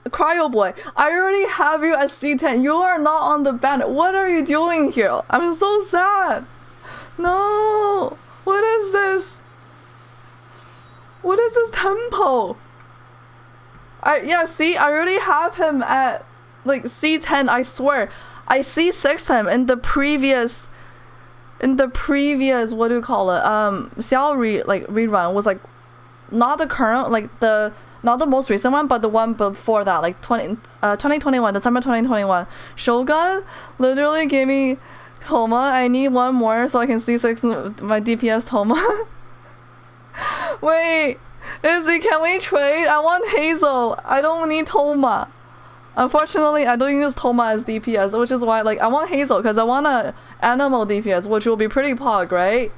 Cryo Boy, I already have you at C10. You are not on the banner. What are you doing here? I'm so sad. No. What is this? What is this tempo? See, I already have him at like C10, I swear. I C6'd him in the previous what do you call it? Xiao rerun was like not the current, like not the most recent one, but the one before that, like 2021, December 2021. Shogun literally gave me Toma. I need one more so I can C6 my DPS Toma. Wait, Izzy, can we trade? I want Hazel. I don't need Toma. Unfortunately, I don't use Toma as DPS, which is why like I want Hazel because I want a animal DPS, which will be pretty pog, right?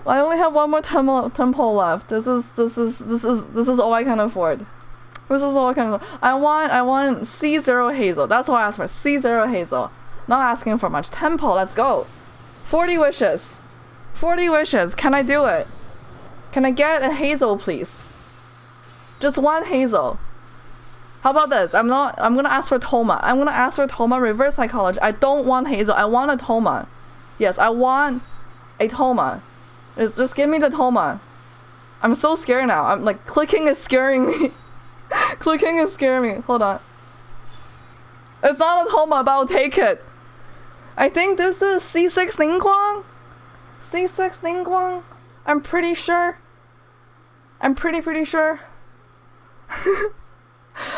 I only have one more temple left. This is all I can afford. This is all I can afford. I want C0 Hazel. That's what I asked for. C0 Hazel. Not asking for much. Temple, let's go. 40 wishes. 40 wishes. Can I do it? Can I get a Hazel, please? Just one Hazel. How about this? I'm gonna ask for Toma. I'm gonna ask for Toma reverse psychology. I don't want Hazel. I want a Toma. Yes, I want a Toma. Just give me the Toma. I'm so scared now. I'm like clicking is scaring me. Clicking is scaring me. Hold on. It's not a Toma, but I'll take it. I think this is C6 Ningguang. C6 Ningguang. I'm pretty sure. I'm pretty sure.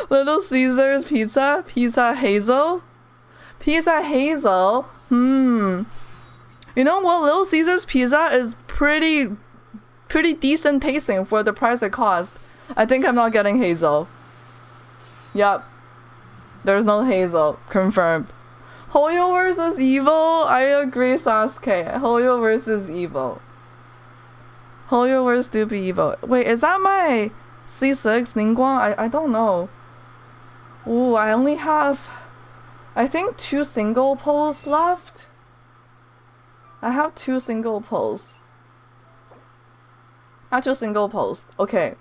Little Caesar's pizza. Pizza Hazel. Pizza Hazel. You know what? Little Caesar's pizza is pretty decent tasting for the price it cost. I think I'm not getting Hazel. Yup. There's no Hazel. Confirmed. Hoyo versus evil? I agree, Sasuke. Hoyo versus evil. Hoyo versus do be evil. Wait, is that my C6 Ningguang? I don't know. Ooh, I only have I think 2 single pulls left. I have 2 single pulls. I have 2 single pulls. Okay.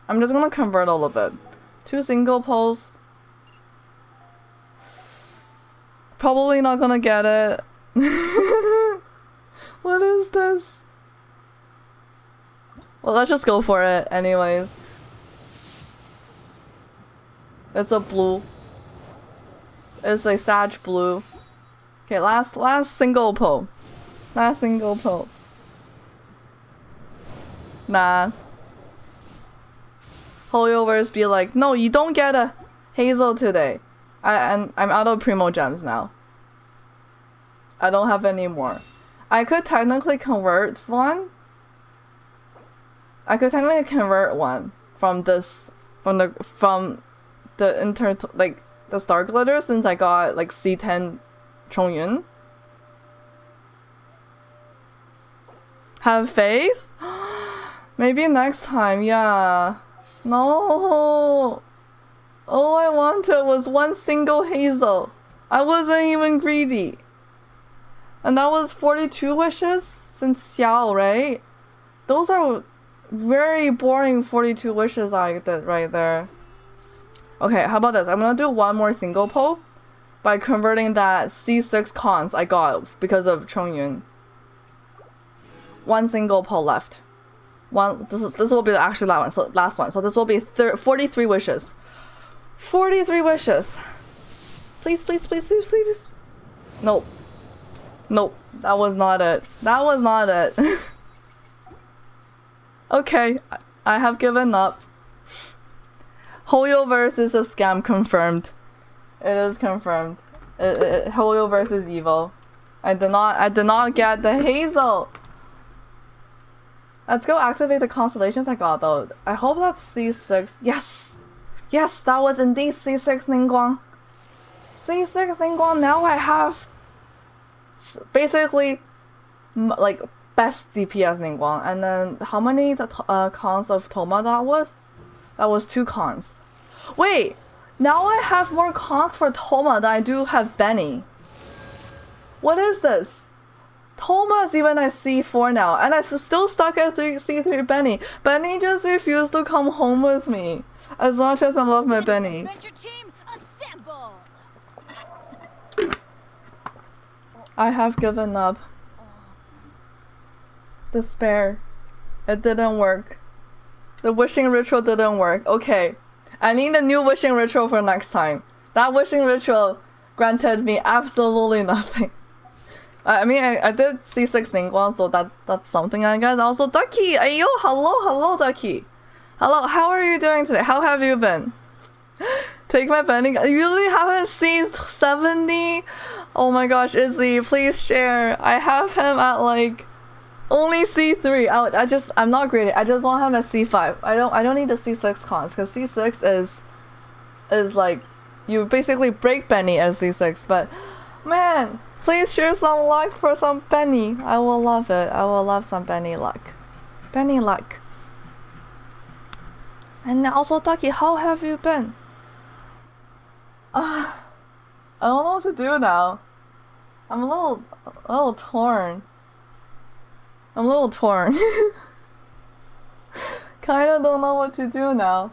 I'm just gonna convert all of it. 2 single pulls. Probably not gonna get it. What is this? Well, let's just go for it anyways. It's a blue. It's a sage blue. Okay, last single pull. Last single pull. Nah. Holyovers be like, no, you don't get a Hazel today. I'm out of Primo Gems now. I don't have any more. I could technically convert one. I could technically convert one from this, from the Star Glitter, since I got like C10 Chongyun. Have faith? Maybe next time, yeah. No. All I wanted was one single Hazel. I wasn't even greedy. And that was 42 wishes since Xiao, right? Those are very boring 42 wishes I did right there. Okay, how about this? I'm gonna do one more single pull by converting that C6 cons I got because of Chongyun. One single pull left. This will be actually last one. So this will be 43 wishes. 43 wishes. Please. Nope. Nope, that was not it. That was not it. Okay, I have given up. Hoyoverse is a scam confirmed. It is confirmed. Hoyoverse is evil. I did not get the Hazel. Let's go activate the constellations I got though. I hope that's C6. Yes! Yes, that was indeed C6 Ningguang. C6 Ningguang, now I have basically like best DPS Ningguang. And then how many cons of Toma that was? That was 2 cons. Wait! Now I have more cons for Toma than I do have Benny. What is this? Toma is even at C4 now, and I'm still stuck at C3 Benny. Benny just refused to come home with me. As much as I love my Benny. Adventure team, assemble! I have given up. Despair. It didn't work. The wishing ritual didn't work. Okay. I need a new wishing ritual for next time. That wishing ritual granted me absolutely nothing. I mean, I did C6 Ningguang, so that's something I guess. Also, Ducky! Ayo, hello, Ducky! Hello, how are you doing today? How have you been? Take my bending. You really haven't seen 70? Oh my gosh, Izzy, please share. I have him at like only C3. I'm not graded. I just want him at C5. I don't need the C6 cons because C6 is like you basically break Benny as C6. But man, please share some luck for some Benny. I will love it. I will love some Benny luck. Benny luck. And also, Ducky, how have you been? I don't know what to do now. I'm a little torn. I'm a little torn. Kinda don't know what to do now.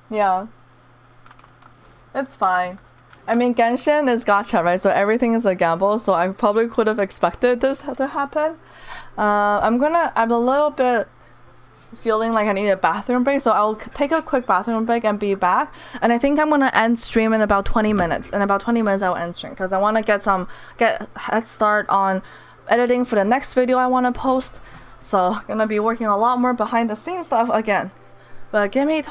Yeah. It's fine. I mean, Genshin is gacha, right? So everything is a gamble, so I probably could have expected this to happen. I'm a little bit feeling like I need a bathroom break, so I'll take a quick bathroom break and be back. And I think I'm gonna end stream in about 20 minutes. In about 20 minutes, I'll end stream because I want to get head start on editing for the next video I want to post. So gonna be working a lot more behind the scenes stuff again. But give me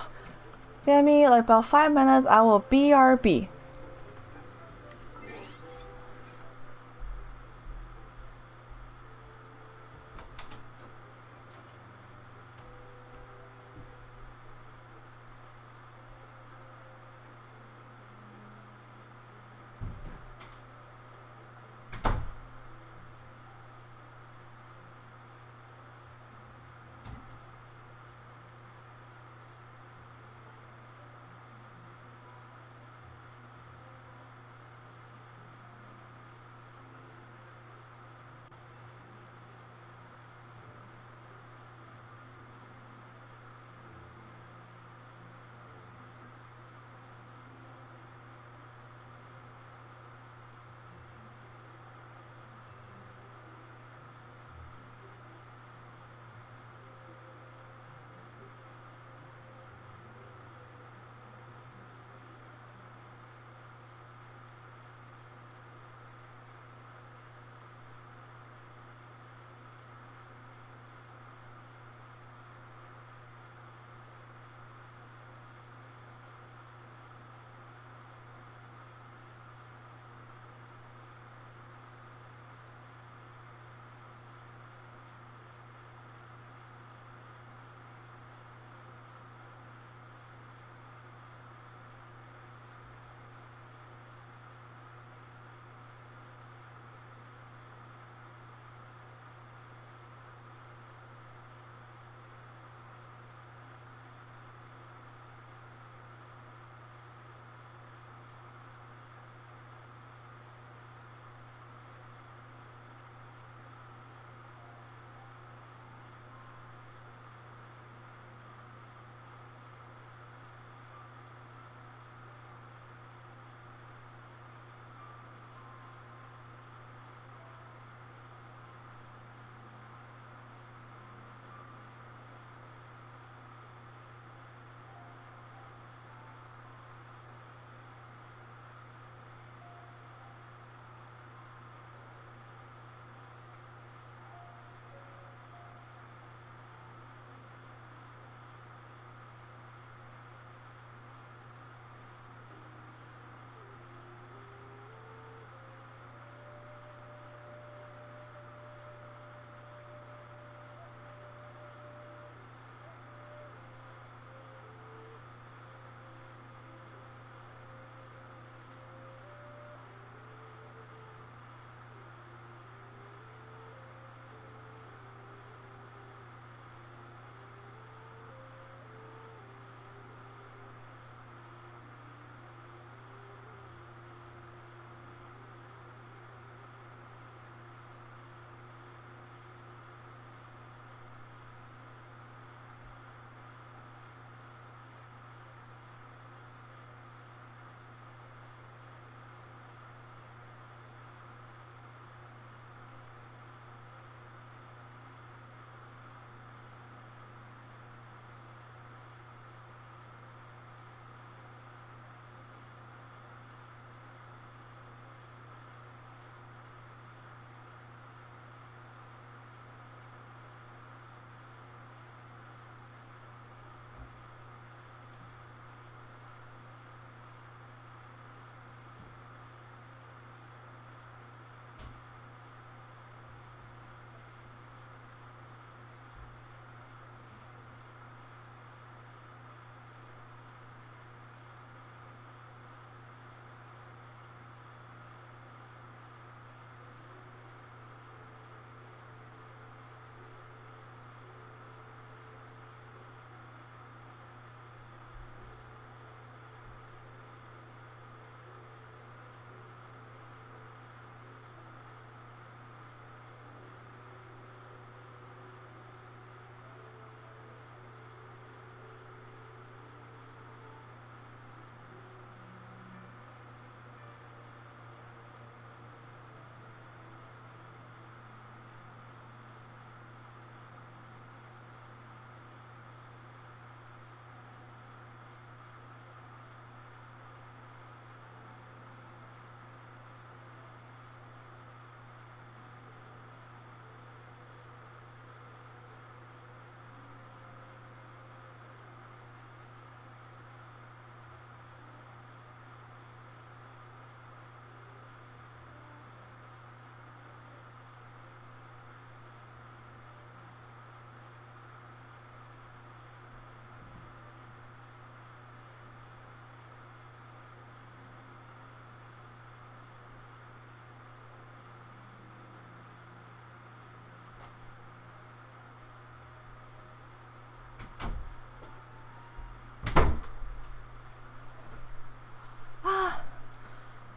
like about 5 minutes. I will BRB.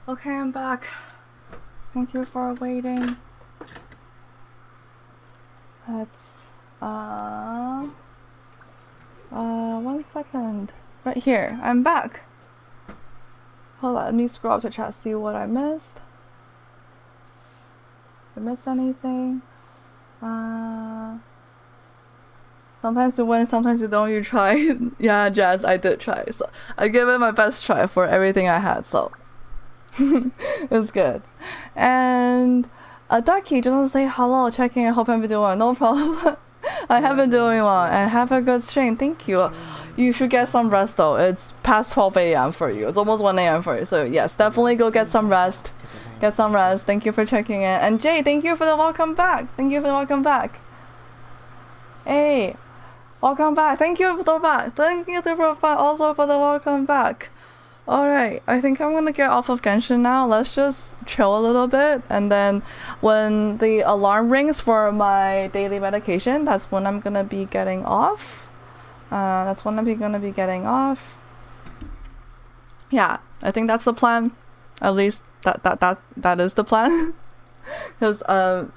Okay, I'm back. Thank you for waiting. Let's 1 second. Right here, I'm back. Hold on, let me scroll up to chat, see what I missed. Did I miss anything? Sometimes you win, sometimes you don't, you try. Yeah, Jazz, I did try. So I gave it my best try for everything I had, so it's good. And Ducky just want to say hello, checking, I hope I'm doing well. No problem. I have been doing well, and have a good stream. Thank you. You should get some rest though. It's past 12 a.m. for you. It's almost 1 a.m. for you. So yes, definitely go get some rest. Get some rest. Thank you for checking in. And Jay, thank you for the welcome back. Thank you for the welcome back. Hey, welcome back. Thank you for the back. Thank you to Profile also for the welcome back. Alright, I think I'm gonna get off of Genshin now. Let's just chill a little bit, and then when the alarm rings for my daily medication, that's when I'm gonna be getting off. Yeah, I think that's the plan. At least that is the plan. Because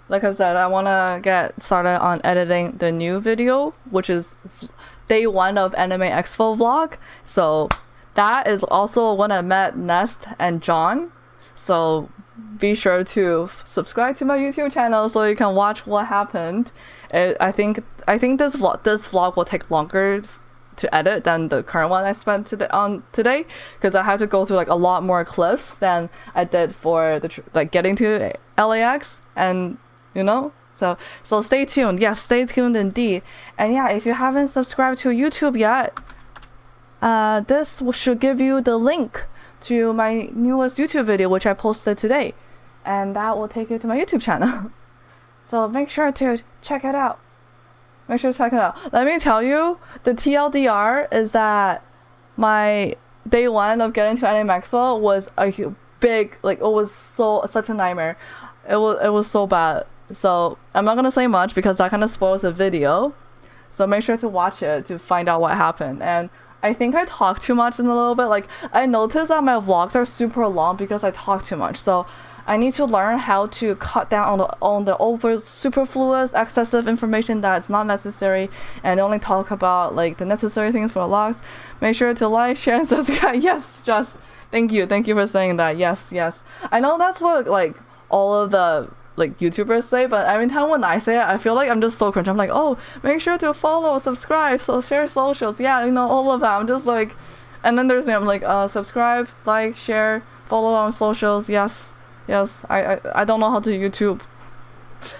like I said, I wanna get started on editing the new video, which is day 1 of Anime Expo vlog. So that is also when I met Nest and John. So be sure to subscribe to my YouTube channel so you can watch what happened. I think this vlog will take longer to edit than the current one I spent today, because I have to go through like a lot more clips than I did for the getting to LAX, and you know. So stay tuned. Yes, stay tuned indeed. And yeah, if you haven't subscribed to YouTube yet, this should give you the link to my newest YouTube video, which I posted today, and that will take you to my YouTube channel. So make sure to check it out. Let me tell you, the TLDR is that my day 1 of getting to Anime Maxwell was a big, like, it was such a nightmare. It was so bad. So I'm not gonna say much because that kind of spoils the video. So make sure to watch it to find out what happened. And I think I talk too much in a little bit. Like, I noticed that my vlogs are super long because I talk too much. So I need to learn how to cut down on the over superfluous, excessive information that's not necessary, and only talk about like the necessary things for the vlogs. Make sure to like, share, and subscribe. Yes, Jess. Thank you for saying that. Yes. I know that's what like all of the like YouTubers say, but every time when I say it, I feel like I'm just so cringe. I'm like, oh, make sure to follow, subscribe, so share socials, yeah, you know, all of that. I'm just like, and then there's me, I'm like, subscribe, like, share, follow on socials. Yes, I don't know how to YouTube.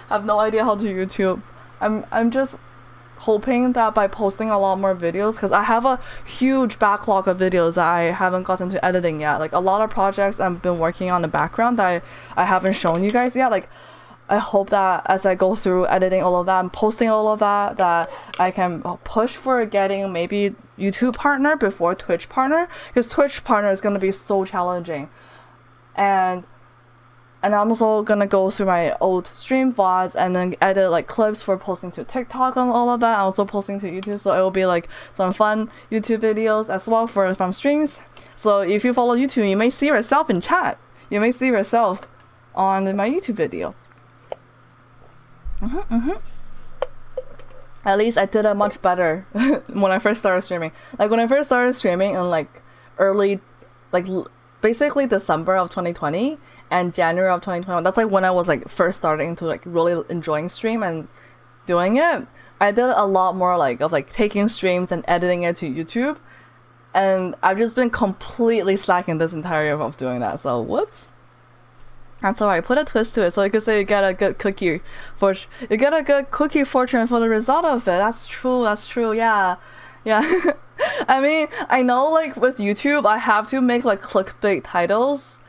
I have no idea how to YouTube. I'm just hoping that by posting a lot more videos, because I have a huge backlog of videos that I haven't gotten to editing yet. Like a lot of projects I've been working on in the background that I haven't shown you guys yet. Like I hope that as I go through editing all of that and posting all of that, that I can push for getting maybe YouTube partner before Twitch partner, because Twitch partner is going to be so challenging. And I'm also gonna go through my old stream VODs and then edit like clips for posting to TikTok and all of that, and also posting to YouTube. So it will be like some fun YouTube videos as well from streams. So if you follow YouTube, you may see yourself in chat. You may see yourself on my YouTube video. At least I did it much better when I first started streaming. Like when I first started streaming in like early, like basically December of 2020 and January of 2021. That's like when I was like first starting to like really enjoying stream and doing it. I did a lot more like of like taking streams and editing it to YouTube, and I've just been completely slacking this entire year of doing that. So whoops. That's alright. Put a twist to it, so you could say you get a good cookie fortune for the result of it. That's true. Yeah. I mean, I know like with YouTube, I have to make like clickbait titles.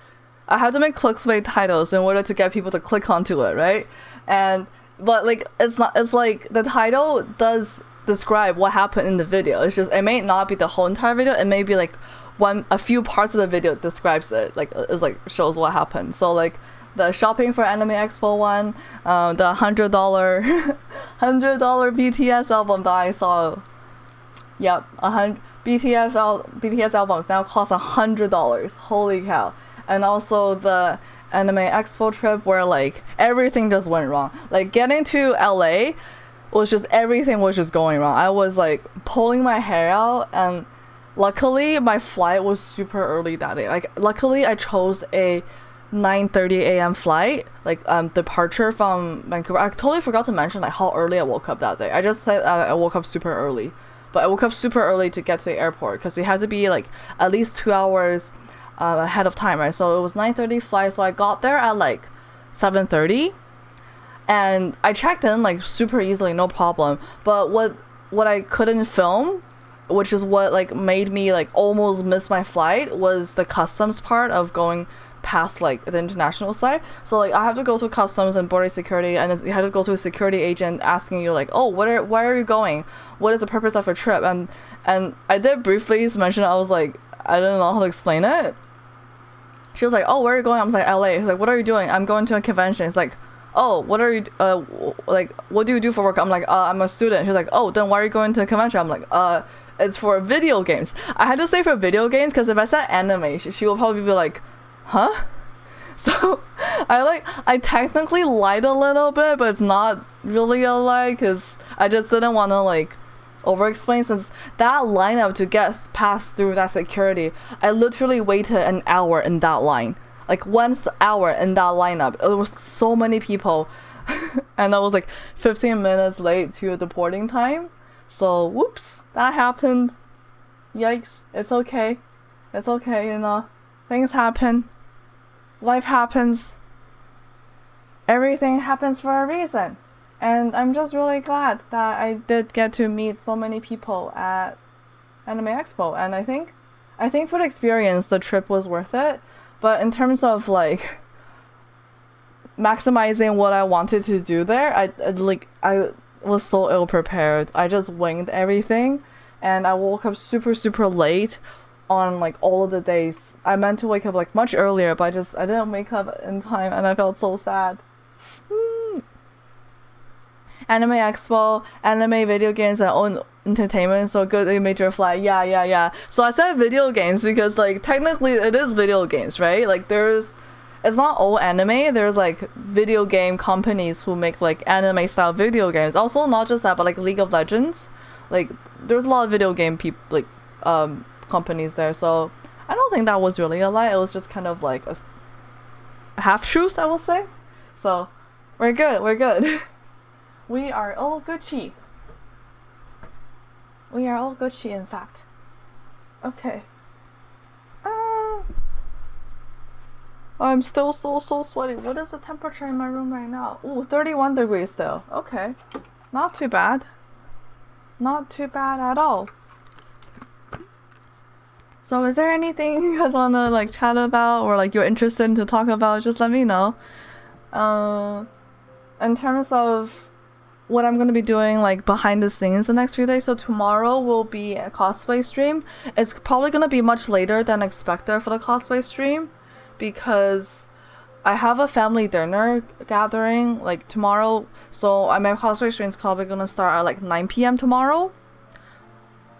I have to make clickbait titles in order to get people to click onto it, right? But like it's like the title does describe what happened in the video. It's just, it may not be the whole entire video. It may be like a few parts of the video describes it, like it's like shows what happened. So like the shopping for Anime Expo one, the $100 BTS album that I saw. Yep, BTS albums now cost $100. Holy cow! and also the Anime Expo trip where like everything just went wrong. Like getting to LA was just everything was just going wrong. I was like pulling my hair out, and luckily my flight was super early that day. Like luckily I chose a 9:30 a.m. flight, like departure from Vancouver. I totally forgot to mention like how early I woke up that day. I just said I woke up super early, but I woke up super early to get to the airport because you had to be like at least 2 hours ahead of time, right? So it was 9:30 flight, so I got there at like 7:30, and I checked in like super easily, no problem. But what I couldn't film, which is what like made me like almost miss my flight, was the customs part of going past like the international side. So like I have to go to customs and border security, and you have to go to a security agent asking you like, oh, why are you going, what is the purpose of your trip? And I did briefly mention, I was like, I didn't know how to explain it. She was like, oh, where are you going? I was like, LA. She's like, what are you doing? I'm going to a convention. It's like, oh, what are you like, what do you do for work? I'm like, I'm a student. She's like, oh, then why are you going to a convention? I'm like, it's for video games. I had to say for video games because if I said anime, she will probably be like, huh? So I technically lied a little bit, but it's not really a lie because I just didn't want to like over explain, since that lineup to get past through that security, I literally waited an hour in that line, like 1 hour in that lineup. It was so many people and I was like 15 minutes late to the boarding time. So whoops, that happened. Yikes. It's okay, you know, things happen, life happens, everything happens for a reason. And I'm just really glad that I did get to meet so many people at Anime Expo. And I think for the experience, the trip was worth it. But in terms of like maximizing what I wanted to do there, I was so ill prepared. I just winged everything, and I woke up super late on like all of the days. I meant to wake up like much earlier, but I didn't wake up in time, and I felt so sad. Anime Expo, anime, video games, and own entertainment. So good that you made your flight. Yeah. So I said video games because like technically it is video games, right? Like it's not all anime. There's like video game companies who make like anime style video games. Also not just that, but like League of Legends. Like there's a lot of video game companies there. So I don't think that was really a lie. It was just kind of like a half truth, I will say. So we're good. We are all Gucci. We are all Gucci, in fact. Okay. I'm still so sweaty. What is the temperature in my room right now? Ooh, 31 degrees still. Okay. Not too bad. Not too bad at all. So is there anything you guys want to like chat about, or like you're interested to talk about? Just let me know. In terms of what I'm going to be doing like behind the scenes the next few days. So tomorrow will be a cosplay stream. It's probably going to be much later than expected for the cosplay stream because I have a family dinner gathering like tomorrow. So my cosplay stream is probably going to start at like 9 p.m. tomorrow.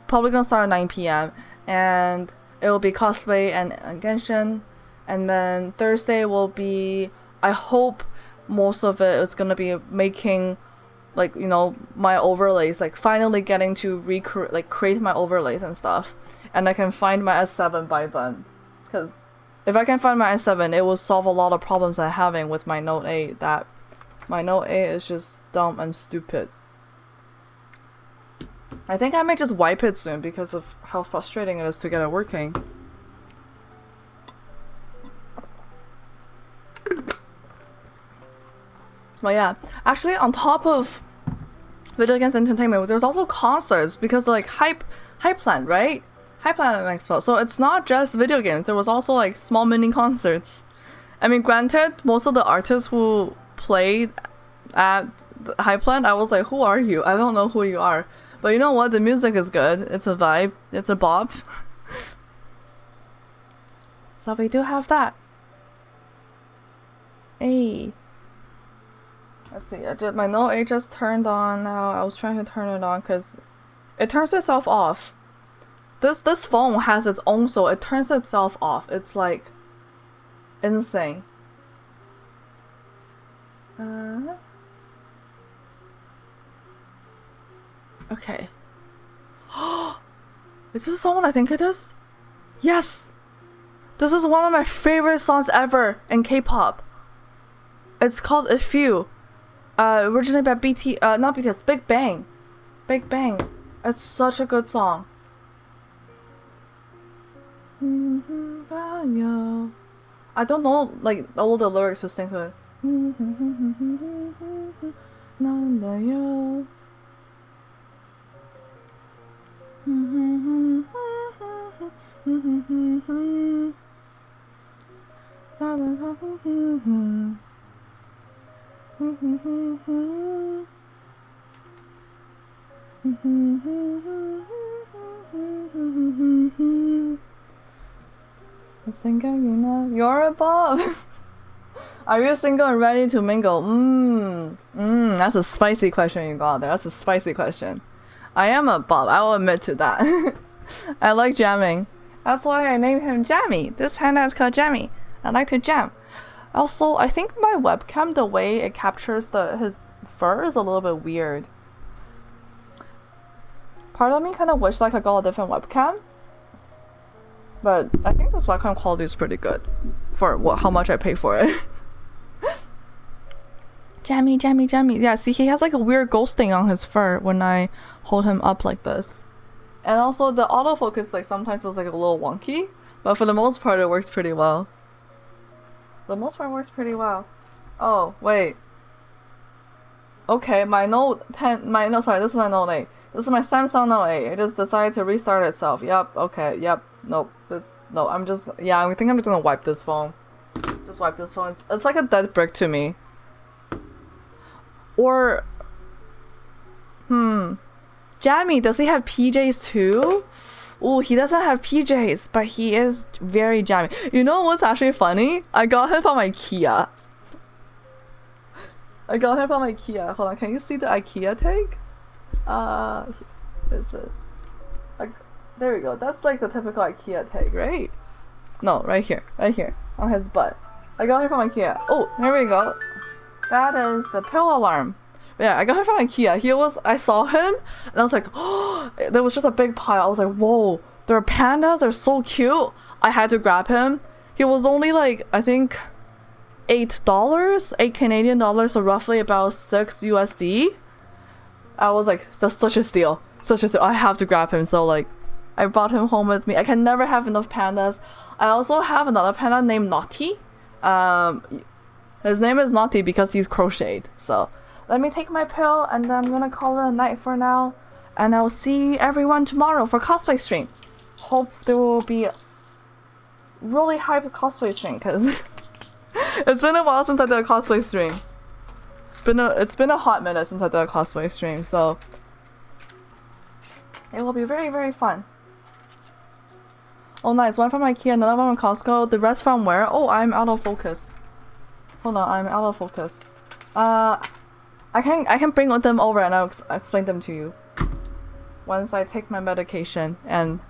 Probably going to start at 9 p.m. and it will be cosplay and Genshin. And then Thursday will be, I hope most of it is going to be making like, you know, my overlays, like finally getting to create my overlays and stuff, and I can find my S7 by then, because if I can find my S7, it will solve a lot of problems I'm having with my Note 8. That my Note 8 is just dumb and stupid. I think I might just wipe it soon because of how frustrating it is to get it working. But yeah, actually on top of video games entertainment, there's also concerts because like Hypeland, right? Hypeland Expo. So it's not just video games. There was also like small mini concerts. I mean, granted, most of the artists who played at Hypeland, I was like, who are you? I don't know who you are. But you know what? The music is good. It's a vibe. It's a bop. So we do have that. Hey. Let's see, my Note 8 just turned on now. I was trying to turn it on because it turns itself off. This phone has its own, so it turns itself off. It's like, Insane. Okay. Is this someone I think it is? Yes! This is one of my favorite songs ever in K-pop. It's called If You. Originally by not BTS, Big Bang. Big Bang. It's such a good song. I don't know like all the lyrics to sing to it. You're above. Are you single and ready to mingle? That's a spicy question you got there. That's a spicy question. I am a Bob, I will admit to that. I like jamming. That's why I named him Jammy. This panda is called Jammy. I like to jam. Also, I think my webcam, the way it captures his fur is a little bit weird. Part of me kind of wish like I got a different webcam. But I think this webcam quality is pretty good for how much I pay for it. Jammy, Jammy, Jammy. Yeah, see, he has like a weird ghosting on his fur when I hold him up like this. And also the autofocus like sometimes is like a little wonky, but for the most part it works pretty well. The most part works pretty well. Oh, wait. Okay, my Note 10, this is my Note 8. This is my Samsung Note 8. It just decided to restart itself. Yep, okay, yep. Nope, I think I'm just gonna wipe this phone. Just wipe this phone. It's like a dead brick to me. Or, Jammy, does he have PJs too? Oh, he doesn't have PJs, but he is very jammy. You know what's actually funny? I got him from IKEA. Hold on, can you see the IKEA tag? Is it? There we go. That's like the typical IKEA tag, right? No, right here, on his butt. I got him from IKEA. Oh, there we go. That is the pill alarm. Yeah, I got him from IKEA. I saw him, and I was like, oh, there was just a big pile. I was like, whoa, there are pandas. They're so cute. I had to grab him. He was only like, I think, $8, 8 Canadian dollars, so roughly about 6 USD. I was like, that's such a steal. I have to grab him. So like, I brought him home with me. I can never have enough pandas. I also have another panda named Naughty. His name is Naughty because he's crocheted. So let me take my pill and then I'm gonna call it a night for now. And I'll see everyone tomorrow for cosplay stream. Hope there will be a really hype cosplay stream because it's been a while since I did a cosplay stream. It's been a hot minute since I did a cosplay stream, so it will be very, very fun. Oh nice, one from IKEA, another one from Costco, the rest from where? Oh, I'm out of focus. Hold on, I'm out of focus. I can bring them over and I'll explain them to you once I take my medication and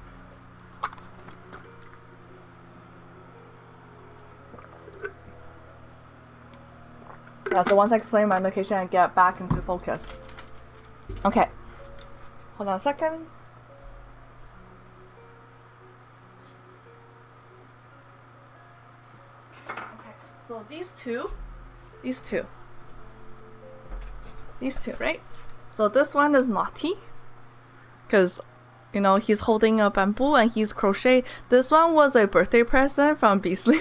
so once I explain my medication and get back into focus. Okay. Hold on a second. Okay, so these two, right? So this one is Naughty, because, you know, he's holding a bamboo and he's crochet. This one was a birthday present from Beasley.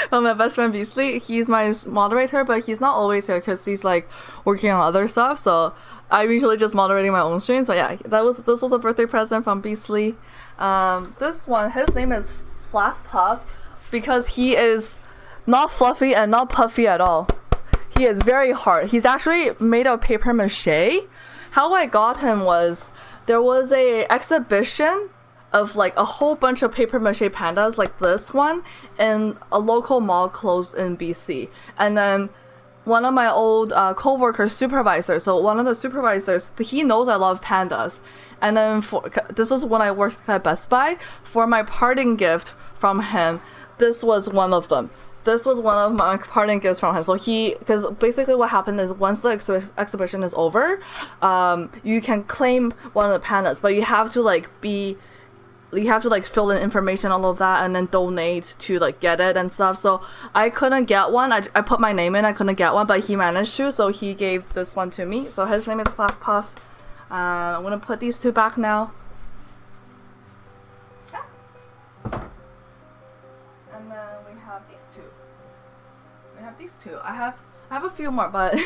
From my best friend Beasley. He's my moderator, but he's not always here because he's like working on other stuff, so I'm usually just moderating my own streams. But yeah, this was a birthday present from Beasley. This one, his name is Fluff Puff because he is not fluffy and not puffy at all. He is very hard. He's actually made of paper mache. How I got him was there was a exhibition of like a whole bunch of paper mache pandas like this one in a local mall closed in BC. And then one of my old co-worker supervisors, so one of the supervisors, he knows I love pandas. And then this was when I worked at Best Buy. For my parting gift from him, this was one of them. This was one of my parting gifts from him. So because basically what happened is once the exhibition is over, you can claim one of the pandas, but you have to like fill in information, all of that, and then donate to like get it and stuff. So I couldn't get one. I put my name in, I couldn't get one, but he managed to, so he gave this one to me. So his name is Fluff Puff. I'm gonna put these two back now. And then we have these two. I have a few more, but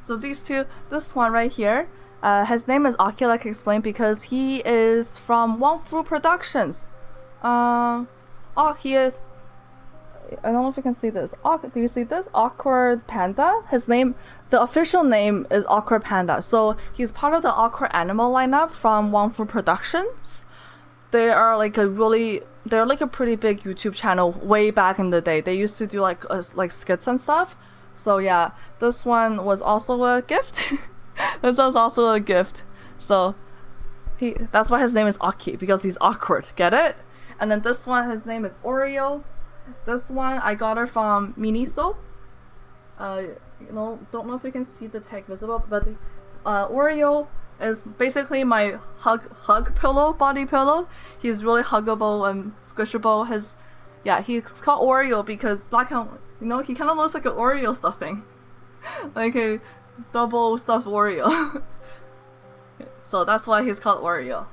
so these two, this one right here, his name is Aki, like I explained, because he is from Wong Fu Productions. He is, I don't know if you can see this. Do you see this? Awkward Panda. His name, the official name is Awkward Panda. So he's part of the Awkward Animal lineup from Wong Fu Productions. They're like a pretty big YouTube channel way back in the day. They used to do like skits and stuff. So yeah, this one was also a gift. This was also a gift. So that's why his name is Aki, because he's awkward. Get it? And then this one, his name is Oreo. This one I got her from Miniso. Don't know if you can see the tag visible, but Oreo is basically my hug pillow, body pillow. He's really huggable and squishable. He's called Oreo because black and he kind of looks like an Oreo stuffing, like a double stuffed Oreo. So that's why he's called Oreo.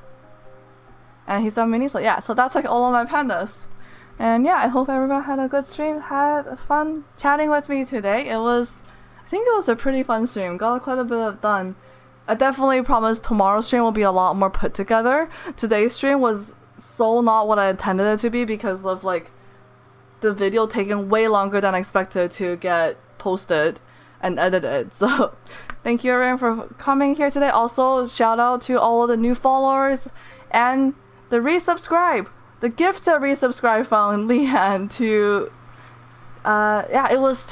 And he's from Miniso. Yeah, so that's like all of my pandas. And yeah, I hope everyone had a good stream, had fun chatting with me today. I think it was a pretty fun stream. Got quite a bit done. I definitely promise tomorrow's stream will be a lot more put together. Today's stream was so not what I intended it to be because of like the video taking way longer than expected to get posted and edited. So thank you everyone for coming here today. Also, shout out to all of the new followers and the resubscribe. The gift to resubscribe from Leanne to it was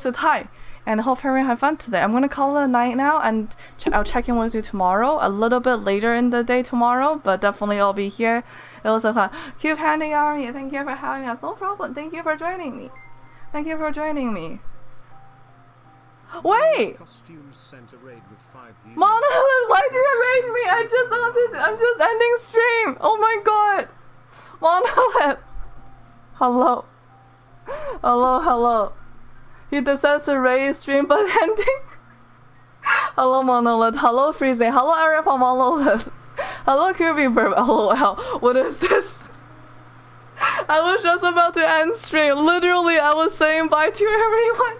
to Ty. And I hope everyone had fun today. I'm gonna call it a night now, and I'll check in with you tomorrow, a little bit later in the day tomorrow, but definitely I'll be here. It was so fun. Keep handing Army, thank you for having us. No problem. Thank you for joining me. Wait! Monolith, why do you raid me? I'm just ending stream. Oh my god. Monolith. Hello. He decides to raid stream but ending. Hello Monolith. Hello Freezing. Hello Area from Monolith. Hello Kirby Burp. LOL. What is this? I was just about to end stream. Literally, I was saying bye to everyone.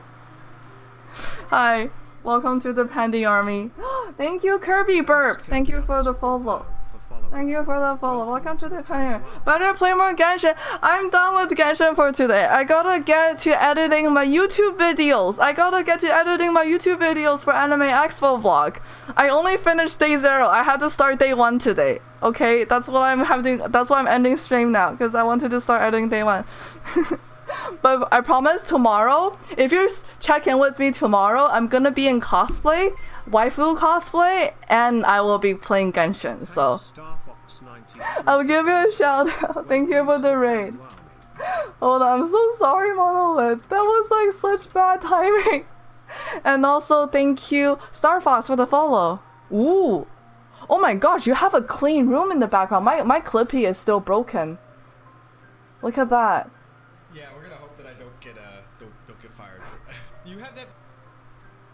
Hi, welcome to the Pandy Army. Thank you, Kirby Burp. Thank you for the follow. Welcome to the Pandy Army. Better play more Genshin. I'm done with Genshin for today. I gotta get to editing my YouTube videos. For Anime Expo vlog. I only finished day 0. I had to start day 1 today. Okay, that's why I'm ending stream now, because I wanted to start editing day 1. But I promise tomorrow, if you check in with me tomorrow, I'm gonna be in cosplay, waifu cosplay, and I will be playing Genshin, so I'll give you a shout out. Thank you for the raid. Hold on, I'm so sorry Monolith, that was like such bad timing. And also thank you Star Fox for the follow. Ooh, oh my gosh, you have a clean room in the background. My Clippy is still broken. Look at that. Yeah, we're gonna hope that I don't get fired. You have that.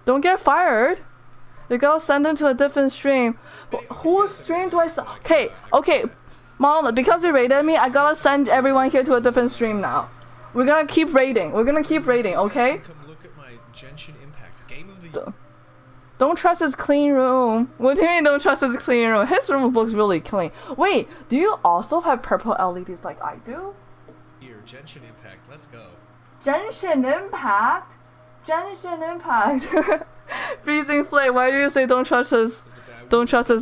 Don't get fired. You gotta send them to a different stream. Whose stream do I send? Okay, Monolith, because you raided me, I gotta send everyone here to a different stream now. We're gonna keep raiding. Okay? Come look at my Genshin Impact game of the year. Don't trust his clean room. What do you mean don't trust his clean room? His room looks really clean. Wait, do you also have purple LEDs like I do? Genshin Impact, let's go. Genshin Impact. Freezing Flame, why do you say don't trust his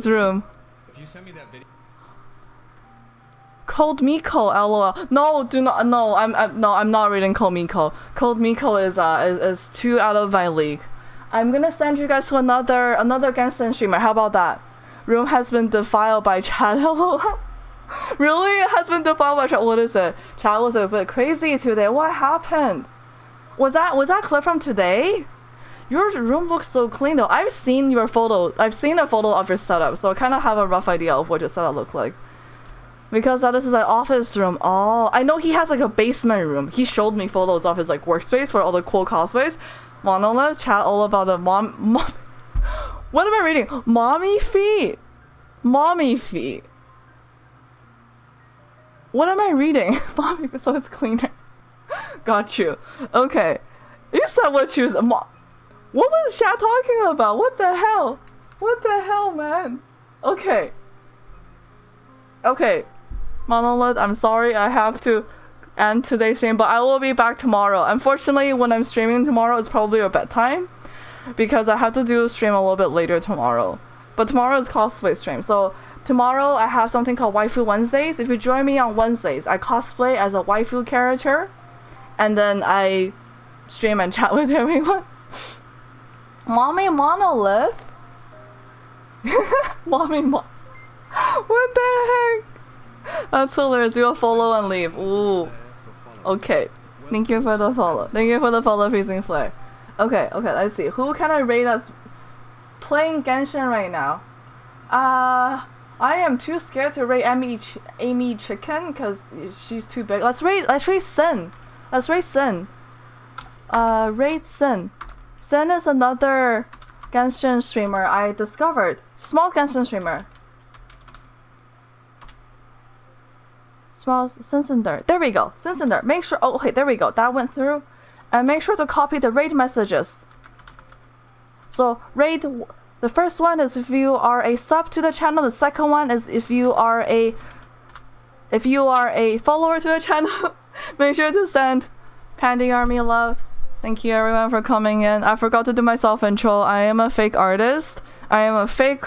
room? If you send me that video. Cold Miko, lol. No, do not. No, I'm not reading Cold Miko. Cold Miko is too out of my league. I'm gonna send you guys to another Genshin streamer. How about that? Room has been defiled by chat. LOL. Really? It has been defiled by chat. What is it? Chat was a bit crazy today. What happened? Was that clip from today? Your room looks so clean though. I've seen your photo. I've seen a photo of your setup, so I kind of have a rough idea of what your setup looked like. Because this is an office room. Oh, I know he has like a basement room. He showed me photos of his like workspace for all the cool cosplays. Monolith chat all about the mom. What am I reading? Mommy feet. Mommy feet. What am I reading? Mommy feet, so it's cleaner. Got you. Okay. You said what you said. What was chat talking about? What the hell? What the hell, man? Okay. Okay. Monolith, I'm sorry I have to end today's stream, but I will be back tomorrow. Unfortunately, when I'm streaming tomorrow, it's probably your bedtime because I have to do a stream a little bit later tomorrow. But tomorrow is cosplay stream, so tomorrow I have something called Waifu Wednesdays. If you join me on Wednesdays, I cosplay as a waifu character, and then I stream and chat with everyone. Mommy Monolith? What the heck? That's hilarious. You'll follow and leave. Ooh. Okay. Thank you for the follow. Thank you for the follow, Freezing Flare. Okay, let's see. Who can I rate that's playing Genshin right now? I am too scared to rate Amy Chicken because she's too big. Let's rate Sin. Let's rate Sin. Rate Sin. Sin is another Genshin streamer I discovered. Small Genshin streamer. Small Cincinder. There we go. Cincinder. Make sure. Oh, okay. There we go. That went through. And make sure to copy the rate messages. So rate. The first one is if you are a sub to the channel. The second one is if you are a follower to the channel. Make sure to send Pandy Army love. Thank you everyone for coming in. I forgot to do my self-intro. I am a fake artist. I am a fake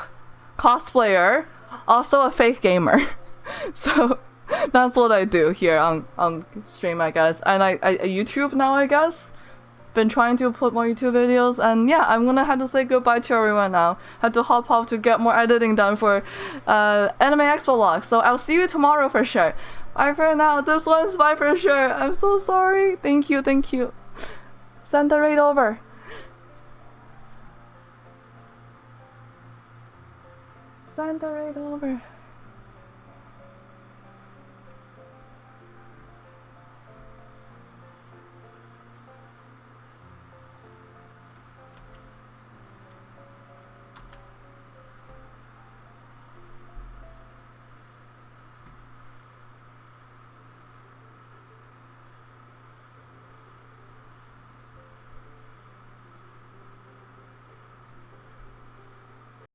cosplayer. Also a fake gamer. So that's what I do here on stream, I guess. And I YouTube now, I guess. Been trying to put more YouTube videos, and yeah, I'm gonna have to say goodbye to everyone now. Had to hop off to get more editing done for Anime Expo Vlog. So I'll see you tomorrow for sure. Bye for now. This one's bye for sure. I'm so sorry. Thank you. Send the raid over. Send the raid over.